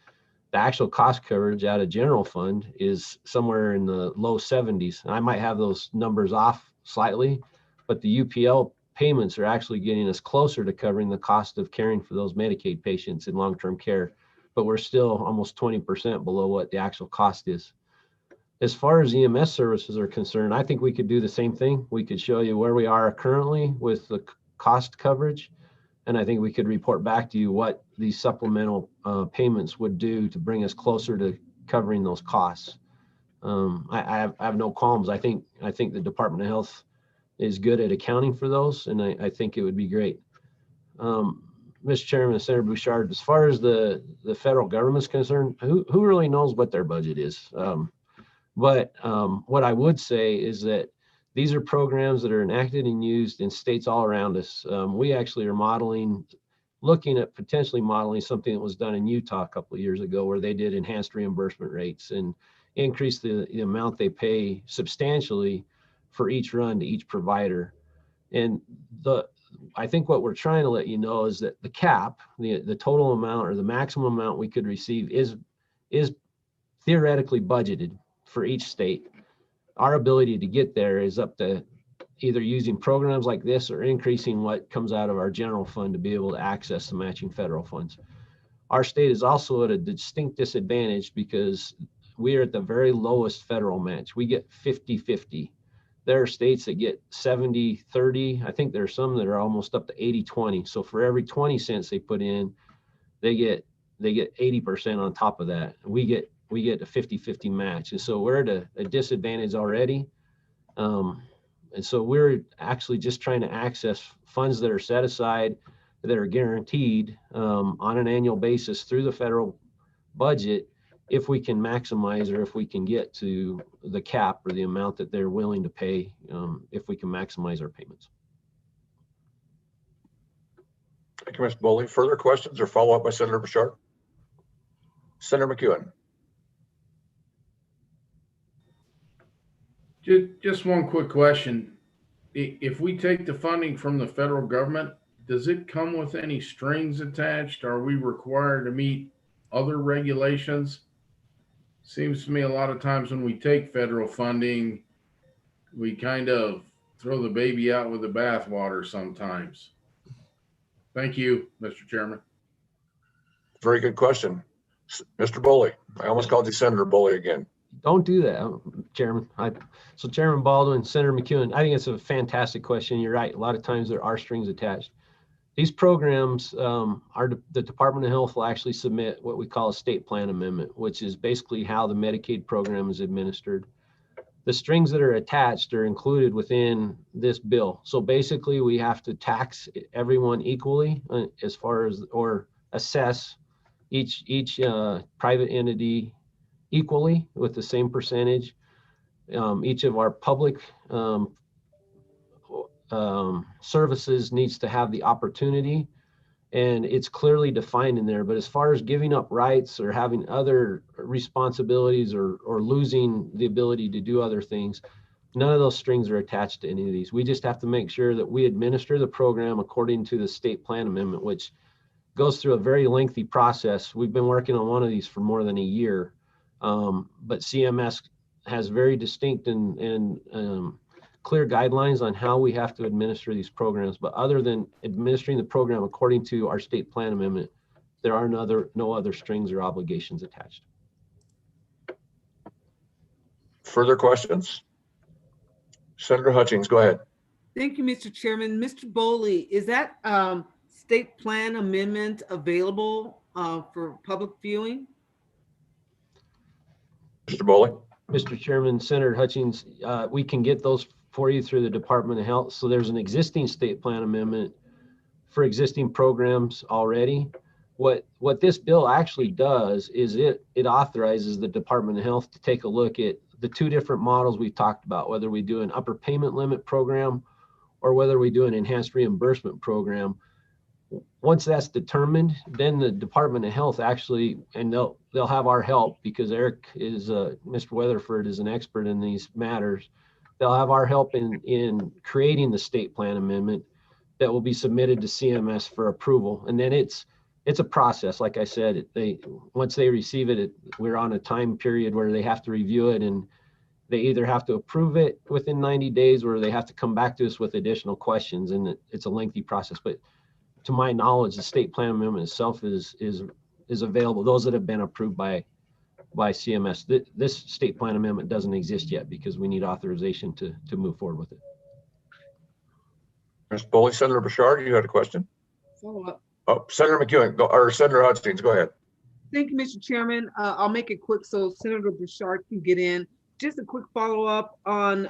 the actual cost coverage out of general fund is somewhere in the low 70s. And I might have those numbers off slightly, but the UPL payments are actually getting us closer to covering the cost of caring for those Medicaid patients in long-term care, but we're still almost 20% below what the actual cost is. As far as EMS services are concerned, I think we could do the same thing. We could show you where we are currently with the cost coverage, and I think we could report back to you what these supplemental payments would do to bring us closer to covering those costs. I have no qualms. I think the Department of Health is good at accounting for those, and I think it would be great. Mr. Chairman, Senator Bouchard, as far as the federal government is concerned, who really knows what their budget is? But what I would say is that these are programs that are enacted and used in states all around us. We actually are looking at potentially modeling something that was done in Utah a couple of years ago, where they did enhanced reimbursement rates and increased the amount they pay substantially for each run to each provider. And I think what we're trying to let you know is that the cap, the total amount or the maximum amount we could receive is theoretically budgeted for each state. Our ability to get there is up to either using programs like this or increasing what comes out of our general fund to be able to access the matching federal funds. Our state is also at a distinct disadvantage because we are at the very lowest federal match. We get 50-50. There are states that get 70-30. I think there are some that are almost up to 80-20. So for every 20 cents they put in, they get 80% on top of that. We get a 50-50 match. And so we're at a disadvantage already. And so we're actually just trying to access funds that are set aside, that are guaranteed on an annual basis through the federal budget, if we can maximize or if we can get to the cap or the amount that they're willing to pay, if we can maximize our payments. Thank you, Mr. Boley. Further questions or follow-up by Senator Bouchard? Senator McEwen. Just one quick question. If we take the funding from the federal government, does it come with any strings attached? Are we required to meet other regulations? Seems to me a lot of times when we take federal funding, we kind of throw the baby out with the bathwater sometimes. Thank you, Mr. Chairman. Very good question. Mr. Boley. I almost called you Senator Boley again. Don't do that, Chairman. So Chairman Baldwin, Senator McEwen, I think it's a fantastic question. You're right. A lot of times there are strings attached. These programs the Department of Health will actually submit what we call a state plan amendment, which is basically how the Medicaid program is administered. The strings that are attached are included within this bill. So basically we have to tax everyone equally as far as, or assess each private entity equally with the same percentage. Each of our public services needs to have the opportunity, and it's clearly defined in there. But as far as giving up rights or having other responsibilities or losing the ability to do other things, none of those strings are attached to any of these. We just have to make sure that we administer the program according to the state plan amendment, which goes through a very lengthy process. We've been working on one of these for more than a year, but CMS has very distinct and clear guidelines on how we have to administer these programs. But other than administering the program according to our state plan amendment, there are no other strings or obligations attached. Further questions? Senator Hutchings, go ahead. Thank you, Mr. Chairman. Mr. Boley, is that state plan amendment available for public viewing? Mr. Boley? Mr. Chairman, Senator Hutchings, we can get those for you through the Department of Health. So there's an existing state plan amendment for existing programs already. What this bill actually does is it authorizes the Department of Health to take a look at the two different models we talked about, whether we do an upper payment limit program or whether we do an enhanced reimbursement program. Once that's determined, then the Department of Health actually, and they'll have our help because Eric is, Mr. Weatherford is an expert in these matters. They'll have our help in creating the state plan amendment that will be submitted to CMS for approval. And then it's a process. Like I said, once they receive it, we're on a time period where they have to review it, and they either have to approve it within 90 days or they have to come back to us with additional questions. And it's a lengthy process. But to my knowledge, the state plan amendment itself is available. Those that have been approved by CMS. This state plan amendment doesn't exist yet because we need authorization to move forward with it. Mr. Boley, Senator Bouchard, you had a question? Follow up. Oh, Senator McEwen, or Senator Hutchings, go ahead. Thank you, Mr. Chairman. I'll make it quick so Senator Bouchard can get in. Just a quick follow up on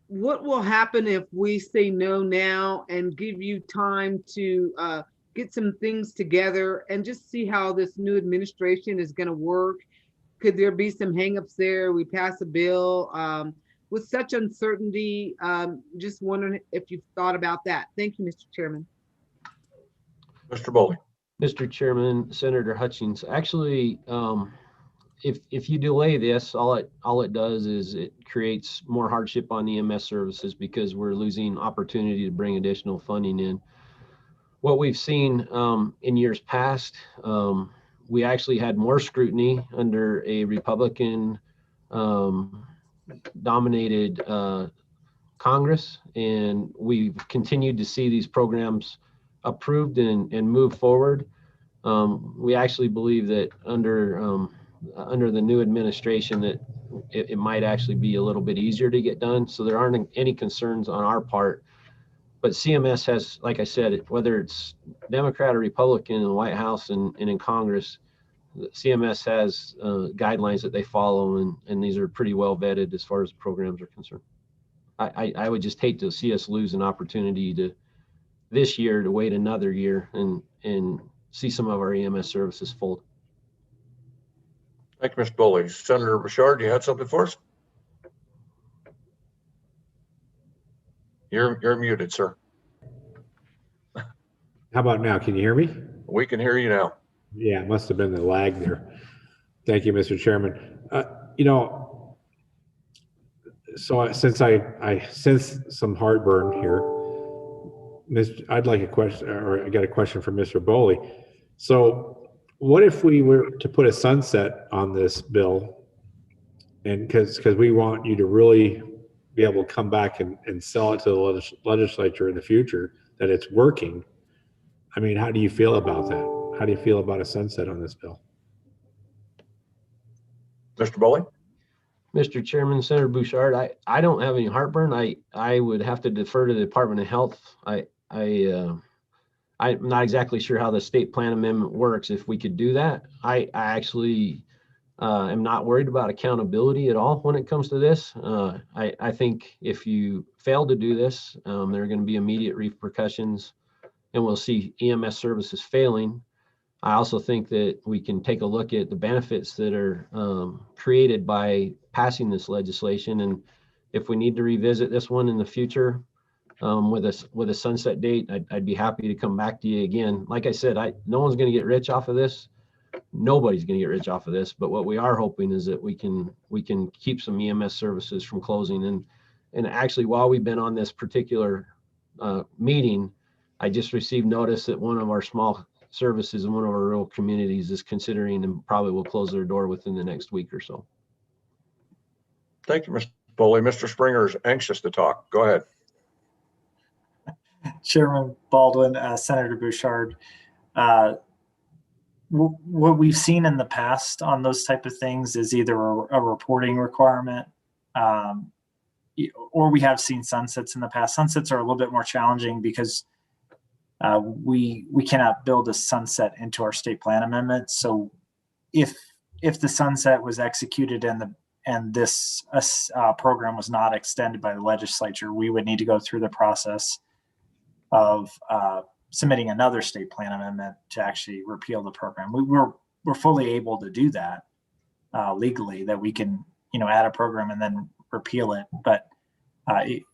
what will happen if we say no now and give you time to get some things together and just see how this new administration is going to work. Could there be some hangups there? We pass a bill with such uncertainty. Just wondering if you've thought about that. Thank you, Mr. Chairman. Mr. Boley. Mr. Chairman, Senator Hutchings, actually, if you delay this, all it does is it creates more hardship on EMS services because we're losing opportunity to bring additional funding in. What we've seen in years past, we actually had more scrutiny under a Republican dominated Congress, and we've continued to see these programs approved and move forward. We actually believe that under the new administration that it might actually be a little bit easier to get done. So there aren't any concerns on our part. But CMS has, like I said, whether it's Democrat or Republican in the White House and in Congress, CMS has guidelines that they follow, and these are pretty well vetted as far as programs are concerned. I would just hate to see us lose an opportunity to this year to wait another year and see some of our EMS services fold. Thank you, Mr. Boley. Senator Bouchard, you had something for us? You're muted, sir. How about now? Can you hear me? We can hear you now. Yeah, it must have been the lag there. Thank you, Mr. Chairman. So since I sense some heartburn here, I'd like a question, or I got a question for Mr. Boley. So what if we were to put a sunset on this bill, and because we want you to really be able to come back and sell it to the legislature in the future that it's working? I mean, how do you feel about that? How do you feel about a sunset on this bill? Mr. Boley? Mr. Chairman, Senator Bouchard, I don't have any heartburn. I would have to defer to the Department of Health. I'm not exactly sure how the state plan amendment works. If we could do that, I actually am not worried about accountability at all when it comes to this. I think if you fail to do this, there are going to be immediate repercussions, and we'll see EMS services failing. I also think that we can take a look at the benefits that are created by passing this legislation. And if we need to revisit this one in the future with a sunset date, I'd be happy to come back to you again. Like I said, no one's going to get rich off of this. Nobody's going to get rich off of this. But what we are hoping is that we can keep some EMS services from closing. And actually, while we've been on this particular meeting, I just received notice that one of our small services in one of our rural communities is considering and probably will close their door within the next week or so. Thank you, Mr. Boley. Mr. Springer is anxious to talk. Go ahead. Chairman Baldwin, Senator Bouchard, what we've seen in the past on those type of things is either a reporting requirement, or we have seen sunsets in the past. Sunsets are a little bit more challenging because we cannot build a sunset into our state plan amendment. So if the sunset was executed and this program was not extended by the legislature, we would need to go through the process of submitting another state plan amendment to actually repeal the program. We're fully able to do that legally, that we can add a program and then repeal it, but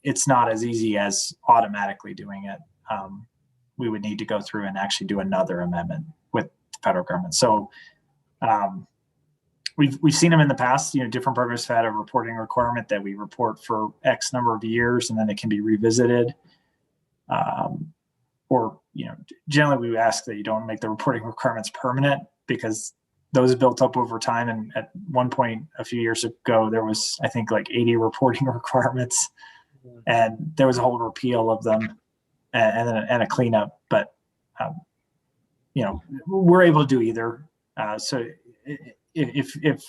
it's not as easy as automatically doing it. We would need to go through and actually do another amendment with the federal government. So we've seen them in the past. Different programs have had a reporting requirement that we report for X number of years, and then it can be revisited. Or generally we ask that you don't make the reporting requirements permanent, because those built up over time. And at one point a few years ago, there was, I think, like 80 reporting requirements, and there was a whole repeal of them and a cleanup. But we're able to do either. So if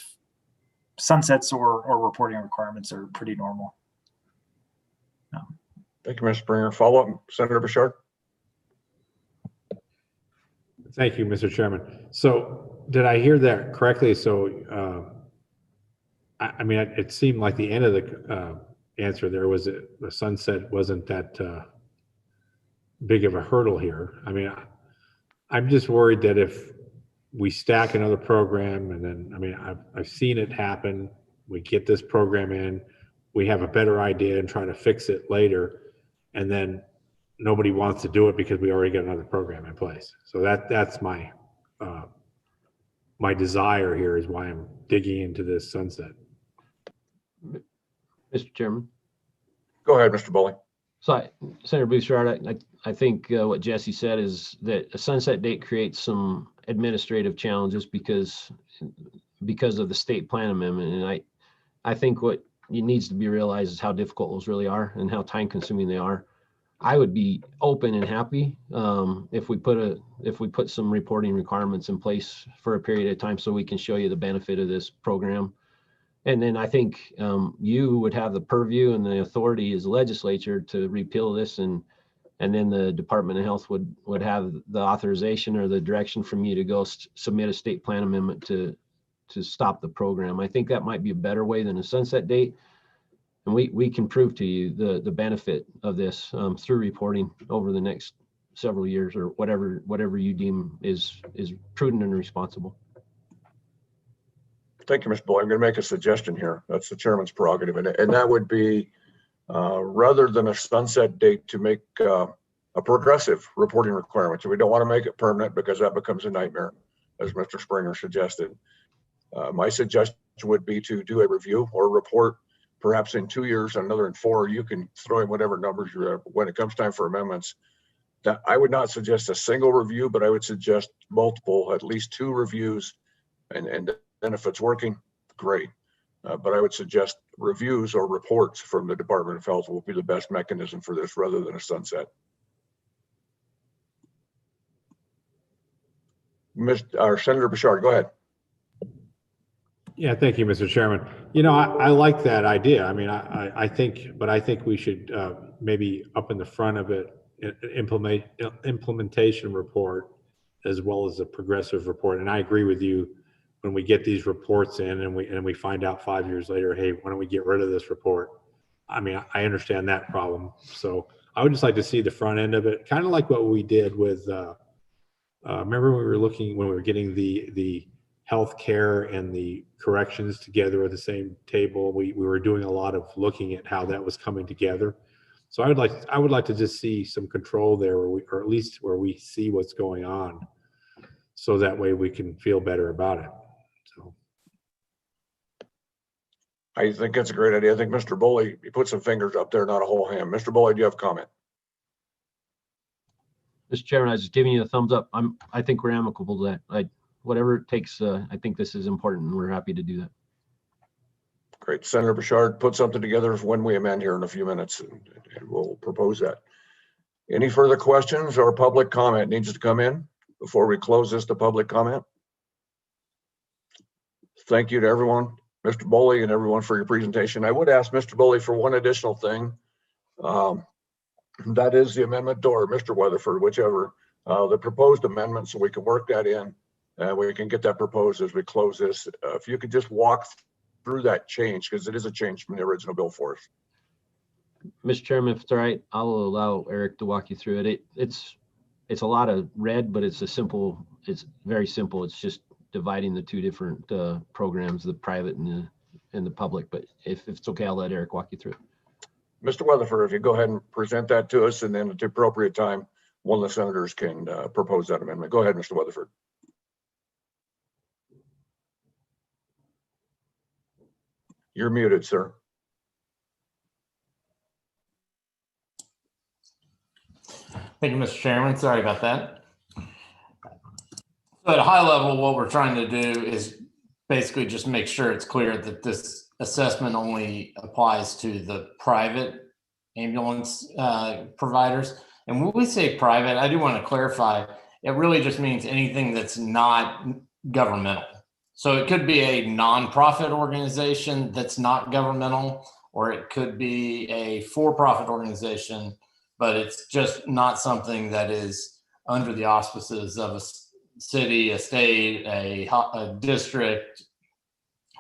sunsets or reporting requirements are pretty normal. Thank you, Mr. Springer. Follow up, Senator Bouchard. Thank you, Mr. Chairman. So did I hear that correctly? So, I mean, it seemed like the end of the answer there was the sunset wasn't that big of a hurdle here. I mean, I'm just worried that if we stack another program and then, I mean, I've seen it happen. We get this program in, we have a better idea and try to fix it later, and then nobody wants to do it because we already got another program in place. So that's my my desire here, is why I'm digging into this sunset. Mr. Chairman. Go ahead, Mr. Boley. So Senator Bouchard, I think what Jesse said is that a sunset date creates some administrative challenges because of the state plan amendment. And I think what needs to be realized is how difficult those really are and how time consuming they are. I would be open and happy if we put some reporting requirements in place for a period of time so we can show you the benefit of this program. And then I think you would have the purview and the authority as legislature to repeal this, and then the Department of Health would have the authorization or the direction from you to go submit a state plan amendment to stop the program. I think that might be a better way than a sunset date. And we can prove to you the benefit of this through reporting over the next several years, or whatever you deem is prudent and responsible. Thank you, Mr. Boley. I'm going to make a suggestion here. That's the chairman's prerogative. And that would be rather than a sunset date, to make a progressive reporting requirement. So we don't want to make it permanent because that becomes a nightmare, as Mr. Springer suggested. My suggestion would be to do a review or report perhaps in 2 years, another in 4. You can throw in whatever numbers you have when it comes time for amendments. That I would not suggest a single review, but I would suggest multiple, at least 2 reviews. And then if it's working, great. But I would suggest reviews or reports from the Department of Health will be the best mechanism for this rather than a sunset. Senator Bouchard, go ahead. Yeah, thank you, Mr. Chairman. I like that idea. I mean, I think we should maybe up in the front of it implementation report as well as a progressive report. And I agree with you. When we get these reports in and we find out 5 years later, hey, why don't we get rid of this report? I mean, I understand that problem. So I would just like to see the front end of it, kind of like what we did with, remember when we were getting the healthcare and the corrections together at the same table, we were doing a lot of looking at how that was coming together. So I would like to just see some control there, or at least where we see what's going on, so that way we can feel better about it. So I think that's a great idea. I think Mr. Boley, he put some fingers up there, not a whole hand. Mr. Boley, do you have a comment? Mr. Chairman, I was just giving you a thumbs up. I think we're amicable to that. Whatever it takes, I think this is important, and we're happy to do that. Great. Senator Bouchard, put something together when we amend here in a few minutes, and we'll propose that. Any further questions or public comment needs to come in before we close this to public comment? Thank you to everyone, Mr. Boley and everyone, for your presentation. I would ask Mr. Boley for one additional thing. That is the amendment, or Mr. Weatherford, whichever, the proposed amendment, so we can work that in and we can get that proposed as we close this. If you could just walk through that change, because it is a change from the original bill for us. Mr. Chairman, if it's all right, I'll allow Eric to walk you through it. It's a lot of red, but it's very simple. It's just dividing the two different programs, the private and the public. But if it's okay, I'll let Eric walk you through it. Mr. Weatherford, if you go ahead and present that to us, and then at the appropriate time, one of the senators can propose that amendment. Go ahead, Mr. Weatherford. You're muted, sir. Thank you, Mr. Chairman. Sorry about that. So at a high level, what we're trying to do is basically just make sure it's clear that this assessment only applies to the private ambulance providers. And when we say private, I do want to clarify, it really just means anything that's not governmental. So it could be a nonprofit organization that's not governmental, or it could be a for-profit organization, but it's just not something that is under the auspices of a city, a state, a district.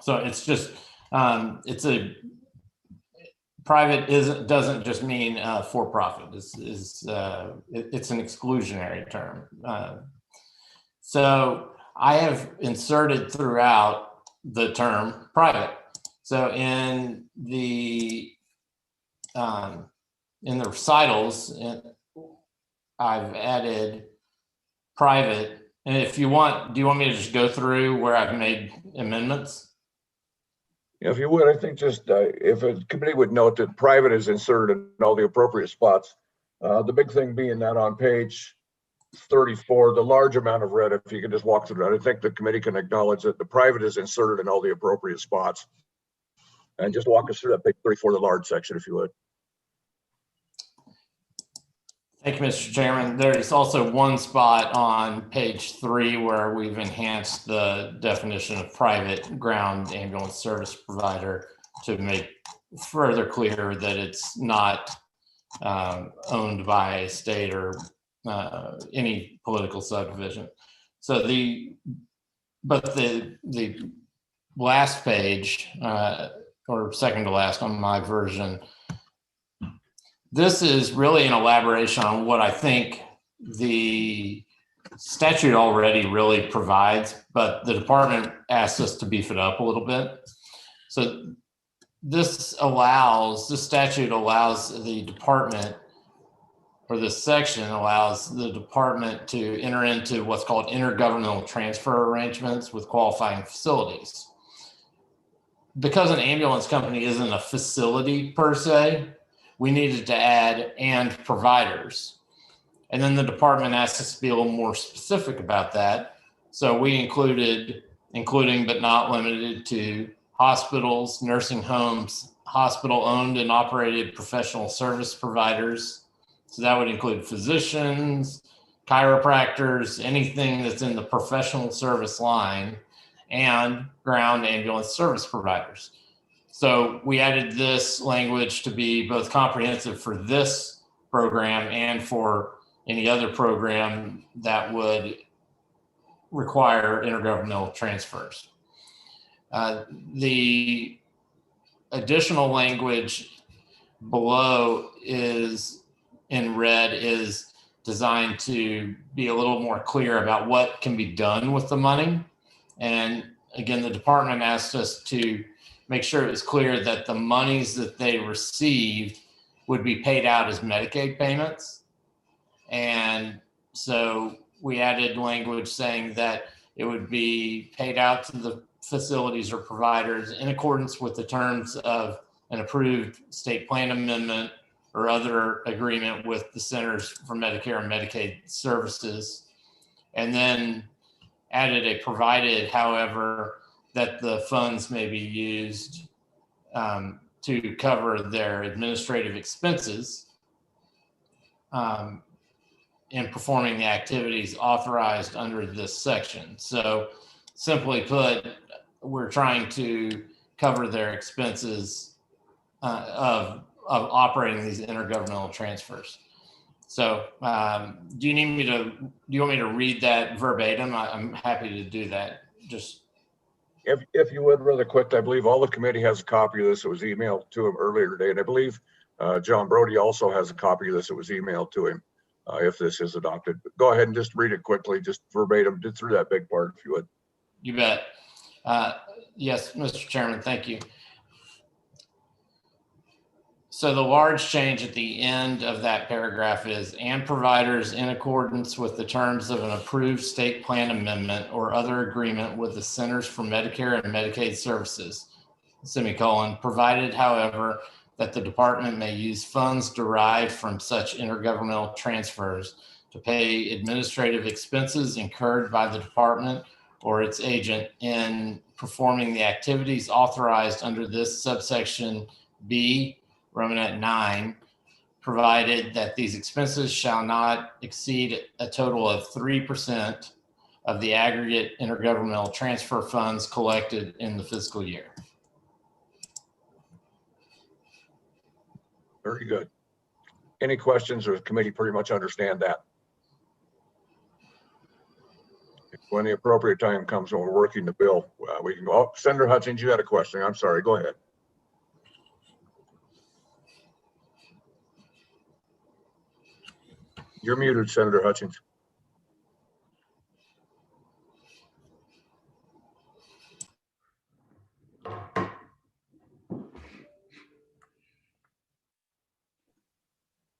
So it's just, it's a private doesn't just mean for-profit. It's an exclusionary term. So I have inserted throughout the term private. So in the recitals, I've added private. And if you want, do you want me to just go through where I've made amendments? Yeah, if you would, I think just if a committee would note that private is inserted in all the appropriate spots. The big thing being that on page 34, the large amount of red, if you could just walk through that. I think the committee can acknowledge that the private is inserted in all the appropriate spots. And just walk us through that page 34, the large section, if you would. Thank you, Mr. Chairman. There is also one spot on page 3 where we've enhanced the definition of private ground ambulance service provider to make further clear that it's not owned by a state or any political subdivision. So the last page, or second to last on my version, this is really an elaboration on what I think the statute already really provides, but the department asked us to beef it up a little bit. So this statute allows the department, or this section allows the department to enter into what's called intergovernmental transfer arrangements with qualifying facilities. Because an ambulance company isn't a facility per se, we needed to add "and providers." And then the department asked us to be a little more specific about that. So we included, including but not limited to, hospitals, nursing homes, hospital-owned and operated professional service providers. So that would include physicians, chiropractors, anything that's in the professional service line, and ground ambulance service providers. So we added this language to be both comprehensive for this program and for any other program that would require intergovernmental transfers. The additional language below is in red is designed to be a little more clear about what can be done with the money. And again, the department asked us to make sure it was clear that the monies that they received would be paid out as Medicaid payments. And so we added language saying that it would be paid out to the facilities or providers in accordance with the terms of an approved state plan amendment or other agreement with the Centers for Medicare and Medicaid Services. And then added a provided, however, that the funds may be used to cover their administrative expenses in performing the activities authorized under this section. So simply put, we're trying to cover their expenses of operating these intergovernmental transfers. So do you want me to read that verbatim? I'm happy to do that. Just If you would, rather quick, I believe all the committee has a copy of this. It was emailed to him earlier today. And I believe John Brody also has a copy of this. It was emailed to him if this is adopted. But go ahead and just read it quickly, just verbatim, just through that big part, if you would. You bet. Yes, Mr. Chairman, thank you. So the large change at the end of that paragraph is, and providers in accordance with the terms of an approved state plan amendment or other agreement with the Centers for Medicare and Medicaid Services, semicolon, provided, however, that the department may use funds derived from such intergovernmental transfers to pay administrative expenses incurred by the department or its agent in performing the activities authorized under this subsection B, Romanet 9, provided that these expenses shall not exceed a total of 3% of the aggregate intergovernmental transfer funds collected in the fiscal year. Very good. Any questions, or the committee pretty much understand that? When the appropriate time comes when we're working the bill, we can go. Oh, Senator Hutchins, you had a question. I'm sorry. Go ahead. You're muted, Senator Hutchins.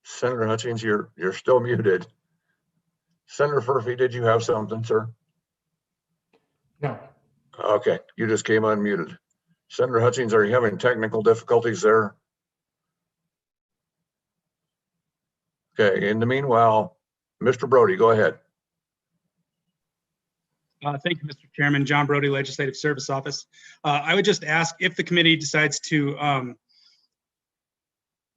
Senator Hutchins, you're still muted. Senator Furphy, did you have something, sir? No. Okay, you just came unmuted. Senator Hutchins, are you having technical difficulties there? Okay, in the meanwhile, Mr. Brody, go ahead. Thank you, Mr. Chairman. John Brody, Legislative Service Office. I would just ask if the committee decides to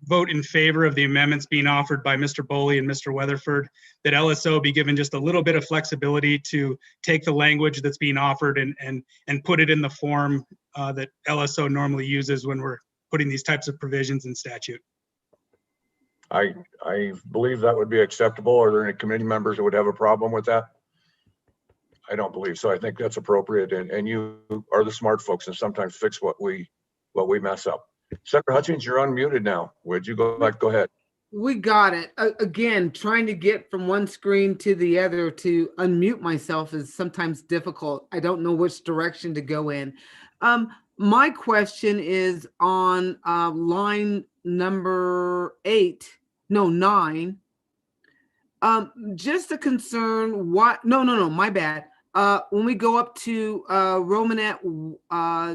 vote in favor of the amendments being offered by Mr. Boley and Mr. Weatherford, that LSO be given just a little bit of flexibility to take the language that's being offered and put it in the form that LSO normally uses when we're putting these types of provisions in statute. I believe that would be acceptable. Are there any committee members that would have a problem with that? I don't believe so. I think that's appropriate, and you are the smart folks and sometimes fix what we mess up. Senator Hutchins, you're unmuted now. Would you go back? Go ahead. We got it. Again, trying to get from one screen to the other to unmute myself is sometimes difficult. I don't know which direction to go in. My question is on line number 9. Just a concern. What? No, my bad. When we go up to Romanet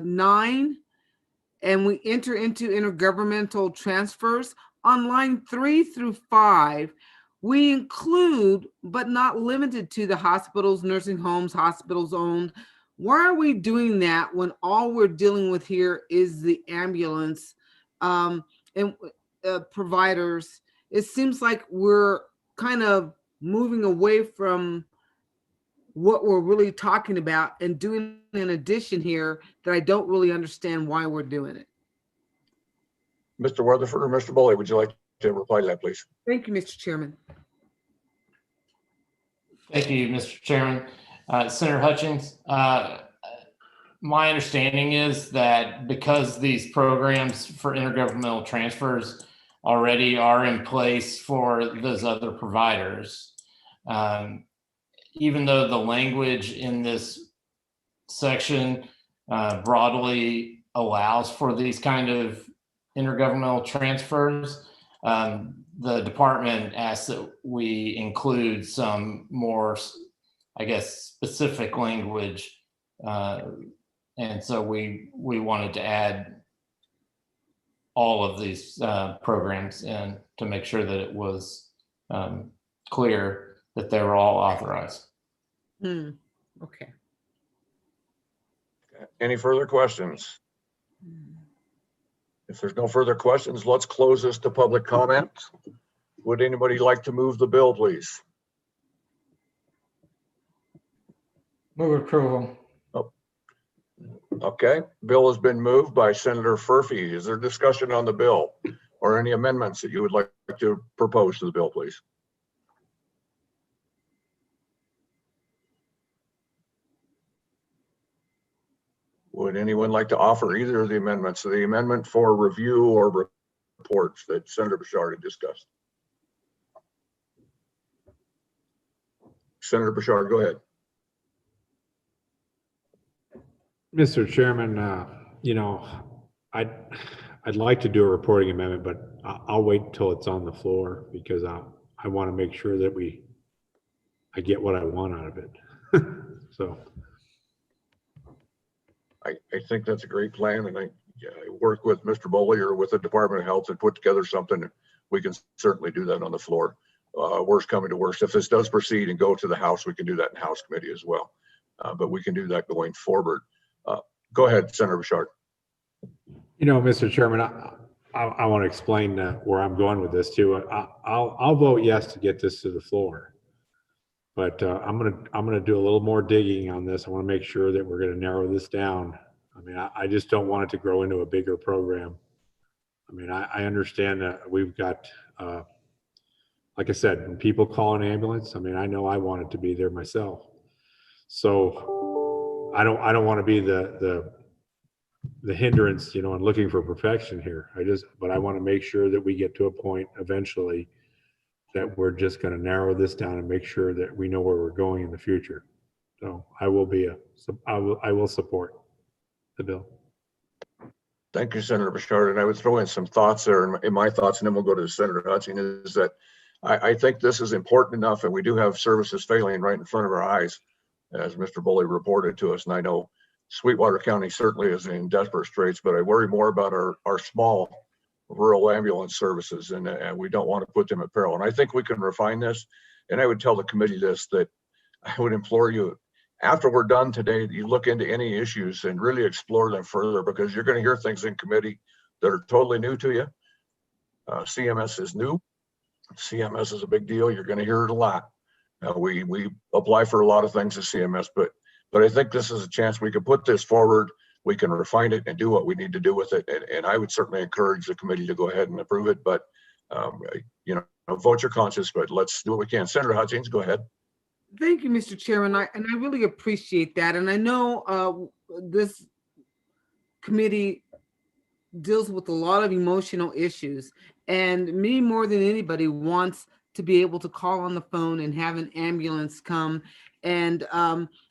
9 and we enter into intergovernmental transfers, on line 3 through 5, we include, but not limited to, the hospitals, nursing homes, hospitals owned. Why are we doing that when all we're dealing with here is the ambulance and providers? It seems like we're kind of moving away from what we're really talking about and doing an addition here that I don't really understand why we're doing it. Mr. Weatherford or Mr. Boley, would you like to reply to that, please? Thank you, Mr. Chairman. Thank you, Mr. Chairman. Senator Hutchins, my understanding is that because these programs for intergovernmental transfers already are in place for those other providers, even though the language in this section broadly allows for these kind of intergovernmental transfers, the department asks that we include some more, I guess, specific language. And so we wanted to add all of these programs in to make sure that it was clear that they were all authorized. Okay. Any further questions? If there's no further questions, let's close this to public comment. Would anybody like to move the bill, please? Move approval. Okay, bill has been moved by Senator Furphy. Is there discussion on the bill or any amendments that you would like to propose to the bill, please? Would anyone like to offer either of the amendments, the amendment for review or reports that Senator Bouchard had discussed? Senator Bouchard, go ahead. Mr. Chairman, you know, I'd like to do a reporting amendment, but I'll wait until it's on the floor because I want to make sure that I get what I want out of it. So. I think that's a great plan, and I work with Mr. Boley or with the Department of Health and put together something. We can certainly do that on the floor. Worst coming to worst, if this does proceed and go to the House, we can do that in House committee as well. But we can do that going forward. Go ahead, Senator Bouchard. You know, Mr. Chairman, I want to explain where I'm going with this too. I'll vote yes to get this to the floor, but I'm gonna do a little more digging on this. I want to make sure that we're going to narrow this down. I mean, I just don't want it to grow into a bigger program. I mean, I understand that we've got, like I said, when people call an ambulance, I mean, I know I want it to be there myself. So I don't want to be the hindrance, you know, in looking for perfection here. But I want to make sure that we get to a point eventually that we're just going to narrow this down and make sure that we know where we're going in the future. So I will support the bill. Thank you, Senator Bouchard. And I would throw in some thoughts there in my thoughts, and then we'll go to Senator Hutchins, is that I think this is important enough, and we do have services failing right in front of our eyes, as Mr. Boley reported to us. And I know Sweetwater County certainly is in desperate straits, but I worry more about our small rural ambulance services, and we don't want to put them at peril. And I think we can refine this. And I would tell the committee this, that I would implore you, after we're done today, you look into any issues and really explore them further, because you're going to hear things in committee that are totally new to you. CMS is new. CMS is a big deal. You're going to hear it a lot. We apply for a lot of things at CMS, but I think this is a chance we can put this forward. We can refine it and do what we need to do with it. And I would certainly encourage the committee to go ahead and approve it. But, you know, vote your conscience, but let's do what we can. Senator Hutchins, go ahead. Thank you, Mr. Chairman. I really appreciate that. And I know this committee deals with a lot of emotional issues. And me more than anybody wants to be able to call on the phone and have an ambulance come. And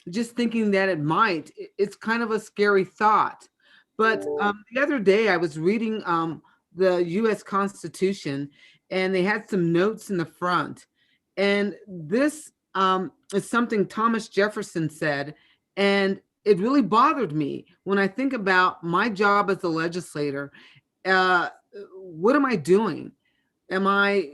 just thinking that it might, it's kind of a scary thought. But the other day I was reading the US Constitution, and they had some notes in the front. And this is something Thomas Jefferson said, and it really bothered me when I think about my job as a legislator. What am I doing? Am I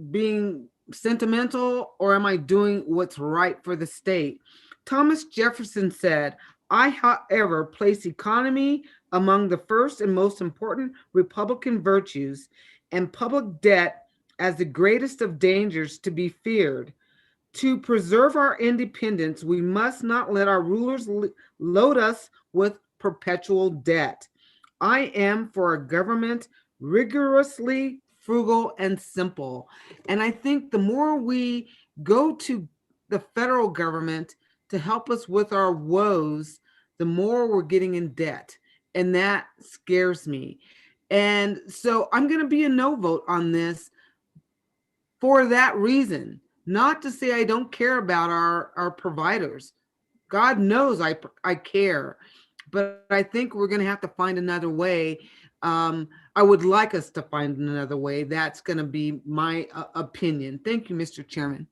being sentimental, or am I doing what's right for the state? Thomas Jefferson said, "I, however, place economy among the first and most important Republican virtues, and public debt as the greatest of dangers to be feared. To preserve our independence, we must not let our rulers load us with perpetual debt. I am for a government rigorously frugal, and simple. And I think the more we go to the federal government to help us with our woes, the more we're getting in debt. And that scares me. And so I'm going to be a no vote on this for that reason. Not to say I don't care about our providers. God knows I care. But I think we're going to have to find another way. I would like us to find another way. That's going to be my opinion. Thank you, Mr. Chairman.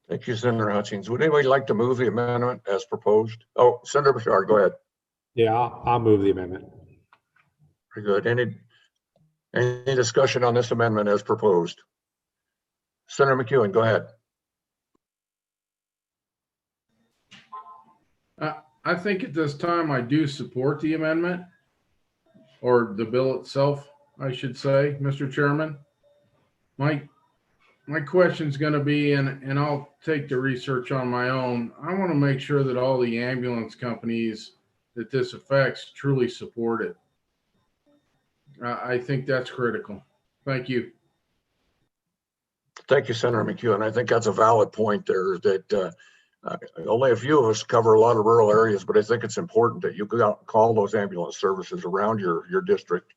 Thank you, Senator Hutchins. Would anybody like to move the amendment as proposed? Oh, Senator Bouchard, go ahead. Yeah, I'll move the amendment. Very good. Any discussion on this amendment as proposed? Senator McEwen, go ahead. I think at this time I do support the amendment, or the bill itself, I should say, Mr. Chairman. My question's going to be, and I'll take the research on my own. I want to make sure that all the ambulance companies that this affects truly support it. I think that's critical. Thank you. Thank you, Senator McEwen. I think that's a valid point there, that only a few of us cover a lot of rural areas, but I think it's important that you go out and call those ambulance services around your district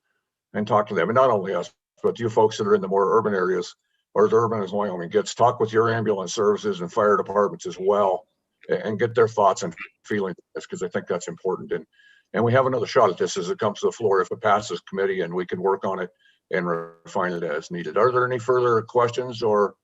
and talk to them. And not only us, but you folks that are in the more urban areas, or as urban as Wyoming gets, talk with your ambulance services and fire departments as well, and get their thoughts and feelings, because I think that's important. And we have another shot at this as it comes to the floor if it passes committee, and we can work on it and refine it as needed. Are there any further questions? Or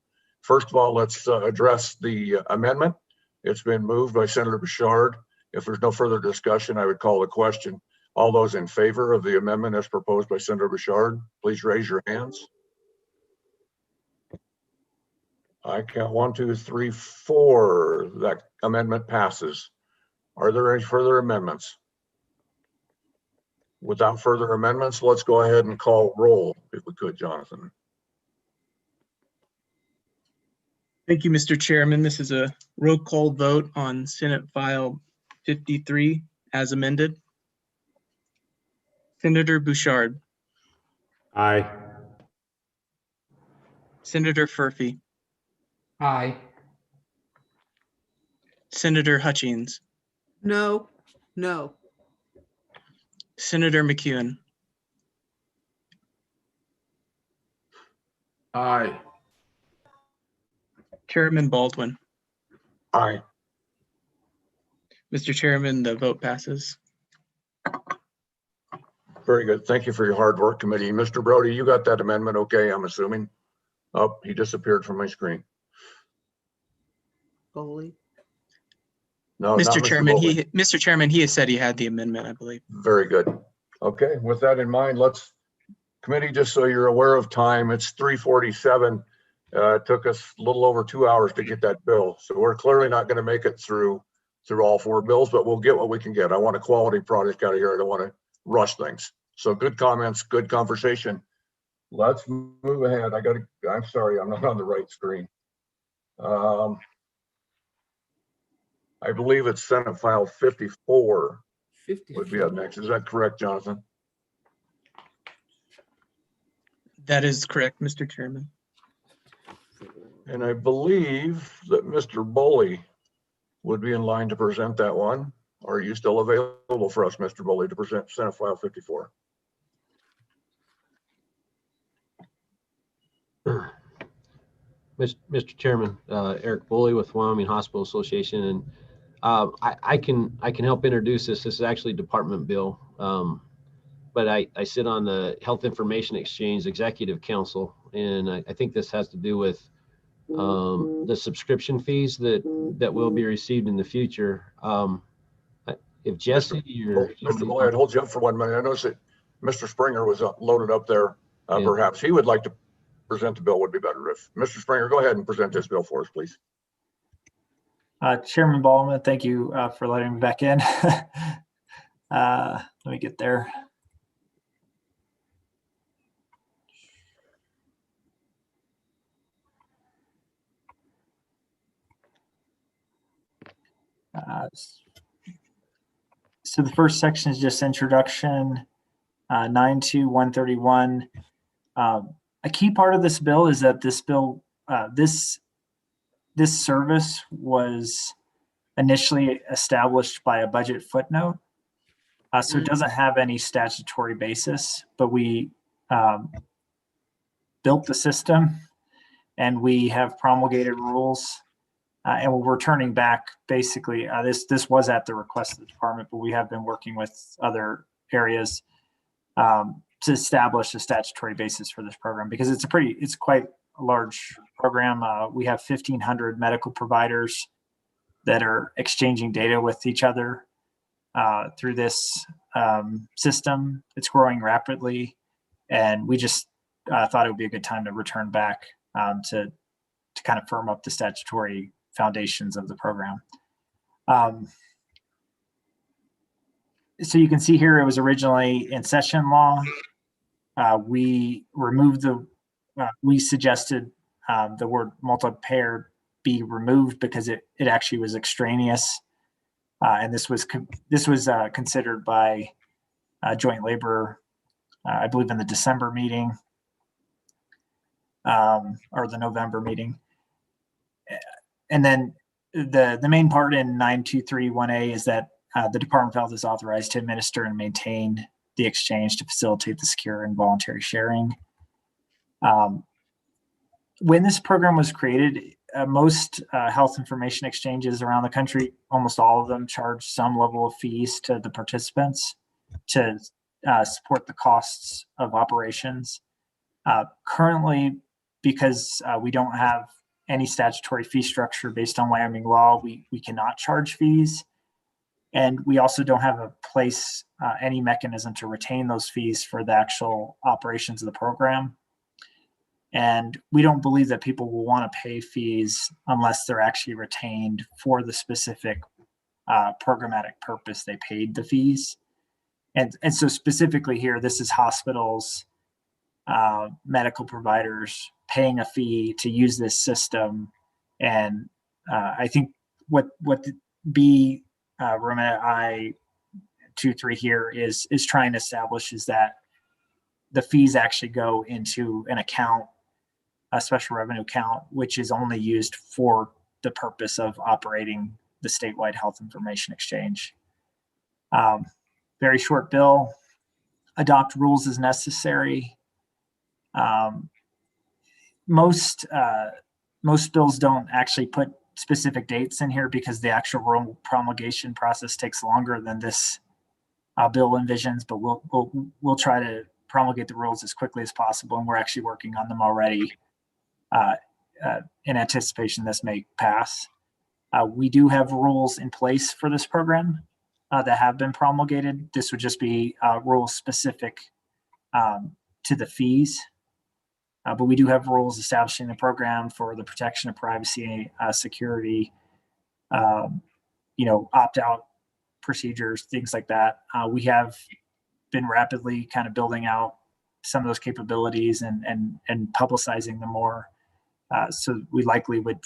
first of all, let's address the amendment. It's been moved by Senator Bouchard. If there's no further discussion, I would call the question. All those in favor of the amendment as proposed by Senator Bouchard, please raise your hands. I count 1, 2, 3, 4. That amendment passes. Are there any further amendments? Without further amendments, let's go ahead and call roll, if we could, Jonathan. Thank you, Mr. Chairman. This is a roll call vote on Senate File 53 as amended. Senator Bouchard. Aye. Senator Furphy. Aye. Senator Hutchins. No. Senator McEwen. Aye. Chairman Baldwin. Aye. Mr. Chairman, the vote passes. Very good. Thank you for your hard work, committee. Mr. Brody, you got that amendment okay, I'm assuming? Oh, he disappeared from my screen. Foley. No, Mr. not Chairman, Foley. Mr. Chairman, he has said he had the amendment, I believe. Very good. Okay, with that in mind, committee, just so you're aware of time, it's 3:47. It took us a little over 2 hours to get that bill. So we're clearly not going to make it through all 4 bills, but we'll get what we can get. I want a quality product out of here. I don't want to rush things. So good comments, good conversation. Let's move ahead. I'm sorry, I'm not on the right screen. I believe it's Senate File 54 would be up next. Is that correct, Jonathan? That is correct, Mr. Chairman. And I believe that Mr. Boley would be in line to present that one. Are you still available for us, Mr. Boley, to present Senate File 54? Mr. Chairman, Eric Boley with Wyoming Hospital Association, and I can help introduce this. This is actually a department bill, but I sit on the Health Information Exchange Executive Council, and I think this has to do with the subscription fees that will be received in the future. If Jesse or Mr. Boley, I'd hold you up for 1 minute. I noticed that Mr. Springer was loaded up there. Yeah. Perhaps he would like to present the bill. Would be better if Mr. Springer, go ahead and present this bill for us, please. Chairman Baldwin, thank you for letting me back in. Let me get there. So the first section is just introduction. 9.2.131 A key part of this bill is that this bill, this service was initially established by a budget footnote. So it doesn't have any statutory basis, but we built the system and we have promulgated rules. And we're turning back basically, this was at the request of the department, but we have been working with other areas to establish a statutory basis for this program, because it's quite a large program. We have 1,500 medical providers that are exchanging data with each other through this system. It's growing rapidly, and we just thought it would be a good time to return back to kind of firm up the statutory foundations of the program. So you can see here, it was originally in session law. We removed we suggested the word multi-payer be removed because it actually was extraneous. And this was considered by joint labor, I believe in the December meeting or the November meeting. And then the main part in 9231A is that the Department of Health is authorized to administer and maintain the exchange to facilitate the secure and voluntary sharing. When this program was created, most health information exchanges around the country, almost all of them, charge some level of fees to the participants to support the costs of operations. Currently, because we don't have any statutory fee structure based on Wyoming law, we cannot charge fees. And we also don't have a place, any mechanism to retain those fees for the actual operations of the program. And we don't believe that people will want to pay fees unless they're actually retained for the specific programmatic purpose they paid the fees. And so specifically here, this is hospitals, medical providers paying a fee to use this system. And I think what the Roman I-23 here is trying to establish is that the fees actually go into an account, a special revenue account, which is only used for the purpose of operating the statewide health information exchange. Very short bill. Adopt rules as necessary. Most bills don't actually put specific dates in here because the actual rule promulgation process takes longer than this bill envisions, but we'll try to promulgate the rules as quickly as possible, and we're actually working on them already in anticipation this may pass. We do have rules in place for this program that have been promulgated. This would just be rules specific to the fees. But we do have rules establishing the program for the protection of privacy, security, opt-out procedures, things like that. We have been rapidly kind of building out some of those capabilities and publicizing them more. So we likely would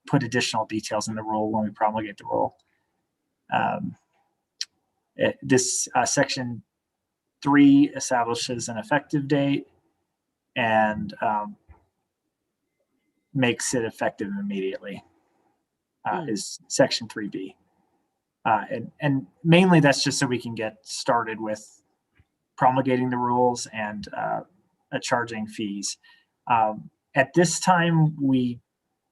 put additional details in the rule when we promulgate the rule. This section 3 establishes an effective date and makes it effective immediately, is section 3B. And mainly that's just so we can get started with promulgating the rules and charging fees. At this time, we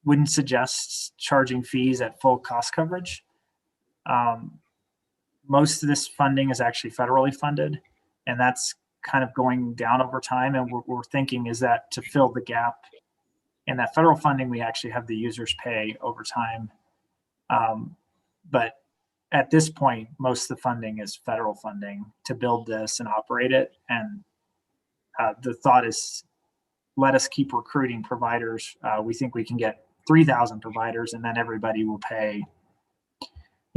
wouldn't suggest charging fees at full cost coverage. Most of this funding is actually federally funded, and that's kind of going down over time. And what we're thinking is that to fill the gap in that federal funding, we actually have the users pay over time. But at this point, most of the funding is federal funding to build this and operate it. And the thought is, let us keep recruiting providers. We think we can get 3,000 providers, and then everybody will pay,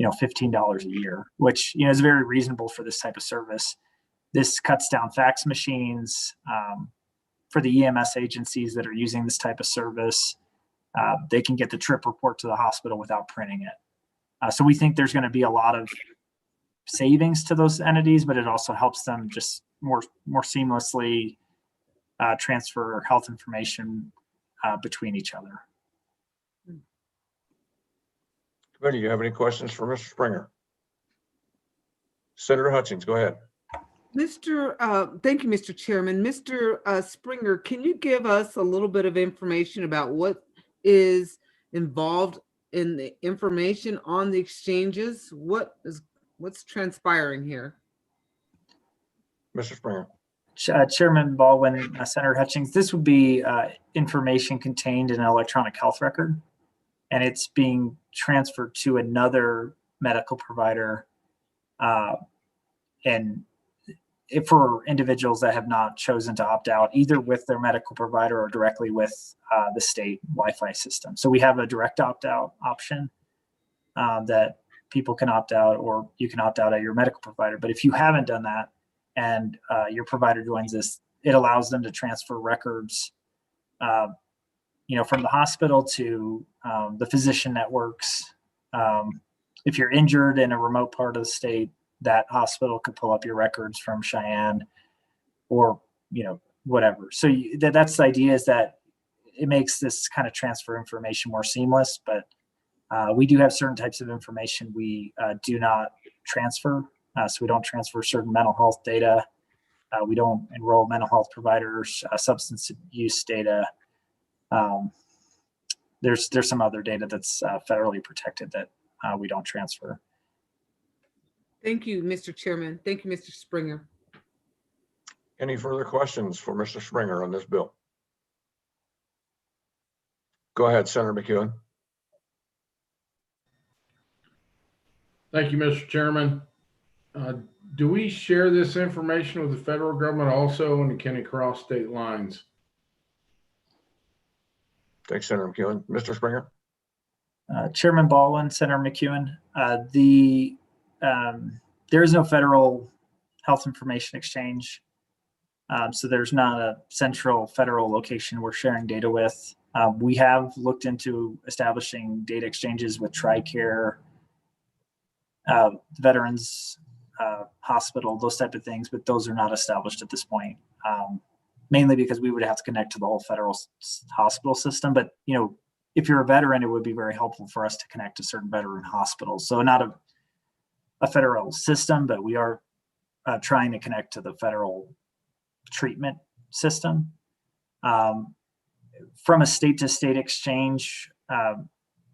$15 a year, which is very reasonable for this type of service. This cuts down fax machines for the EMS agencies that are using this type of service. They can get the trip report to the hospital without printing it. So we think there's going to be a lot of savings to those entities, but it also helps them just more seamlessly transfer health information between each other. Committee, you have any questions for Mr. Springer? Senator Hutchings, go ahead. Thank you, Mr. Chairman. Mr. Springer, can you give us a little bit of information about what is involved in the information on the exchanges? What's transpiring here? Mr. Springer. Chairman Baldwin, Senator Hutchings, this would be information contained in an electronic health record, and it's being transferred to another medical provider. And if for individuals that have not chosen to opt out, either with their medical provider or directly with the state Wi-Fi system. So we have a direct opt-out option that people can opt out, or you can opt out at your medical provider. But if you haven't done that and your provider joins this, it allows them to transfer records, from the hospital to the physician networks. If you're injured in a remote part of the state, that hospital could pull up your records from Cheyenne or, whatever. So that's the idea, is that it makes this kind of transfer information more seamless, but we do have certain types of information we do not transfer. So we don't transfer certain mental health data. We don't enroll mental health providers, substance use data. There's some other data that's federally protected that we don't transfer. Thank you, Mr. Chairman. Thank you, Mr. Springer. Any further questions for Mr. Springer on this bill? Go ahead, Senator McEwen. Thank you, Mr. Chairman. Do we share this information with the federal government also, and can it cross state lines? Thanks, Senator McEwen. Mr. Springer. Chairman Baldwin, Senator McEwen, there is no federal health information exchange. So there's not a central federal location we're sharing data with. We have looked into establishing data exchanges with TRICARE, Veterans Hospital, those type of things, but those are not established at this point. Mainly because we would have to connect to the whole federal hospital system. But, if you're a veteran, it would be very helpful for us to connect to certain veteran hospitals. So not a federal system, but we are trying to connect to the federal treatment system. From a state to state exchange,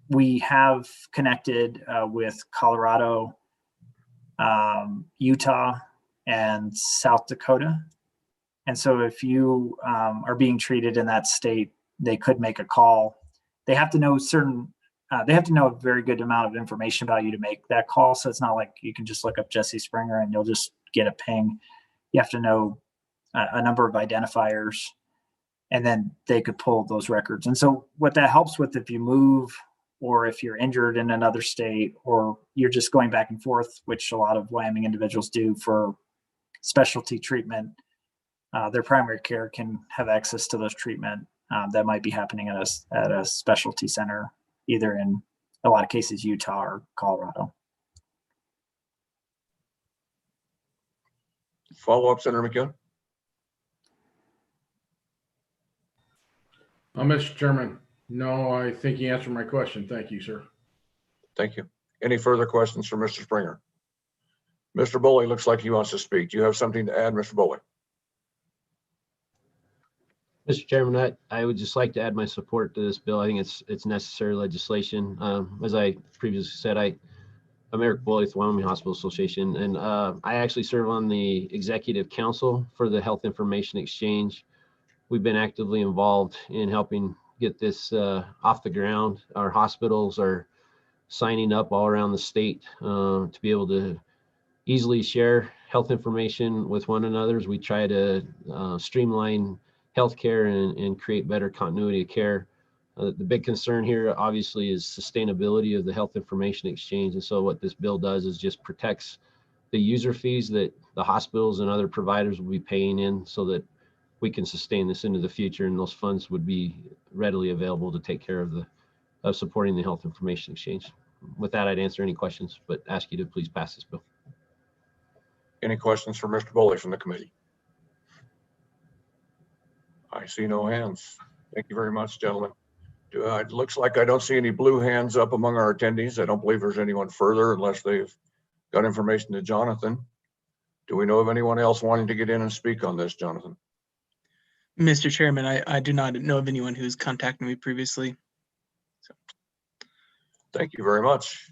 we have connected with Colorado, Utah, and South Dakota. And so if you are being treated in that state, they could make a call. They have to know they have to know a very good amount of information about you to make that call. So it's not like you can just look up Jesse Springer and you'll just get a ping. You have to know a number of identifiers, and then they could pull those records. And so what that helps with, if you move, or if you're injured in another state, or you're just going back and forth, which a lot of Wyoming individuals do for specialty treatment, their primary care can have access to those treatment that might be happening at a specialty center, either in a lot of cases, Utah or Colorado. Follow up, Senator McEwen. Mr. Chairman, no, I think you answered my question. Thank you, sir. Thank you. Any further questions for Mr. Springer? Mr. Boley looks like he wants to speak. Do you have something to add, Mr. Boley? Mr. Chairman, I would just like to add my support to this bill. I think it's necessary legislation. As I previously said, I'm Eric Boley with Wyoming Hospital Association, and I actually serve on the executive council for the Health Information Exchange. We've been actively involved in helping get this off the ground. Our hospitals are signing up all around the state to be able to easily share health information with one another as we try to streamline healthcare and create better continuity of care. The big concern here obviously is sustainability of the health information exchange. And so what this bill does is just protects the user fees that the hospitals and other providers will be paying in, so that we can sustain this into the future, and those funds would be readily available to take care of supporting the health information exchange. With that, I'd answer any questions, but ask you to please pass this bill. Any questions for Mr. Boley from the committee? I see no hands. Thank you very much, gentlemen. It looks like I don't see any blue hands up among our attendees. I don't believe there's anyone further unless they've got information to Jonathan. Do we know of anyone else wanting to get in and speak on this, Jonathan? Mr. Chairman, I do not know of anyone who's contacted me previously. Thank you very much.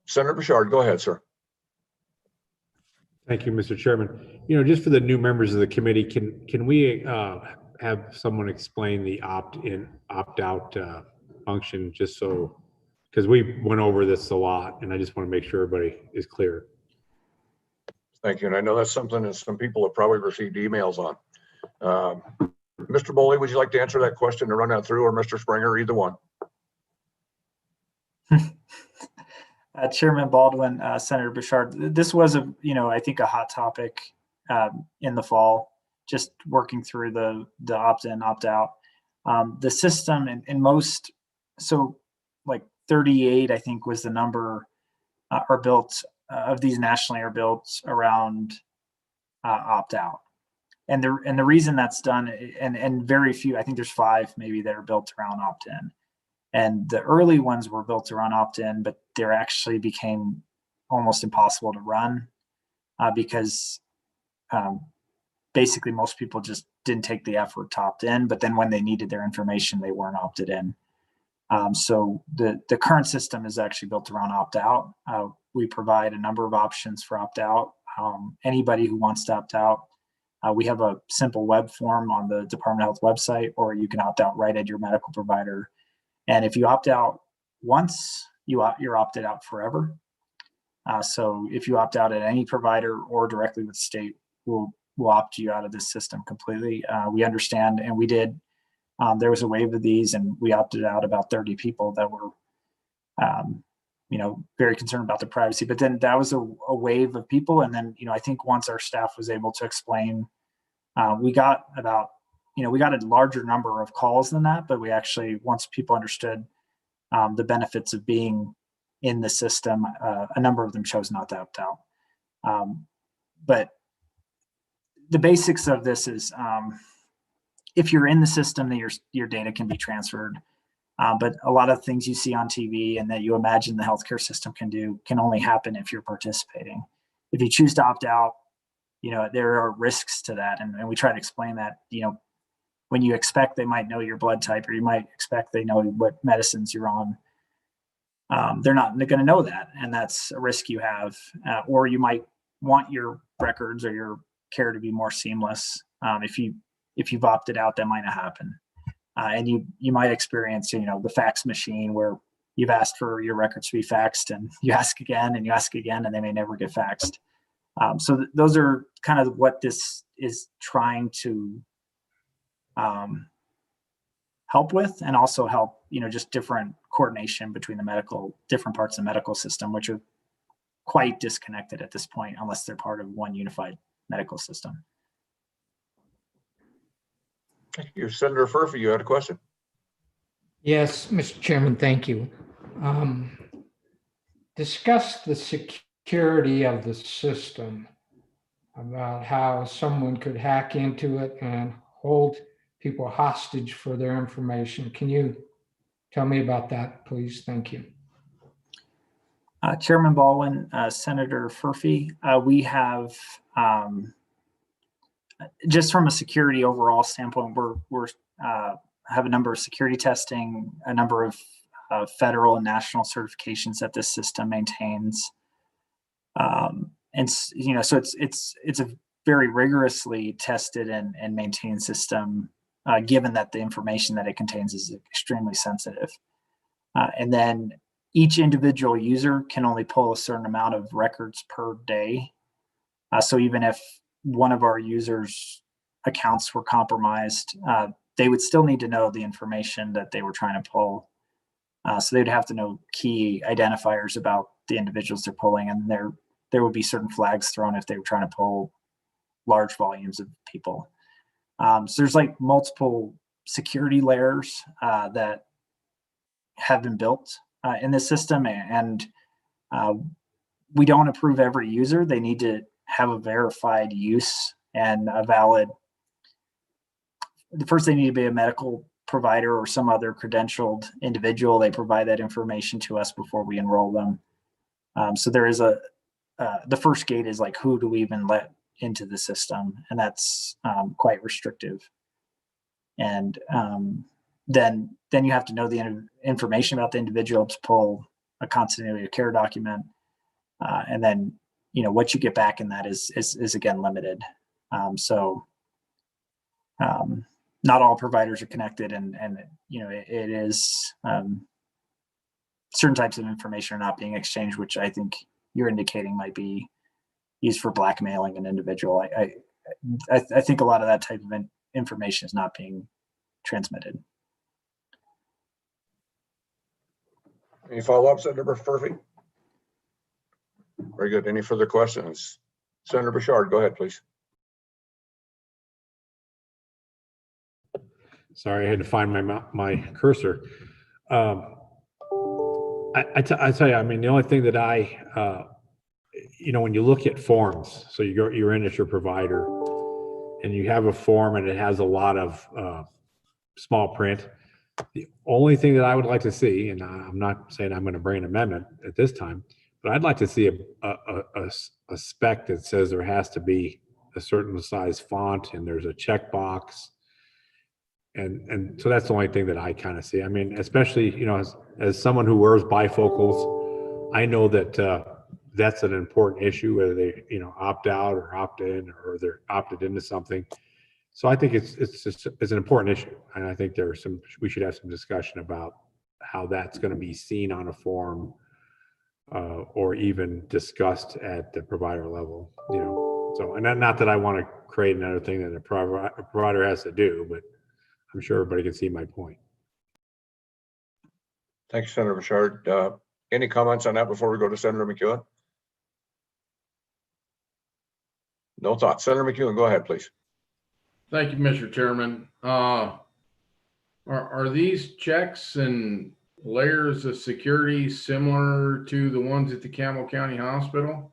Senator Bouchard, go ahead, sir. Thank you, Mr. Chairman. Just for the new members of the committee, can we have someone explain the opt-in, opt-out function, just so, because we went over this a lot, and I just want to make sure everybody is clear. Thank you. And I know that's something that some people have probably received emails on. Mr. Boley, would you like to answer that question to run that through, or Mr. Springer, either one? Chairman Baldwin, Senator Bouchard, this was I think a hot topic in the fall, just working through the opt-in, opt-out. The system in most, so like 38, I think was the number, are built of these nationally are built around opt-out. And the reason that's done, and very few, I think there's 5 maybe that are built around opt-in. And the early ones were built around opt-in, but they actually became almost impossible to run because basically most people just didn't take the effort to opt in, but then when they needed their information, they weren't opted in. So the current system is actually built around opt-out. We provide a number of options for opt-out. Anybody who wants to opt out, we have a simple web form on the Department of Health website, or you can opt out right at your medical provider. And if you opt out once, you're opted out forever. So if you opt out at any provider or directly with the state, we'll opt you out of this system completely. We understand, and we did. There was a wave of these, and we opted out about 30 people that were, very concerned about their privacy. But then that was a wave of people, and then I think once our staff was able to explain, we got a larger number of calls than that. But we actually, once people understood the benefits of being in the system, a number of them chose not to opt out. But the basics of this is, if you're in the system, then your data can be transferred. But a lot of things you see on TV and that you imagine the healthcare system can do can only happen if you're participating. If you choose to opt out, there are risks to that. And we try to explain that, when you expect they might know your blood type, or you might expect they know what medicines you're on, they're not going to know that. And that's a risk you have. Or you might want your records or your care to be more seamless. If you've opted out, that might not happen. And you might experience, the fax machine where you've asked for your records to be faxed, and you ask again and you ask again, and they may never get faxed. So those are kind of what this is trying to help with, and also help, just different coordination between different parts of the medical system, which are quite disconnected at this point, unless they're part of one unified medical system. Thank you. Senator Furphy, you had a question. Yes, Mr. Chairman, thank you. Discuss the security of the system, about how someone could hack into it and hold people hostage for their information. Can you tell me about that, please? Thank you. Chairman Baldwin, Senator Furphy, we have, just from a security overall standpoint, we're have a number of security testing, a number of federal and national certifications that this system maintains, and so it's a very rigorously tested and maintained system, given that the information that it contains is extremely sensitive, and then each individual user can only pull a certain amount of records per day. So even if one of our users' accounts were compromised, they would still need to know the information that they were trying to pull. So they'd have to know key identifiers about the individuals they're pulling, and there would be certain flags thrown if they were trying to pull large volumes of people. So there's like multiple security layers that have been built in this system, and we don't approve every user. They need to have a verified use and a valid first they need to be a medical provider or some other credentialed individual. They provide that information to us before we enroll them. So there is the first gate is like, who do we even let into the system? And that's quite restrictive. And then you have to know the information about the individual to pull a continuity of care document. And then, what you get back in that is again limited. Not all providers are connected, and it is certain types of information are not being exchanged, which I think you're indicating might be used for blackmailing an individual. I think a lot of that type of information is not being transmitted. Any follow-ups, Senator Furphy? Very good. Any further questions? Senator Bouchard, go ahead, please. Sorry, I had to find my cursor. I tell you, I mean, the only thing that when you look at forms, so you're in as your provider, and you have a form and it has a lot of small print. The only thing that I would like to see, and I'm not saying I'm going to bring an amendment at this time, but I'd like to see a spec that says there has to be a certain size font and there's a checkbox. And so that's the only thing that I kind of see. I mean, especially, as someone who wears bifocals, I know that that's an important issue, whether they, opt out or opt in, or they're opted into something. So I think it's an important issue. And I think we should have some discussion about how that's going to be seen on a form, or even discussed at the provider level, So, and not that I want to create another thing that a provider has to do, but I'm sure everybody can see my point. Thank you, Senator Bouchard. Any comments on that before we go to Senator McEwen? No thoughts. Senator McEwen, go ahead, please. Thank you, Mr. Chairman. Are these checks and layers of security similar to the ones at the Campbell County Hospital?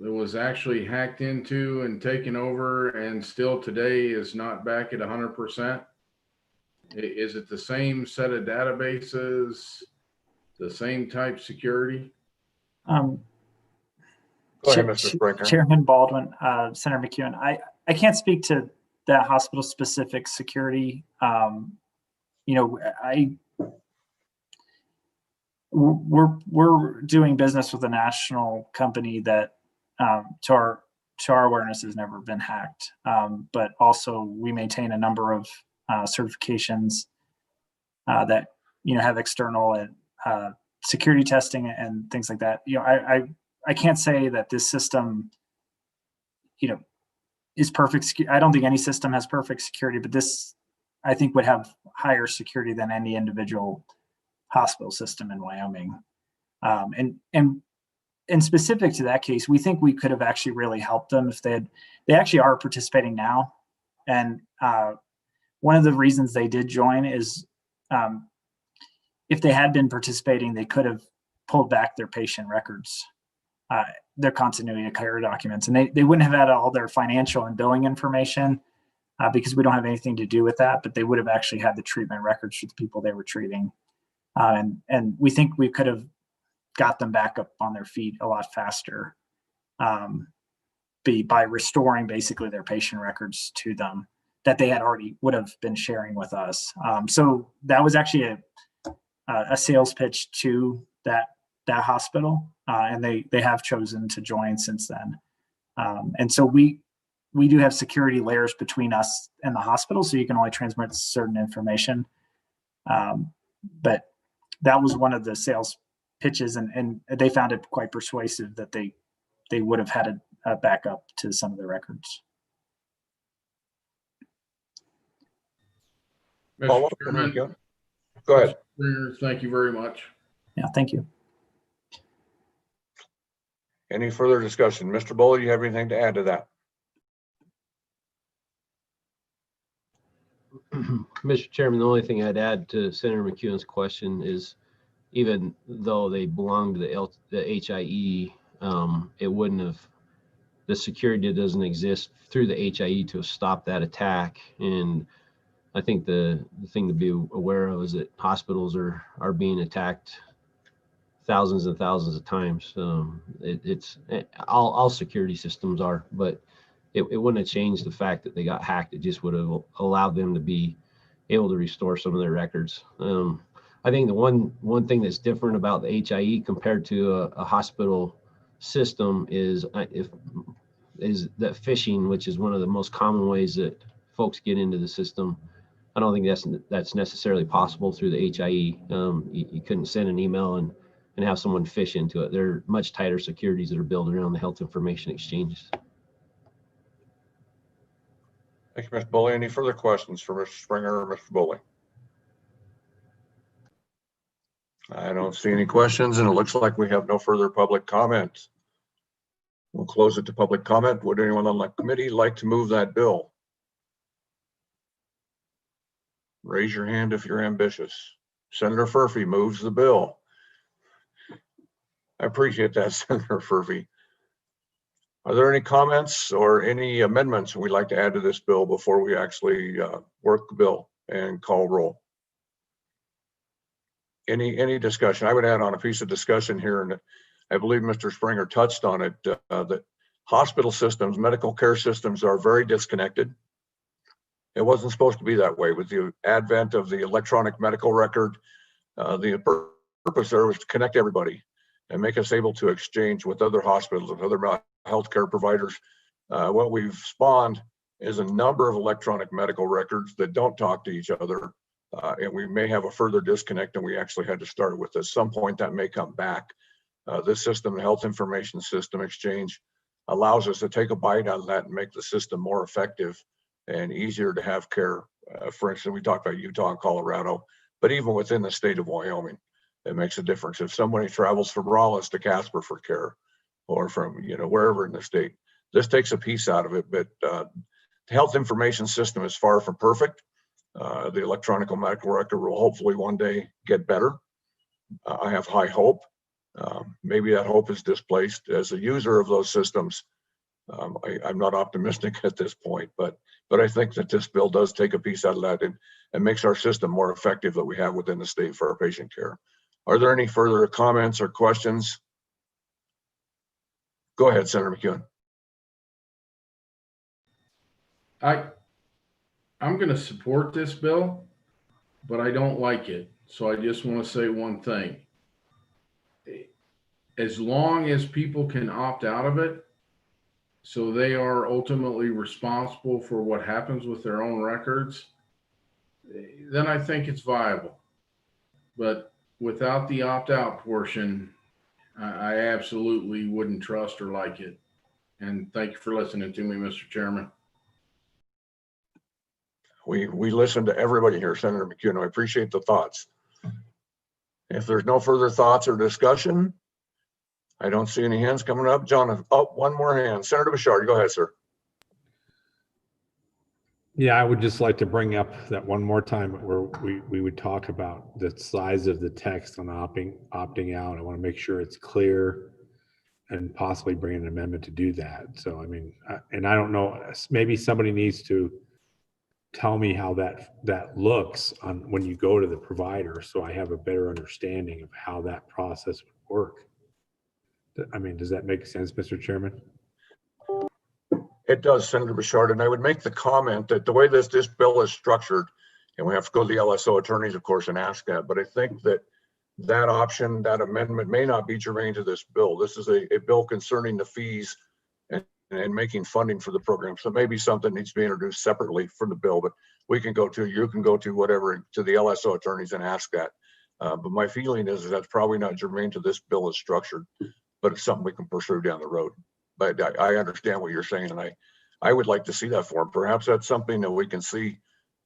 That was actually hacked into and taken over and still today is not back at 100%. Is it the same set of databases, the same type security? Go ahead, Mr. Springer. Chairman Baldwin, Senator McEwen, I can't speak to that hospital specific security. We're doing business with a national company that to our awareness has never been hacked. But also we maintain a number of certifications that have external security testing and things like that. I can't say that this system is perfect. I don't think any system has perfect security, but this I think would have higher security than any individual hospital system in Wyoming. And specific to that case, we think we could have actually really helped them if they actually are participating now. And one of the reasons they did join is if they had been participating, they could have pulled back their patient records, their continuity of care documents, and they wouldn't have had all their financial and billing information because we don't have anything to do with that, but they would have actually had the treatment records for the people they were treating. And we think we could have got them back up on their feet a lot faster by restoring basically their patient records to them that they had already would have been sharing with us. So that was actually a sales pitch to that hospital, and they have chosen to join since then. And so we do have security layers between us and the hospital, so you can only transmit certain information. But that was one of the sales pitches, and they found it quite persuasive that they would have had a backup to some of the records. Mr. Chairman, go ahead. Thank you very much. Yeah, thank you. Any further discussion? Mr. Bowley, you have anything to add to that? Mr. Chairman, the only thing I'd add to Senator McEwen's question is, even though they belong to the HIE, it wouldn't have the security doesn't exist through the HIE to stop that attack. And I think the thing to be aware of is that hospitals are being attacked thousands and thousands of times. It's all security systems are, but it wouldn't have changed the fact that they got hacked. It just would have allowed them to be able to restore some of their records. I think the one thing that's different about the HIE compared to a hospital system is that phishing, which is one of the most common ways that folks get into the system. I don't think that's necessarily possible through the HIE. You couldn't send an email and have someone phish into it. There are much tighter securities that are built around the health information exchanges. Thank you, Mr. Bully. Any further questions for Mr. Springer or Mr. Bully? I don't see any questions, and it looks like we have no further public comment. We'll close it to public comment. Would anyone on the committee like to move that bill? Raise your hand if you're ambitious. Senator Furphy moves the bill. I appreciate that, Senator Furphy. Are there any comments or any amendments we'd like to add to this bill before we actually work the bill and call roll? Any discussion? I would add on a piece of discussion here, and I believe Mr. Springer touched on it, that hospital systems, medical care systems are very disconnected. It wasn't supposed to be that way. With the advent of the electronic medical record, the purpose there was to connect everybody and make us able to exchange with other hospitals and other healthcare providers. What we've spawned is a number of electronic medical records that don't talk to each other. And we may have a further disconnect than we actually had to start with. At some point that may come back. This system, the health information system exchange, allows us to take a bite out of that and make the system more effective and easier to have care. For instance, we talked about Utah and Colorado, but even within the state of Wyoming, it makes a difference. If somebody travels from Rawlins to Casper for care, or from wherever in the state, this takes a piece out of it. But the health information system is far from perfect. The electronic medical record will hopefully one day get better. I have high hope. Maybe that hope is displaced. As a user of those systems, I'm not optimistic at this point, but I think that this bill does take a piece out of that and makes our system more effective that we have within the state for our patient care. Are there any further comments or questions? Go ahead, Senator McEwen. I'm going to support this bill, but I don't like it. So I just want to say one thing. As long as people can opt out of it, so they are ultimately responsible for what happens with their own records, then I think it's viable. But without the opt-out portion, I absolutely wouldn't trust or like it. And thank you for listening to me, Mr. Chairman. We listen to everybody here, Senator McEwen. I appreciate the thoughts. If there's no further thoughts or discussion, I don't see any hands coming up. John, oh, one more hand. Senator Bouchard, go ahead, sir. Yeah, I would just like to bring up that one more time where we would talk about the size of the text on opting out. I want to make sure it's clear and possibly bring an amendment to do that. So, I mean, and I don't know, maybe somebody needs to tell me how that looks on when you go to the provider, so I have a better understanding of how that process would work. I mean, does that make sense, Mr. Chairman? It does, Senator Bouchard, and I would make the comment that the way this bill is structured, and we have to go to the LSO attorneys, of course, and ask that, but I think that option, that amendment may not be germane to this bill. This is a bill concerning the fees and making funding for the program. So maybe something needs to be introduced separately from the bill, but you can go to whatever, to the LSO attorneys and ask that. But my feeling is that's probably not germane to this bill as structured, but it's something we can pursue down the road. But I understand what you're saying, and I would like to see that form. Perhaps that's something that we can see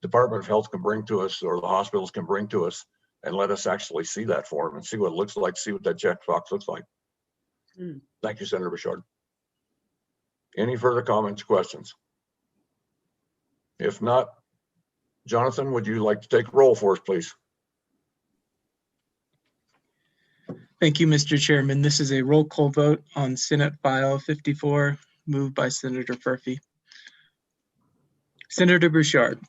Department of Health can bring to us, or the hospitals can bring to us, and let us actually see that form and see what it looks like, see what that checkbox looks like. Thank you, Senator Bouchard. Any further comments, questions? If not, Jonathan, would you like to take a roll for us, please? Thank you, Mr. Chairman. This is a roll call vote on Senate File 54. moved by Senator Furphy. Senator Bouchard,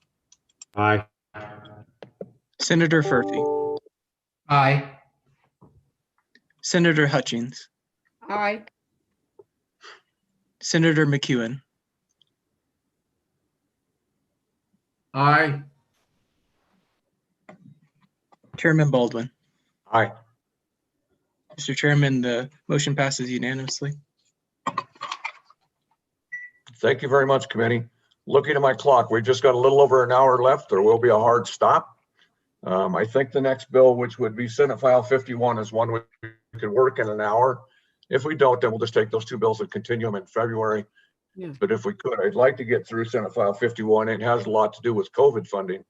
Aye. Senator Furphy, Aye. Senator Hutchings, Aye. Senator McEwen, Aye. Chairman Baldwin. Aye. Mr. Chairman, the motion passes unanimously. Thank you very much, committee. Looking at my clock, we've just got a little over an hour left. There will be a hard stop. I think the next bill, which would be Senate File 51, is one we could work in an hour. If we don't, then we'll just take those two bills and continue them in February. Yeah. But if we could, I'd like to get through Senate File 51. It has a lot to do with COVID funding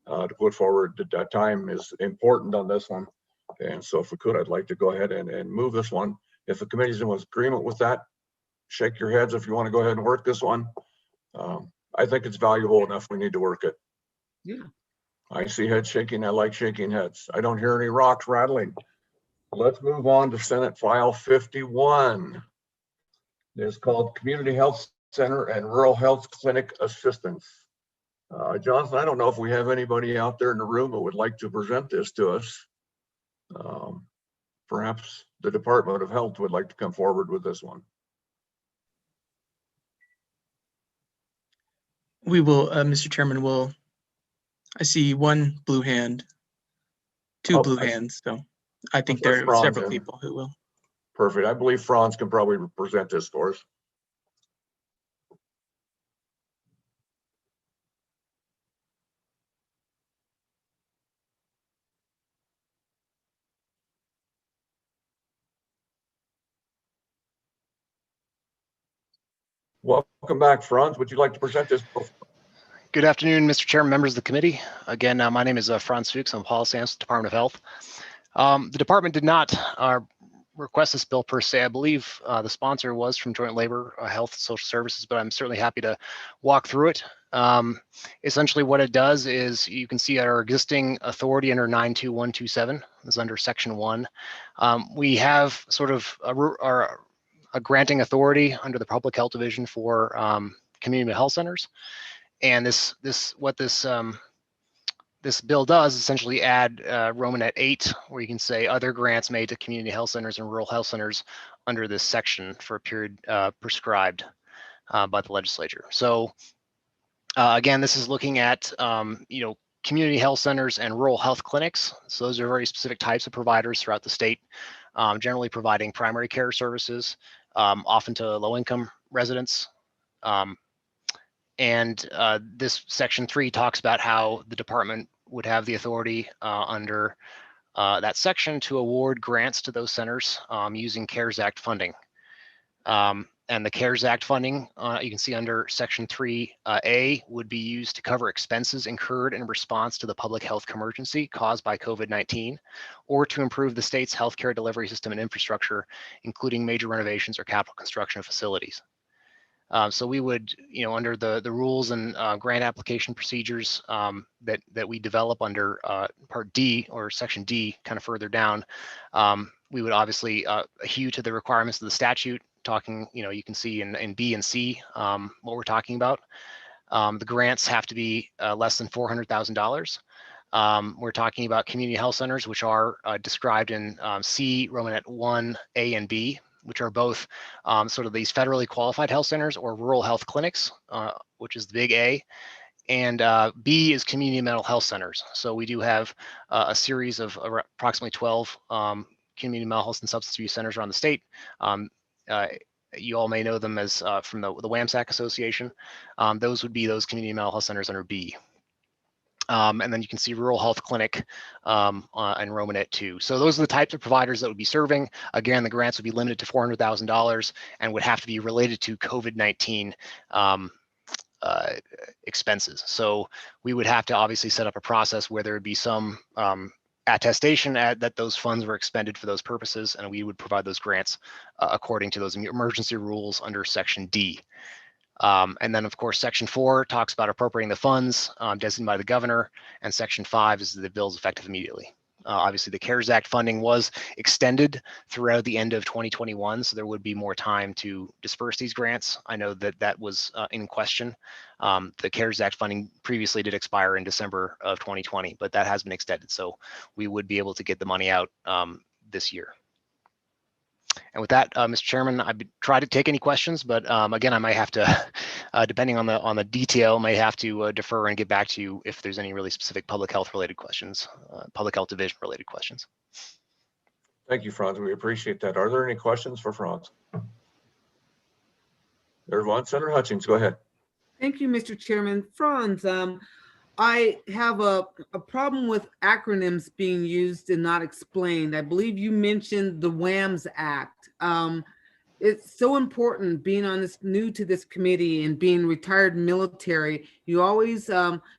to put forward. The time is important on this one. And so if we could, I'd like to go ahead and move this one. If the committee's in agreement with that, shake your heads if you want to go ahead and work this one. I think it's valuable enough. We need to work it. Yeah. I see heads shaking. I like shaking heads. I don't hear any rocks rattling. Let's move on to Senate File 51. It's called Community Health Center and Rural Health Clinic Assistance. Jonathan, I don't know if we have anybody out there in the room that would like to present this to us. Perhaps the Department of Health would like to come forward with this one. We will, Mr. Chairman, I see one blue hand, two blue hands, so I think there are several people who will. Perfect. I believe Franz can probably present this for us. Welcome back, Franz. Would you like to present this? Good afternoon, Mr. Chairman, members of the committee. Again, my name is Franz Fuchs. I'm policy analyst at the Department of Health. The department did not request this bill per se. I believe the sponsor was from Joint Labor, Health, and Social Services, but I'm certainly happy to walk through it. Essentially what it does is you can see our existing authority under 92127 is under section 1. We have sort of a granting authority under the Public Health Division for community health centers. And this bill does essentially add Romanet 8, where you can say other grants made to community health centers and rural health centers under this section for a period prescribed by the legislature. So again, this is looking at community health centers and rural health clinics. So those are very specific types of providers throughout the state, generally providing primary care services, often to low-income residents. And this section 3 talks about how the department would have the authority under that section to award grants to those centers using CARES Act funding. And the CARES Act funding, you can see under section 3A, would be used to cover expenses incurred in response to the public health emergency caused by COVID-19, or to improve the state's healthcare delivery system and infrastructure, including major renovations or capital construction of facilities. So we would, under the rules and grant application procedures that we develop under Part D or Section D, kind of further down, we would obviously adhere to the requirements of the statute. Talking, you can see in B and C what we're talking about. The grants have to be less than $400,000. We're talking about community health centers, which are described in C, Romanet 1, A, and B, which are both sort of these federally qualified health centers or rural health clinics, which is the big A. And B is community mental health centers. So we do have a series of approximately 12 community mental health and substance abuse centers around the state. You all may know them as from the WAMSAC Association. Those would be those community mental health centers under B. And then you can see rural health clinic and Romanet 2. So those are the types of providers that would be serving. Again, the grants would be limited to $400,000 and would have to be related to COVID-19 expenses. So we would have to obviously set up a process where there would be some attestation that those funds were expended for those purposes, and we would provide those grants according to those emergency rules under Section D. And then, of course, Section 4 talks about appropriating the funds designated by the governor, and Section 5 is the bill's effective immediately. Obviously, the CARES Act funding was extended throughout the end of 2021, so there would be more time to disperse these grants. I know that that was in question. The CARES Act funding previously did expire in December of 2020, but that has been extended, so we would be able to get the money out this year. And with that, Mr. Chairman, I'd try to take any questions, but again, I might have to, depending on the detail, may have to defer and get back to you if there's any really specific public health related questions, public health division related questions. Thank you, Franz. We appreciate that. Are there any questions for Franz? There's one. Senator Hutchings, go ahead. Thank you, Mr. Chairman. Franz, I have a problem with acronyms being used and not explained. I believe you mentioned the WAMS Act. It's so important being on this, new to this committee and being retired military. You always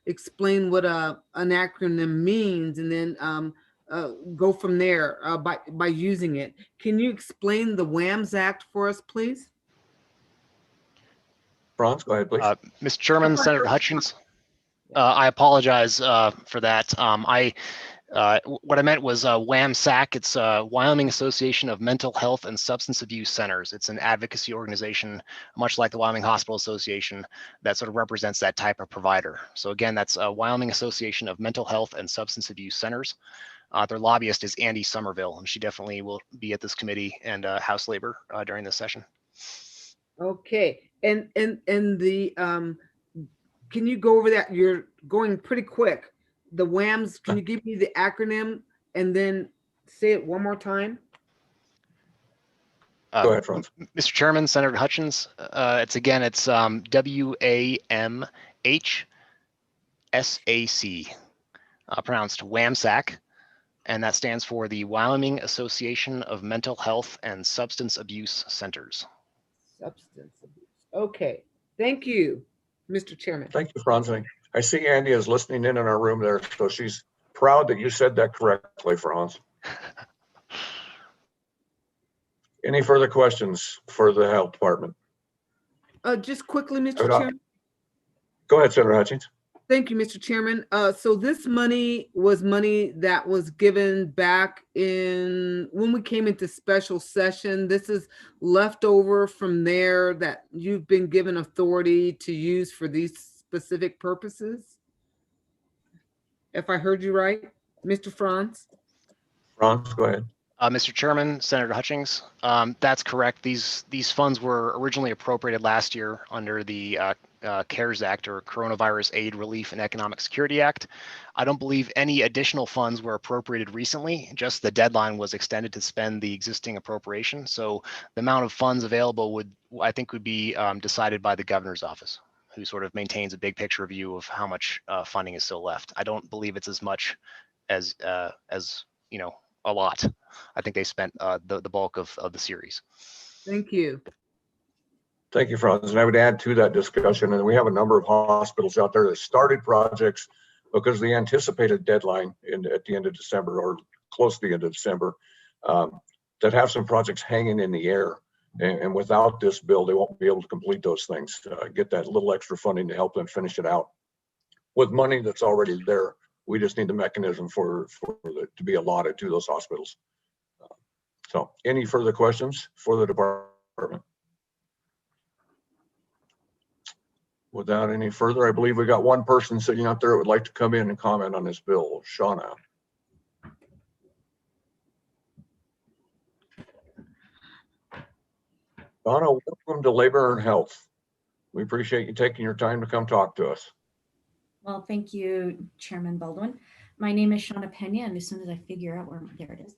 explain what an acronym means and then go from there by using it. Can you explain the WAMS Act for us, please? Franz, go ahead, please. Mr. Chairman, Senator Hutchings. I apologize for that. What I meant was WAMSAC. It's Wyoming Association of Mental Health and Substance Abuse Centers. It's an advocacy organization, much like the Wyoming Hospital Association, that sort of represents that type of provider. So again, that's Wyoming Association of Mental Health and Substance Abuse Centers. Their lobbyist is Andy Somerville, and she definitely will be at this committee and House Labor during this session. Okay, and the can you go over that? You're going pretty quick. The WAMS, can you give me the acronym and then say it one more time? Go ahead, Franz. Mr. Chairman, Senator Hutchins, it's WAMHSAC, pronounced WAMSAC, and that stands for the Wyoming Association of Mental Health and Substance Abuse Centers. Substance abuse. Okay, thank you, Mr. Chairman. Thank you, Franz. I see Andy is listening in our room there, so she's proud that you said that correctly, Franz. Any further questions for the health department? Just quickly, Mr. Chairman. Go ahead, Senator Hutchings. Thank you, Mr. Chairman. So this money was money that was given back in when we came into special session. This is leftover from there that you've been given authority to use for these specific purposes. If I heard you right, Mr. Franz? Franz, go ahead. Mr. Chairman, Senator Hutchings, that's correct. These funds were originally appropriated last year under the CARES Act, or Coronavirus Aid, Relief, and Economic Security Act. I don't believe any additional funds were appropriated recently, just the deadline was extended to spend the existing appropriation. So the amount of funds available I think would be decided by the governor's office, who sort of maintains a big picture view of how much funding is still left. I don't believe it's as much as you know, a lot. I think they spent the bulk of the series. Thank you. Thank you, Franz. And I would add to that discussion, and we have a number of hospitals out there that started projects because the anticipated deadline at the end of December, or close to the end of December, that have some projects hanging in the air. And without this bill, they won't be able to complete those things, get that little extra funding to help them finish it out. With money that's already there, we just need the mechanism for it to be allotted to those hospitals. So any further questions for the department? Without any further, I believe we got one person sitting out there that would like to come in and comment on this bill. Shauna. Shauna, welcome to Labor and Health. We appreciate you taking your time to come talk to us. Well, thank you, Chairman Baldwin. My name is Shauna Pena, and as soon as I figure out there it is.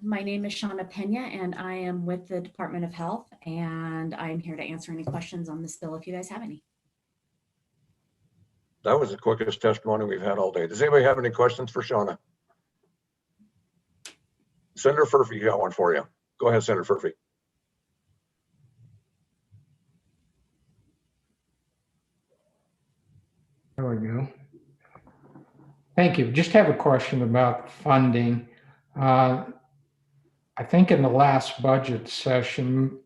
My name is Shauna Pena, and I am with the Department of Health, and I'm here to answer any questions on this bill if you guys have any. That was the quickest testimony we've had all day. Does anybody have any questions for Shauna? Senator Furphy got one for you. Go ahead, Senator Furphy. There we go. Thank you. Just have a question about funding. I think in the last budget session,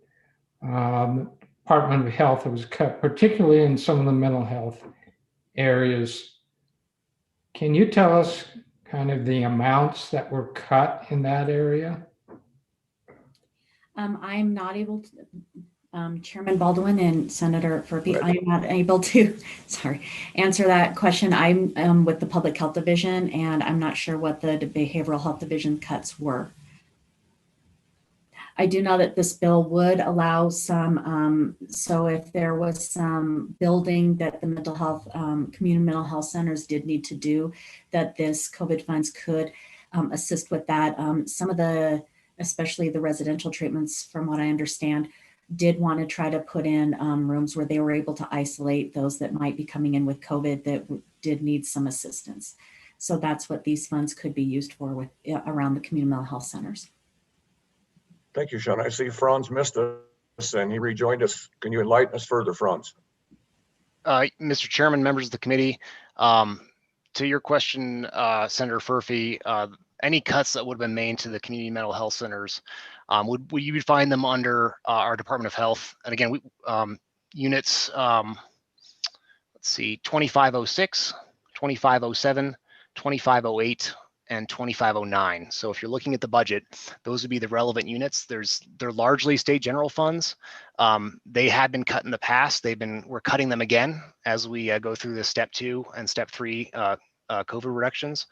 Department of Health was cut, particularly in some of the mental health areas. Can you tell us kind of the amounts that were cut in that area? I'm not able to, Chairman Baldwin and Senator Furphy, I'm not able to, sorry, answer that question. I'm with the Public Health Division, and I'm not sure what the Behavioral Health Division cuts were. I do know that this bill would allow some, so if there was some building that the mental health, community mental health centers did need to do, that this COVID funds could assist with that. Some of the, especially the residential treatments, from what I understand, did want to try to put in rooms where they were able to isolate those that might be coming in with COVID that did need some assistance. So that's what these funds could be used for with around the community mental health centers. Thank you, Sean. I see Franz missed us and he rejoined us. Can you enlighten us further, Franz? Mr. Chairman, members of the committee, to your question, Senator Furphy, any cuts that would have been made to the community mental health centers, you would find them under our Department of Health. And again, units, let's see, 2506, 2507, 2508, and 2509. So if you're looking at the budget, those would be the relevant units. They're largely state general funds. They had been cut in the past. We're cutting them again as we go through the step 2 and step 3 COVID reductions,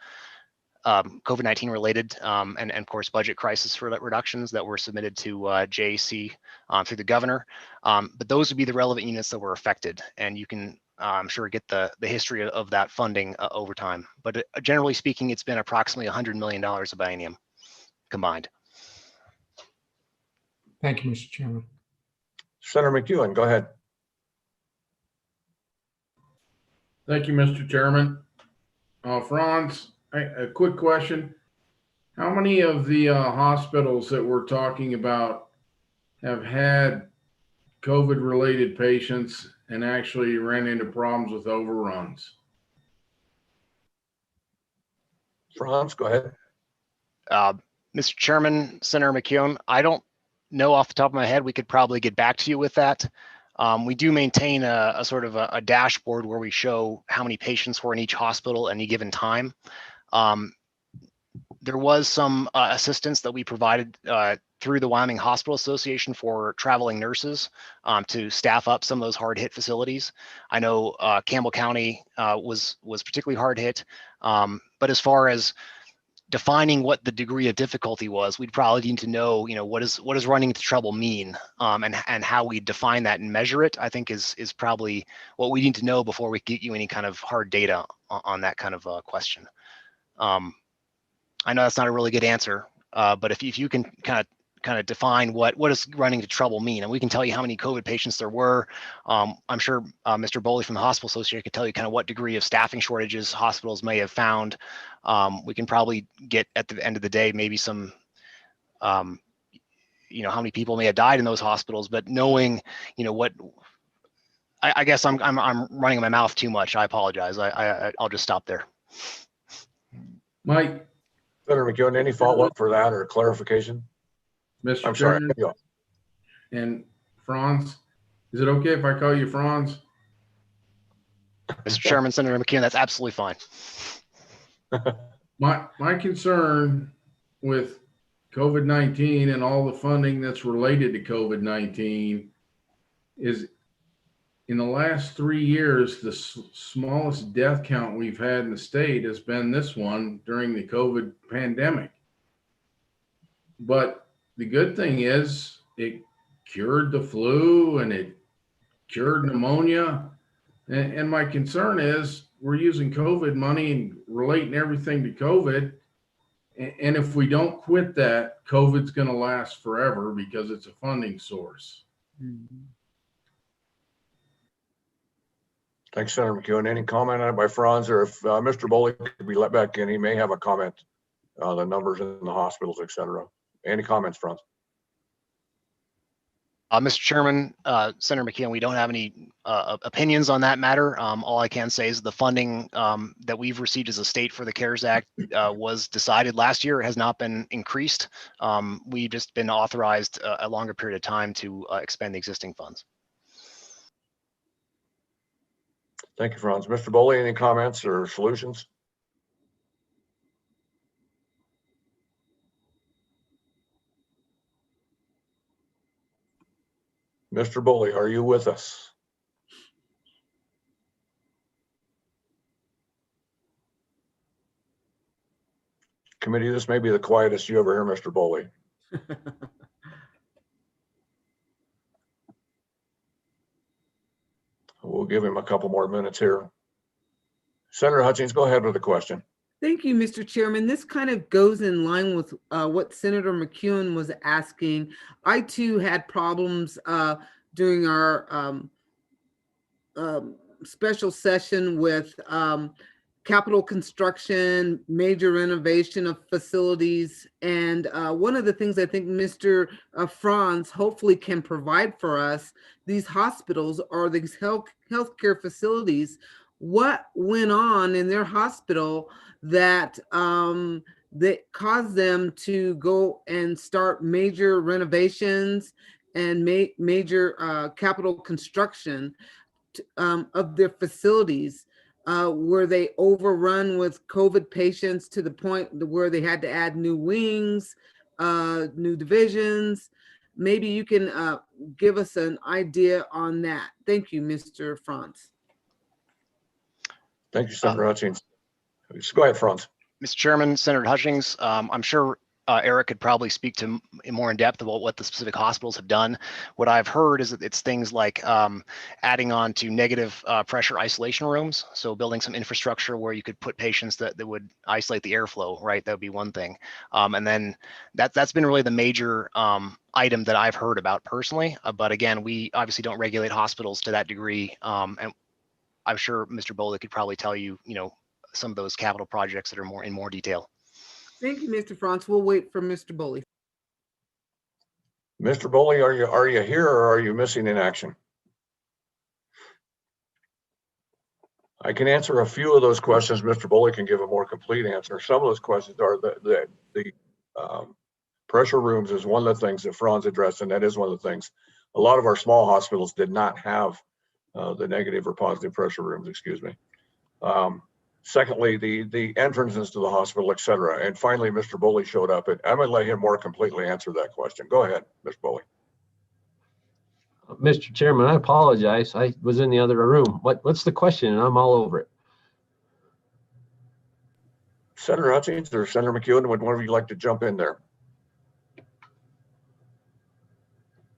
COVID-19 related, and of course budget crisis for reductions that were submitted to JAC through the governor. But those would be the relevant units that were affected, and you can I'm sure get the history of that funding over time. But generally speaking, it's been approximately $100 million a biennium combined. Thank you, Mr. Chairman. Senator McEwen, go ahead. Thank you, Mr. Chairman. Franz, a quick question. How many of the hospitals that we're talking about have had COVID-related patients and actually ran into problems with overruns? Franz, go ahead. Mr. Chairman, Senator McKeown, I don't know off the top of my head. We could probably get back to you with that. We do maintain a sort of a dashboard where we show how many patients were in each hospital at any given time. There was some assistance that we provided through the Wyoming Hospital Association for traveling nurses to staff up some of those hard hit facilities. I know Campbell County was particularly hard hit, but as far as defining what the degree of difficulty was, we'd probably need to know, what does running into trouble mean, and how we define that and measure it, I think is probably what we need to know before we get you any kind of hard data on that kind of question. I know that's not a really good answer, but if you can kind of define what does running into trouble mean, and we can tell you how many COVID patients there were. I'm sure Mr. Boley from the Hospital Association could tell you kind of what degree of staffing shortages hospitals may have found. We can probably get at the end of the day maybe some, how many people may have died in those hospitals, but knowing, what. I guess I'm running my mouth too much. I apologize. I'll just stop there. Mike. Senator McEwen, any follow-up for that or clarification? Mr. I'm sorry. Chairman, and Franz, is it okay if I call you Franz? Mr. Chairman, Senator McKeon, that's absolutely fine. My concern with COVID-19 and all the funding that's related to COVID-19 is in the last 3 years, the smallest death count we've had in the state has been this one during the COVID pandemic. But the good thing is it cured the flu and it cured pneumonia. And my concern is we're using COVID money and relating everything to COVID. And if we don't quit that, COVID's going to last forever because it's a funding source. Mm-hmm. Thanks, Senator McEwen. Any comment on it by Franz, or if Mr. Boley could be let back in, he may have a comment on the numbers in the hospitals, et cetera. Any comments, Franz? Mr. Chairman, Senator McKeon, we don't have any opinions on that matter. All I can say is the funding that we've received as a state for the CARES Act was decided last year. It has not been increased. We've just been authorized a longer period of time to expend the existing funds. Thank you, Franz. Mr. Boley, any comments or solutions? Mr. Boley, are you with us? Committee, this may be the quietest you ever hear, Mr. Boley. We'll give him a couple more minutes here. Senator Hutchings, go ahead with the question. Thank you, Mr. Chairman. This kind of goes in line with what Senator McEwen was asking. I too had problems during our special session with capital construction, major renovation of facilities. And one of the things I think Mr. Franz hopefully can provide for us, these hospitals or these healthcare facilities, what went on in their hospital that caused them to go and start major renovations and major capital construction of their facilities. Were they overrun with COVID patients to the point where they had to add new wings, new divisions? Maybe you can give us an idea on that. Thank you, Mr. Franz. Thank you, Senator Hutchings. Go ahead, Franz. Mr. Chairman, Senator Hutchings, I'm sure Eric could probably speak to more in depth about what the specific hospitals have done. What I've heard is that it's things like adding on to negative pressure isolation rooms. So building some infrastructure where you could put patients that would isolate the airflow, right? That would be one thing. And then that's been really the major item that I've heard about personally. But again, we obviously don't regulate hospitals to that degree. And I'm sure Mr. Boley could probably tell you, some of those capital projects that are in more detail. Thank you, Mr. Franz. We'll wait for Mr. Boley. Mr. Boley, are you here or are you missing in action? I can answer a few of those questions. Mr. Boley can give a more complete answer. Some of those questions are the pressure rooms is one of the things that Franz addressed, and that is one of the things. A lot of our small hospitals did not have the negative or positive pressure rooms, excuse me. Secondly, the entrances to the hospital, et cetera. And finally, Mr. Boley showed up. I'm going to let him more completely answer that question. Go ahead, Mr. Boley. Mr. Chairman, I apologize. I was in the other room. What's the question? And I'm all over it. Senator Hutchings or Senator McEwen, would one of you like to jump in there?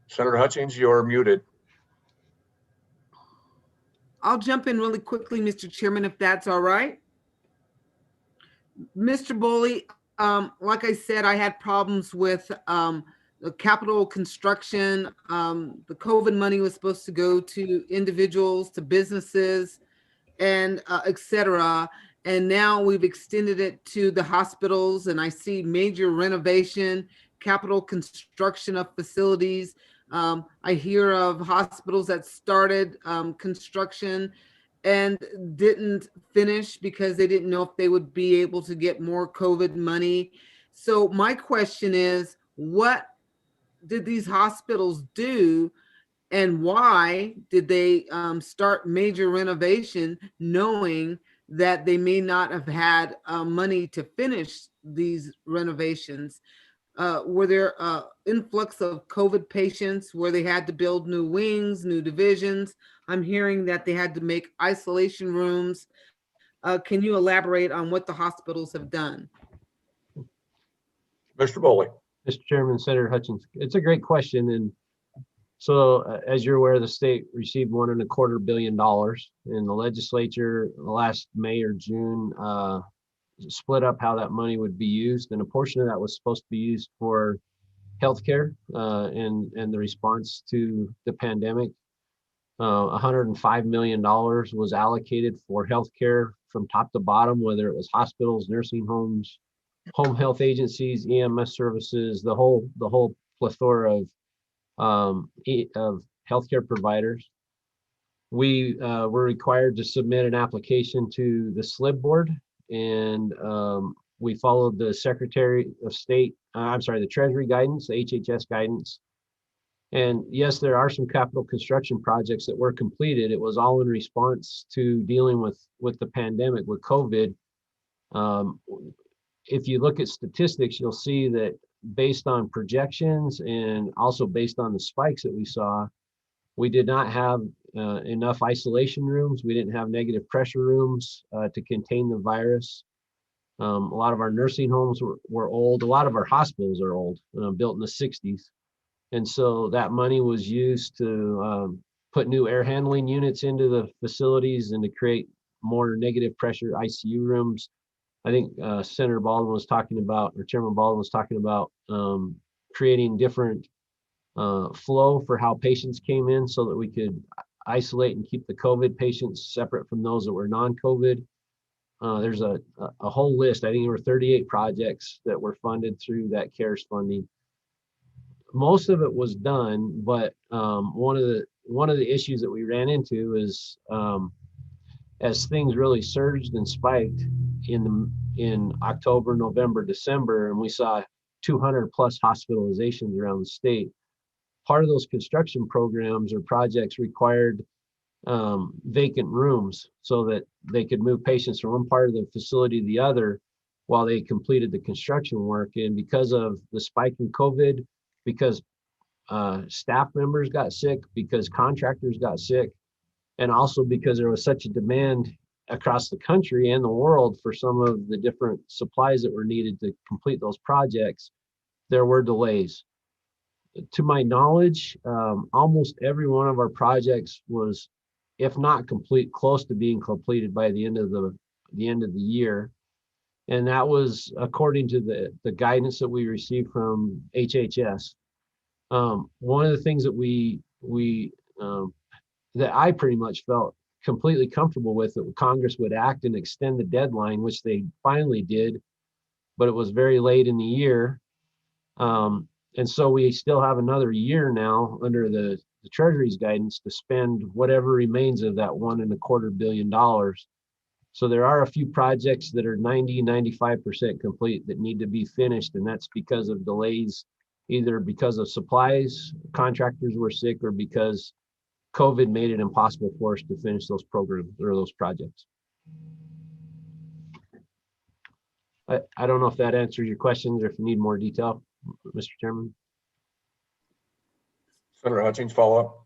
Senator Hutchings, you're muted. I'll jump in really quickly, Mr. Chairman, if that's all right. Mr. Boley, like I said, I had problems with the capital construction. The COVID money was supposed to go to individuals, to businesses, and et cetera. And now we've extended it to the hospitals, and I see major renovation, capital construction of facilities. I hear of hospitals that started construction and didn't finish because they didn't know if they would be able to get more COVID money. So my question is, what did these hospitals do and why did they start major renovation knowing that they may not have had money to finish these renovations? Were there influx of COVID patients where they had to build new wings, new divisions? I'm hearing that they had to make isolation rooms. Can you elaborate on what the hospitals have done? Mr. Boley. Mr. Chairman, Senator Hutchings, it's a great question. And so as you're aware, the state received $1.25 billion, and the legislature last May or June split up how that money would be used, and a portion of that was supposed to be used for healthcare and the response to the pandemic. $105 million was allocated for healthcare from top to bottom, whether it was hospitals, nursing homes, home health agencies, EMS services, the whole plethora of healthcare providers. We were required to submit an application to the SLIB board, and we followed the Secretary of State, the Treasury guidance, the HHS guidance. And yes, there are some capital construction projects that were completed. It was all in response to dealing with the pandemic, with COVID. If you look at statistics, you'll see that based on projections and also based on the spikes that we saw, We did not have enough isolation rooms. We didn't have negative pressure rooms to contain the virus. A lot of our nursing homes were old. A lot of our hospitals are old, built in the 60s. And so that money was used to put new air handling units into the facilities and to create more negative pressure ICU rooms. I think Senator Baldwin was talking about, or Chairman Baldwin was talking about creating different flow for how patients came in so that we could isolate and keep the COVID patients separate from those that were non-COVID. There's a whole list. I think there were 38 projects that were funded through that CARES funding. Most of it was done, but one of the issues that we ran into is as things really surged and spiked in October, November, December, and we saw 200 plus hospitalizations around the state. Part of those construction programs or projects required vacant rooms so that they could move patients from one part of the facility to the other while they completed the construction work. And because of the spike in COVID, because staff members got sick, because contractors got sick, and also because there was such a demand across the country and the world for some of the different supplies that were needed to complete those projects, there were delays. To my knowledge, almost every one of our projects was, if not complete, close to being completed by the end of the year. And that was according to the guidance that we received from HHS. One of the things that that I pretty much felt completely comfortable with, that Congress would act and extend the deadline, which they finally did, but it was very late in the year. And so we still have another year now under the Treasury's guidance to spend whatever remains of that $1.25 billion. So there are a few projects that are 90–95% complete that need to be finished, and that's because of delays, either because of supplies, contractors were sick, or because COVID made it impossible for us to finish those programs or those projects. I don't know if that answers your questions or if you need more detail, Mr. Chairman. Senator Hutchings, follow up.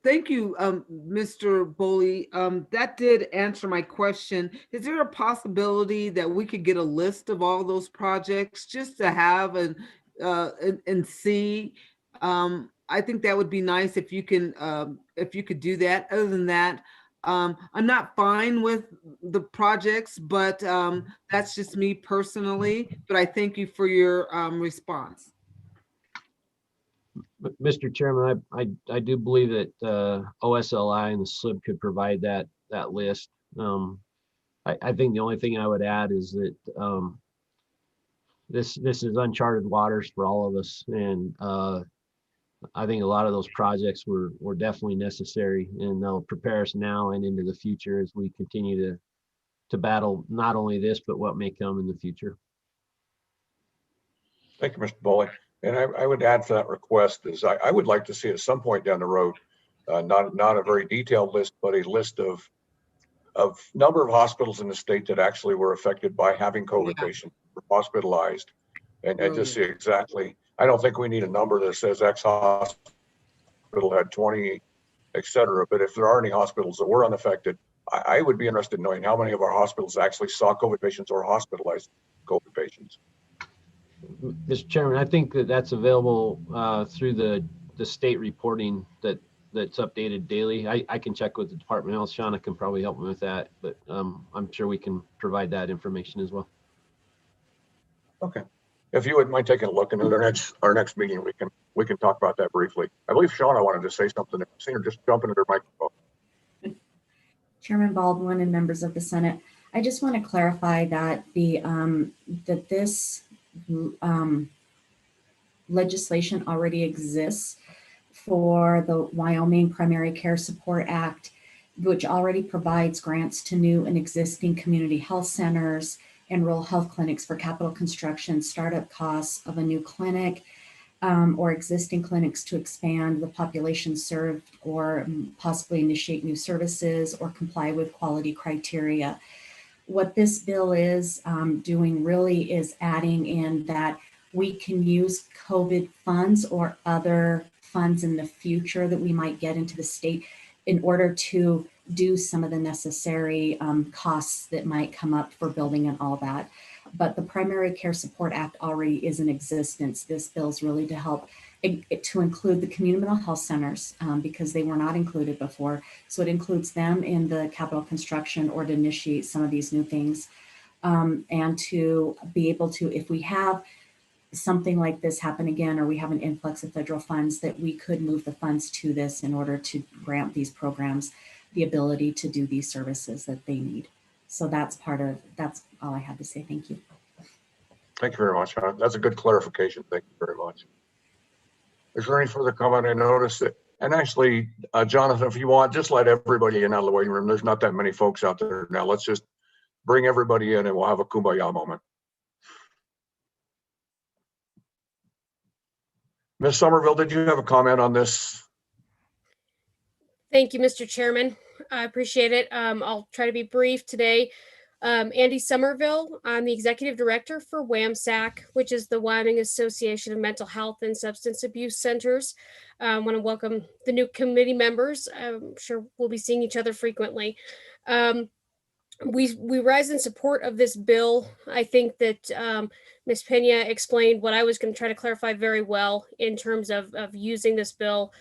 Thank you, Mr. Boley. That did answer my question. Is there a possibility that we could get a list of all those projects just to have and see? I think that would be nice if you could do that. Other than that, I'm not fine with the projects, but that's just me personally. But I thank you for your response. Mr. Chairman, I do believe that OSLI and the SLIB could provide that list. I think the only thing I would add is that this is uncharted waters for all of us, and I think a lot of those projects were definitely necessary, and they'll prepare us now and into the future as we continue to battle not only this, but what may come in the future. Thank you, Mr. Boley. And I would add to that request is I would like to see at some point down the road, not a very detailed list, but a list of number of hospitals in the state that actually were affected by having COVID patients, hospitalized, and just see exactly. I don't think we need a number that says X hospital had 20, et cetera. But if there are any hospitals that were unaffected, I would be interested in knowing how many of our hospitals actually saw COVID patients or hospitalized COVID patients. Mr. Chairman, I think that's available through the state reporting that's updated daily. I can check with the Department of Health. Shauna can probably help me with that, but I'm sure we can provide that information as well. Okay. If you would mind taking a look into our next meeting, we can talk about that briefly. I believe Shauna wanted to say something. I've seen her just jump into her microphone. Chairman Baldwin and members of the Senate, I just want to clarify that this legislation already exists for the Wyoming Primary Care Support Act, which already provides grants to new and existing community health centers and rural health clinics for capital construction, startup costs of a new clinic, or existing clinics to expand the population served, or possibly initiate new services or comply with quality criteria. What this bill is doing really is adding in that we can use COVID funds or other funds in the future that we might get into the state in order to do some of the necessary costs that might come up for building and all that. But the Primary Care Support Act already is in existence. This bill is really to help to include the community mental health centers because they were not included before. So it includes them in the capital construction or to initiate some of these new things. And to be able to, if we have something like this happen again, or we have an influx of federal funds, that we could move the funds to this in order to grant these programs the ability to do these services that they need. So that's all I have to say. Thank you. Thank you very much. That's a good clarification. Thank you very much. Is there any further comment? I noticed that, and actually, Jonathan, if you want, just let everybody in out of the waiting room. There's not that many folks out there now. Let's just bring everybody in and we'll have a kumbaya moment. Ms. Somerville, did you have a comment on this? Thank you, Mr. Chairman. I appreciate it. I'll try to be brief today. Andy Somerville, I'm the Executive Director for WAMSAC, which is the Wyoming Association of Mental Health and Substance Abuse Centers. I want to welcome the new committee members. I'm sure we'll be seeing each other frequently. We rise in support of this bill. I think that Ms. Pena explained what I was going to try to clarify very well in terms of using this bill,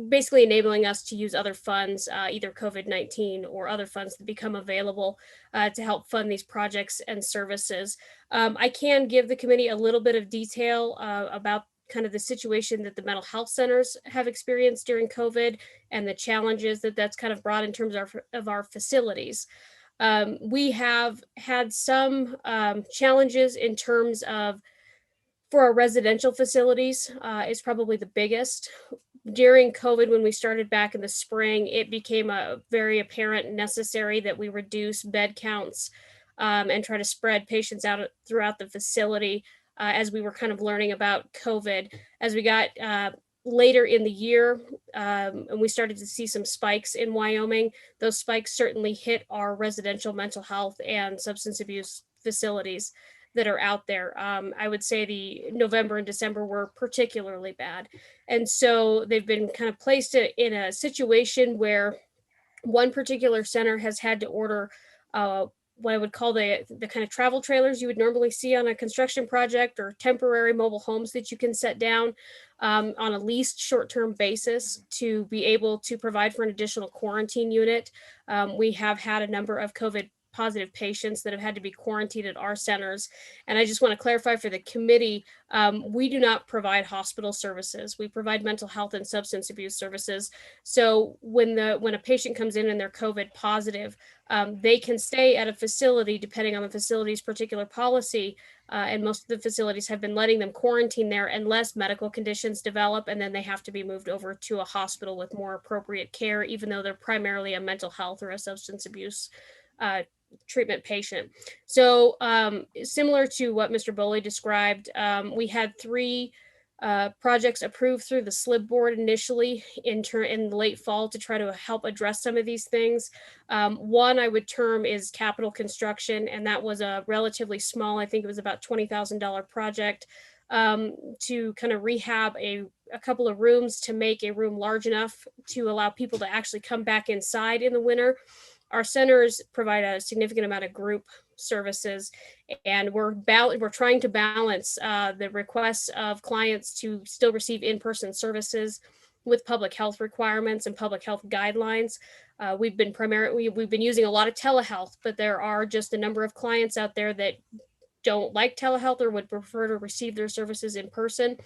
basically enabling us to use other funds, either COVID-19 or other funds that become available to help fund these projects and services. I can give the committee a little bit of detail about kind of the situation that the mental health centers have experienced during COVID and the challenges that that's kind of brought in terms of our facilities. We have had some challenges in terms of, for our residential facilities, is probably the biggest. During COVID, when we started back in the spring, it became a very apparent and necessary that we reduce bed counts and try to spread patients out throughout the facility as we were kind of learning about COVID. As we got later in the year, and we started to see some spikes in Wyoming. Those spikes certainly hit our residential mental health and substance abuse facilities that are out there. I would say the November and December were particularly bad. And so they've been kind of placed in a situation where one particular center has had to order what I would call the kind of travel trailers you would normally see on a construction project, or temporary mobile homes that you can set down on a leased short-term basis to be able to provide for an additional quarantine unit. We have had a number of COVID positive patients that have had to be quarantined at our centers. And I just want to clarify for the committee, we do not provide hospital services. We provide mental health and substance abuse services. So when a patient comes in and they're COVID positive, they can stay at a facility depending on the facility's particular policy. And most of the facilities have been letting them quarantine there unless medical conditions develop, and then they have to be moved over to a hospital with more appropriate care, even though they're primarily a mental health or a substance abuse treatment patient. So similar to what Mr. Boley described, we had 3 projects approved through the SLIB board initially in the late fall to try to help address some of these things. One I would term is capital construction, and that was a relatively small, I think it was about $20,000 project to kind of rehab a couple of rooms to make a room large enough to allow people to actually come back inside in the winter. Our centers provide a significant amount of group services, and we're trying to balance the requests of clients to still receive in-person services with public health requirements and public health guidelines. We've been using a lot of telehealth, but there are just a number of clients out there that don't like telehealth or would prefer to receive their services in person.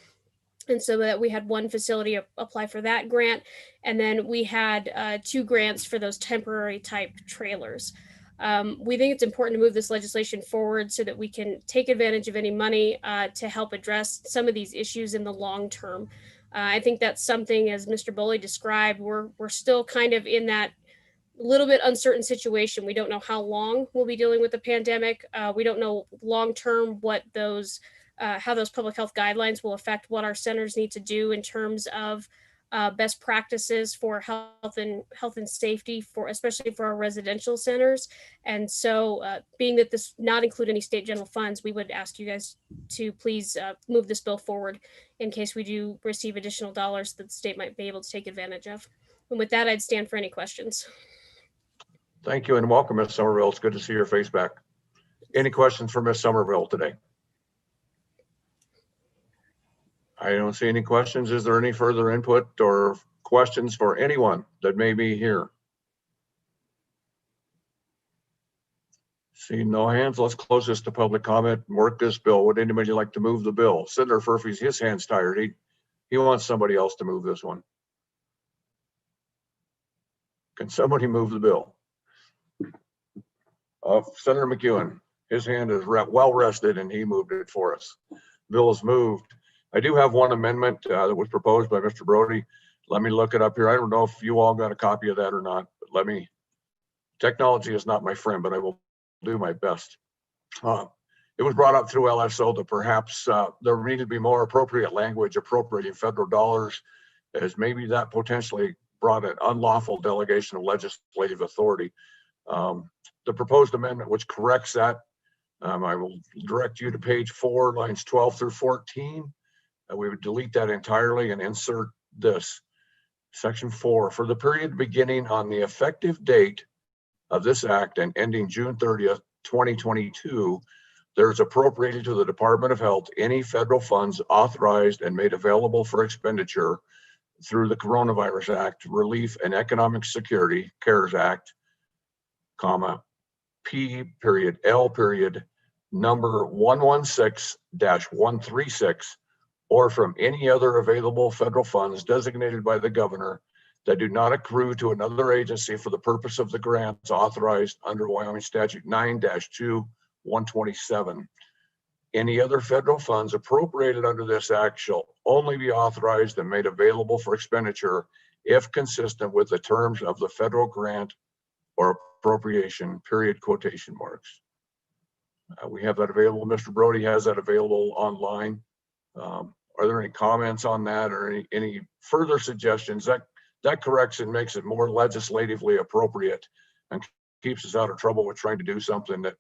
And so that we had one facility apply for that grant. And then we had 2 grants for those temporary type trailers. We think it's important to move this legislation forward so that we can take advantage of any money to help address some of these issues in the long term. I think that's something, as Mr. Boley described, we're still kind of in that little bit uncertain situation. We don't know how long we'll be dealing with the pandemic. We don't know long term what how those public health guidelines will affect what our centers need to do in terms of best practices for health and safety for especially for our residential centers. And so being that this not include any state general funds, we would ask you guys to please move this bill forward in case we do receive additional dollars that the state might be able to take advantage of. And with that, I'd stand for any questions. Thank you and welcome, Ms. Somerville. It's good to see your face back. Any questions for Ms. Somerville today? I don't see any questions. Is there any further input or questions for anyone that may be here? Seeing no hands, let's close this to public comment and work this bill. Would anybody like to move the bill? Senator Furphy's, his hand's tired. He wants somebody else to move this one. Can somebody move the bill? Senator McEwen, his hand is well rested and he moved it for us. Bill is moved. I do have one amendment that was proposed by Mr. Brody. Let me look it up here. I don't know if you all got a copy of that or not, but technology is not my friend, but I will do my best. It was brought up through LSO that perhaps there needed to be more appropriate language appropriating federal dollars, as maybe that potentially brought an unlawful delegation of legislative authority. The proposed amendment, which corrects that, I will direct you to page 4, lines 12 through 14. We would delete that entirely and insert this. Section 4, for the period beginning on the effective date of this act and ending June 30th, 2022, there is appropriated to the Department of Health any federal funds authorized and made available for expenditure through the Coronavirus Act, Relief and Economic Security, CARES Act, comma, P period, L period, number 116-136, or from any other available federal funds designated by the governor that do not accrue to another agency for the purpose of the grants authorized under Wyoming Statute 9-2-127. Any other federal funds appropriated under this act shall only be authorized and made available for expenditure if consistent with the terms of the federal grant or appropriation, period, quotation marks. We have that available. Mr. Brody has that available online. Are there any comments on that or any further suggestions? That corrects and makes it more legislatively appropriate and keeps us out of trouble with trying to do something that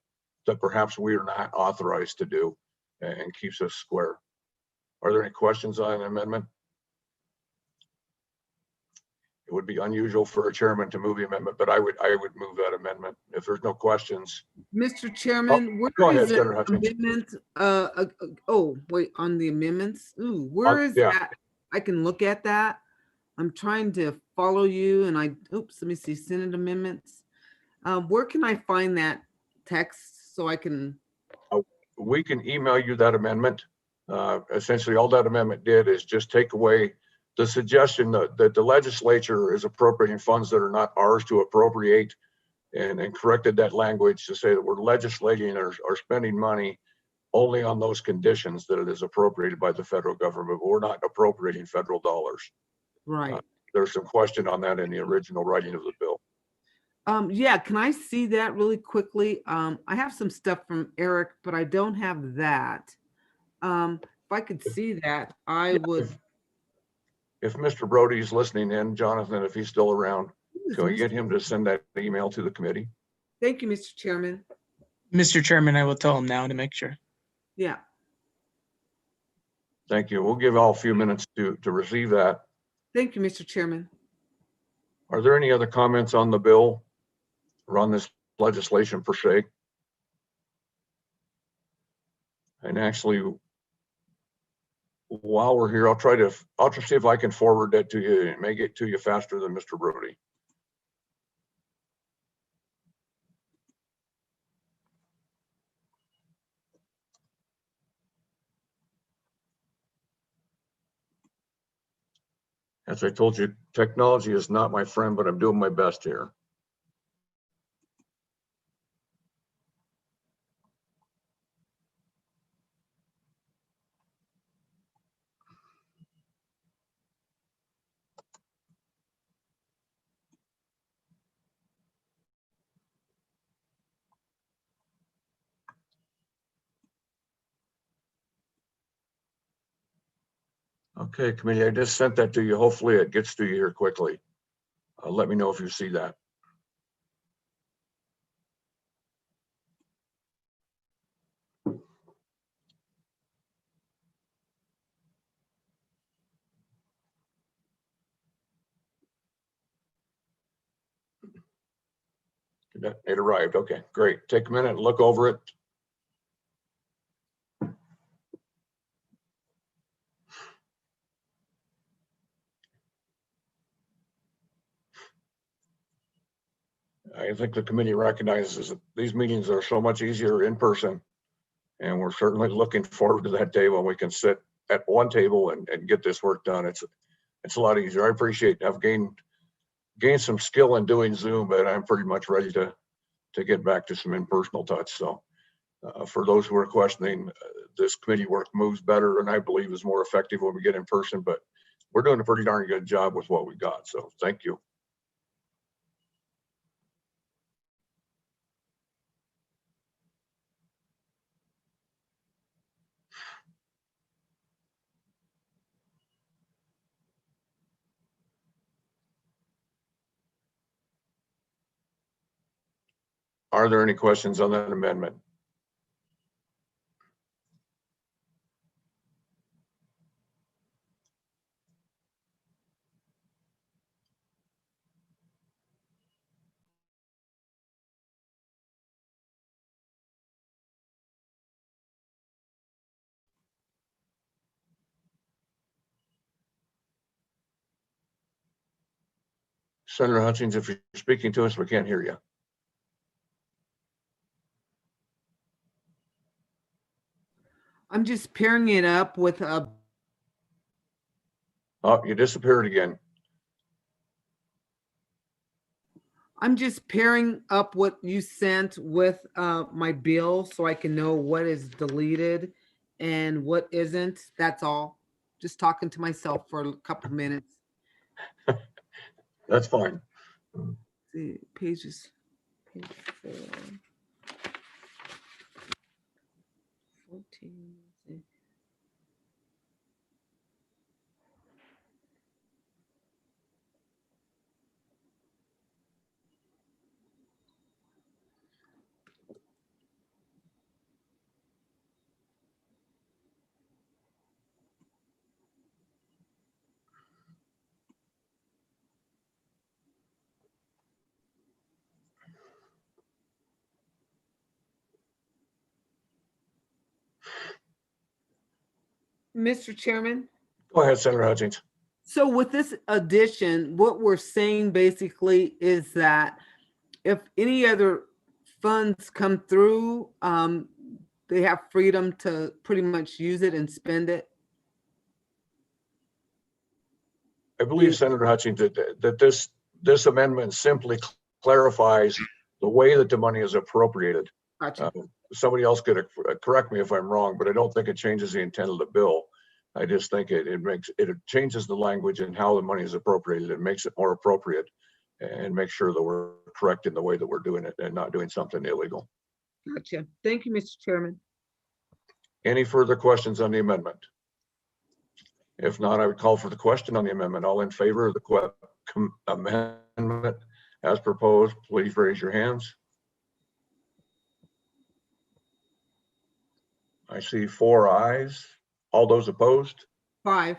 perhaps we are not authorized to do and keeps us square. Are there any questions on an amendment? It would be unusual for a chairman to move the amendment, but I would move that amendment if there's no questions. Mr. Chairman, where go ahead, is the Senator Hutchins. amendment? Oh, wait, on the amendments? Ooh, where is yeah. that? I can look at that. I'm trying to follow you and oops, let me see, Senate amendments. Where can I find that text so I can? We can email you that amendment. Essentially, all that amendment did is just take away the suggestion that the legislature is appropriating funds that are not ours to appropriate, and corrected that language to say that we're legislating or spending money only on those conditions that it is appropriated by the federal government. But we're not appropriating federal dollars. Right. There's some question on that in the original writing of the bill. Yeah, can I see that really quickly? I have some stuff from Eric, but I don't have that. If I could see that, I would. If Mr. Brody's listening in, Jonathan, if he's still around, can we get him to send that email to the committee? Thank you, Mr. Chairman. Mr. Chairman, I will tell him now to make sure. Yeah. Thank you. We'll give all a few minutes to receive that. Thank you, Mr. Chairman. Are there any other comments on the bill or on this legislation per se? And actually, while we're here, I'll try to see if I can forward that to you and make it to you faster than Mr. Brody. As I told you, technology is not my friend, but I'm doing my best here. Okay, committee, I just sent that to you. Hopefully it gets to you here quickly. Let me know if you see that. It arrived. Okay, great. Take a minute and look over it. I think the committee recognizes that these meetings are so much easier in person. And we're certainly looking forward to that day when we can sit at one table and get this work done. It's a lot easier. I appreciate, I've gained some skill in doing Zoom, but I'm pretty much ready to get back to some impersonal touch. So for those who are questioning, this committee work moves better and I believe is more effective when we get in person, but we're doing a pretty darn good job with what we got. So thank you. Are there any questions on that amendment? Senator Hutchins, if you're speaking to us, we can't hear you. I'm just pairing it up with a. Oh, you disappeared again. I'm just pairing up what you sent with my bill so I can know what is deleted and what isn't. That's all. Just talking to myself for a couple minutes. That's fine. See, page 4. 14. Mr. Chairman? Go ahead, Senator Hutchins. So with this addition, what we're saying basically is that if any other funds come through, they have freedom to pretty much use it and spend it. I believe, Senator Hutchins, that this amendment simply clarifies the way that the money is appropriated. Gotcha. Somebody else could correct me if I'm wrong, but I don't think it changes the intent of the bill. I just think it changes the language and how the money is appropriated. It makes it more appropriate and make sure that we're correct in the way that we're doing it and not doing something illegal. Gotcha. Thank you, Mr. Chairman. Any further questions on the amendment? If not, I would call for the question on the amendment. All in favor of the amendment as proposed, please raise your hands. I see 4 ayes. All those opposed? 5.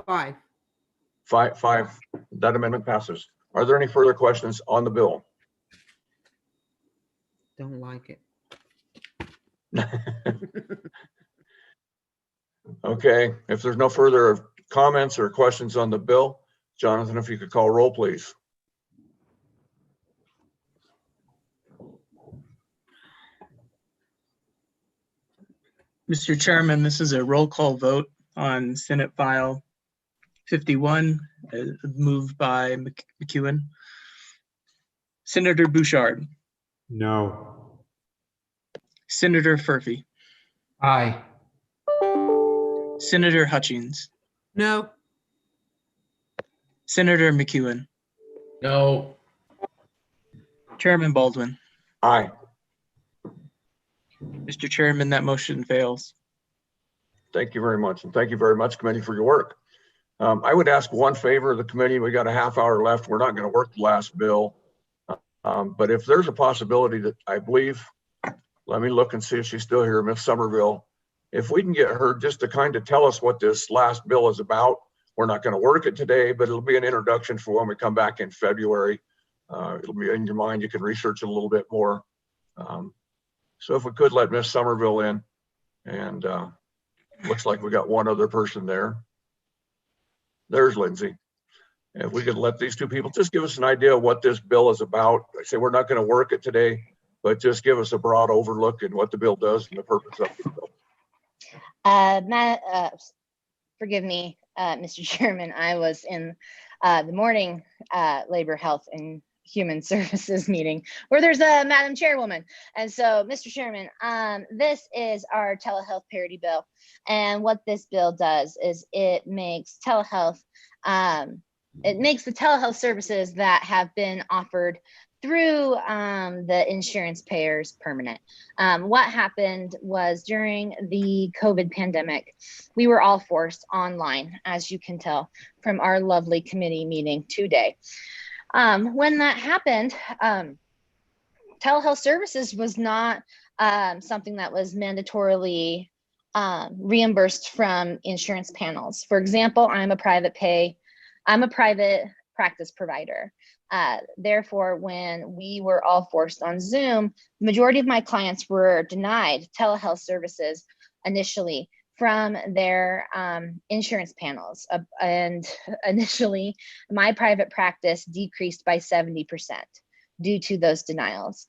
Five. That amendment passes. Are there any further questions on the bill? Don't like it. Okay, if there's no further comments or questions on the bill, Jonathan, if you could call roll, please. Mr. Chairman, this is a roll call vote on Senate File 51, moved by McEwen. Senator Bouchard. No. Senator Furphy. Aye. Senator Hutchins. No. Senator McEwen. No. Chairman Baldwin. Aye. Mr. Chairman, that motion fails. Thank you very much. And thank you very much, committee, for your work. I would ask one favor of the committee. We got a half hour left. We're not going to work the last bill. But if there's a possibility that I believe, let me look and see if she's still here, Miss Somerville. If we can get her just to kind of tell us what this last bill is about. We're not going to work it today, but it'll be an introduction for when we come back in February. It'll be in your mind. You can research it a little bit more. So if we could let Miss Somerville in, and looks like we got one other person there. There's Lindsay. If we could let these two people just give us an idea of what this bill is about. I say we're not going to work it today, but just give us a broad overlook and what the bill does and the purpose of the bill. Forgive me, Mr. Chairman, I was in the morning Labor, Health, and Human Services meeting where there's a Madam Chairwoman. And so, Mr. Chairman, this is our telehealth parity bill. And what this bill does is it makes telehealth, it makes the telehealth services that have been offered through the insurance payers permanent. What happened was during the COVID pandemic, we were all forced online, as you can tell from our lovely committee meeting today. When that happened, telehealth services was not something that was mandatorily reimbursed from insurance panels. For example, I'm a private practice provider. Therefore, when we were all forced on Zoom, the majority of my clients were denied telehealth services initially from their insurance panels. And initially, my private practice decreased by 70% due to those denials.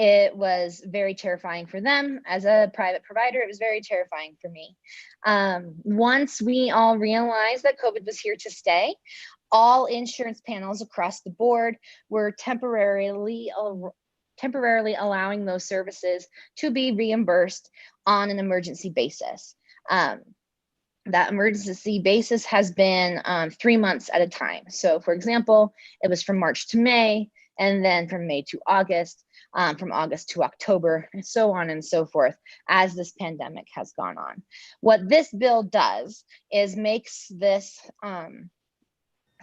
It was very terrifying for them. As a private provider, it was very terrifying for me. Once we all realized that COVID was here to stay, all insurance panels across the board were temporarily allowing those services to be reimbursed on an emergency basis. That emergency basis has been 3 months at a time. So for example, it was from March to May, and then from May to August, from August to October, and so on and so forth as this pandemic has gone on. What this bill does is makes this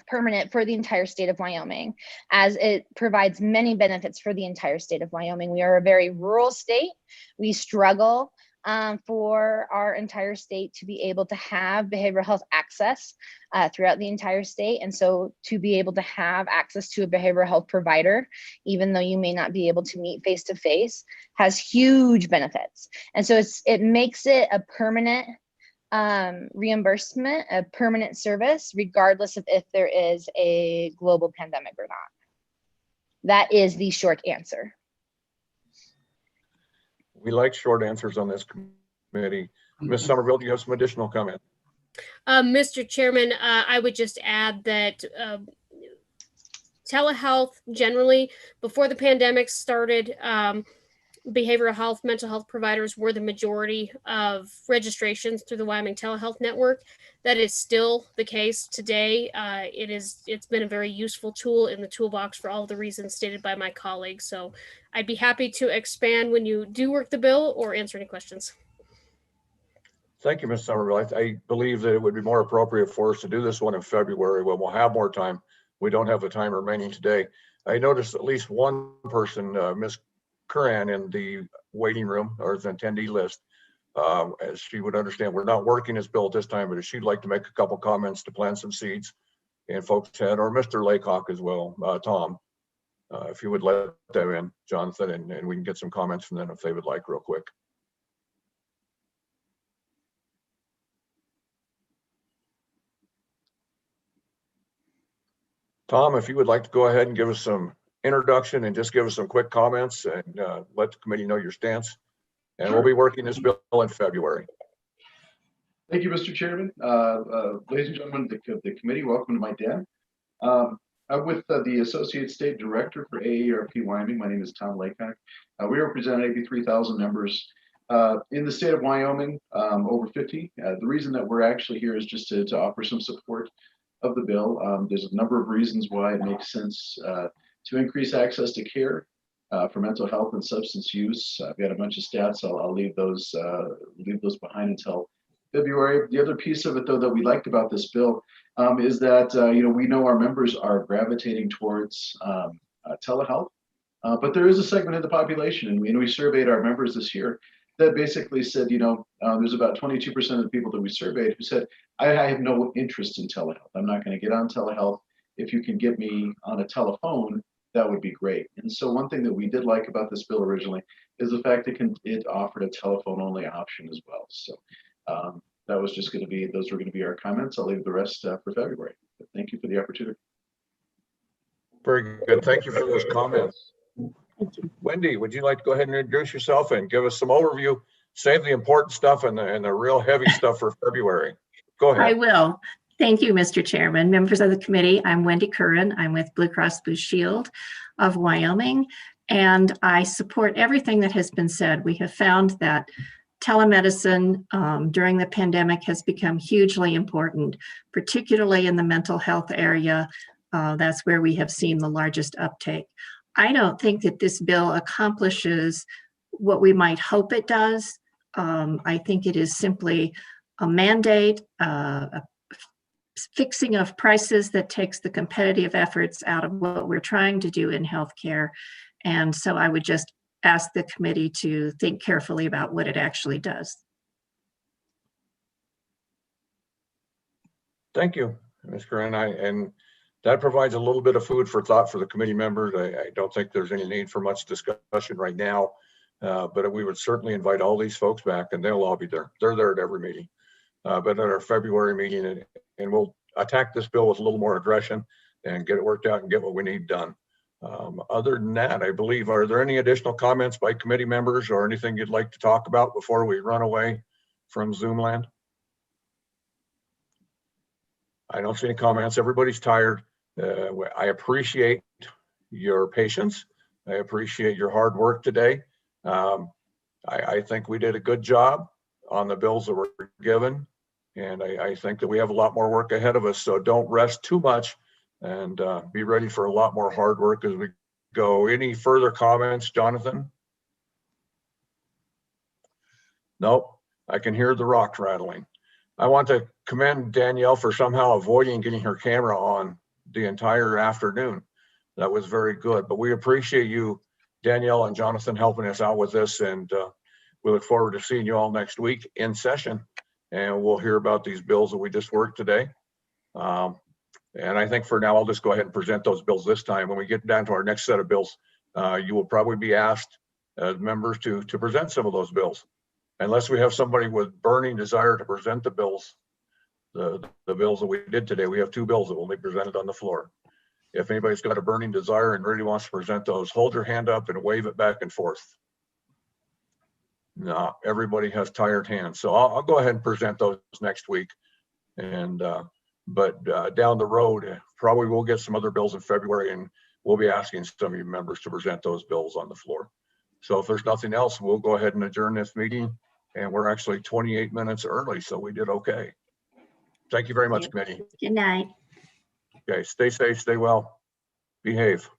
permanent for the entire state of Wyoming, as it provides many benefits for the entire state of Wyoming. We are a very rural state. We struggle for our entire state to be able to have behavioral health access throughout the entire state. And so to be able to have access to a behavioral health provider, even though you may not be able to meet face-to-face, has huge benefits. And so it makes it a permanent reimbursement, a permanent service, regardless of if there is a global pandemic or not. That is the short answer. We like short answers on this committee. Ms. Somerville, do you have some additional comment? Mr. Chairman, I would just add that telehealth generally, before the pandemic started, behavioral health, mental health providers were the majority of registrations through the Wyoming Telehealth Network. That is still the case today. It's been a very useful tool in the toolbox for all of the reasons stated by my colleagues. So I'd be happy to expand when you do work the bill or answer any questions. Thank you, Ms. Somerville. I believe that it would be more appropriate for us to do this one in February when we'll have more time. We don't have the time remaining today. I noticed at least one person, Ms. Curran, in the waiting room or the attendee list. As she would understand, we're not working this bill at this time, but if she'd like to make a couple comments to plant some seeds in folks' head, or Mr. Laycock as well, Tom, if you would let them in, Jonathan, and we can get some comments from them if they would like real quick. Tom, if you would like to go ahead and give us some introduction and just give us some quick comments and let the committee know your stance. And we'll be working this bill in February. Thank you, Mr. Chairman. Ladies and gentlemen of the committee, welcome to my den. I'm with the Associate State Director for AARP Wyoming. My name is Tom Laycock. We represent 83,000 members in the state of Wyoming, over 50. The reason that we're actually here is just to offer some support of the bill. There's a number of reasons why it makes sense to increase access to care for mental health and substance use. I've got a bunch of stats. I'll leave those behind until February. The other piece of it, though, that we liked about this bill is that we know our members are gravitating towards telehealth, but there is a segment of the population, and we surveyed our members this year that basically said, there's about 22% of the people that we surveyed who said, I have no interest in telehealth. I'm not going to get on telehealth. If you can get me on a telephone, that would be great. And so one thing that we did like about this bill originally is the fact that it offered a telephone only option as well. So that was just going to be, those were going to be our comments. I'll leave the rest for February. But thank you for the opportunity. Very good. Thank you for those comments. Wendy, would you like to go ahead and introduce yourself and give us some overview? Save the important stuff and the real heavy stuff for February. Go ahead. I will. Thank you, Mr. Chairman, members of the committee. I'm Wendy Curran. I'm with Blue Cross Blue Shield of Wyoming, and I support everything that has been said. We have found that telemedicine during the pandemic has become hugely important, particularly in the mental health area. That's where we have seen the largest uptake. I don't think that this bill accomplishes what we might hope it does. I think it is simply a mandate, a fixing of prices that takes the competitive efforts out of what we're trying to do in healthcare. And so I would just ask the committee to think carefully about what it actually does. Thank you, Ms. Curran. And that provides a little bit of food for thought for the committee members. I don't think there's any need for much discussion right now, but we would certainly invite all these folks back, and they'll all be there. They're there at every meeting. But at our February meeting, and we'll attack this bill with a little more aggression and get it worked out and get what we need done. Other than that, I believe, are there any additional comments by committee members or anything you'd like to talk about before we run away from Zoom land? I don't see any comments. Everybody's tired. I appreciate your patience. I appreciate your hard work today. I think we did a good job on the bills that were given. And I think that we have a lot more work ahead of us. So don't rest too much and be ready for a lot more hard work as we go. Any further comments, Jonathan? Nope. I can hear the rocks rattling. I want to commend Danielle for somehow avoiding getting her camera on the entire afternoon. That was very good, but we appreciate you, Danielle and Jonathan, helping us out with this. And we look forward to seeing you all next week in session. And we'll hear about these bills that we just worked today. And I think for now, I'll just go ahead and present those bills this time. When we get down to our next set of bills, you will probably be asked as members to present some of those bills. Unless we have somebody with burning desire to present the bills, the bills that we did today, we have two bills that will be presented on the floor. If anybody's got a burning desire and really wants to present those, hold your hand up and wave it back and forth. No, everybody has tired hands. So I'll go ahead and present those next week. And but down the road, probably we'll get some other bills in February, and we'll be asking some of you members to present those bills on the floor. So if there's nothing else, we'll go ahead and adjourn this meeting. And we're actually 28 minutes early, so we did okay. Thank you very much, committee. Good night. Okay, stay safe, stay well, behave.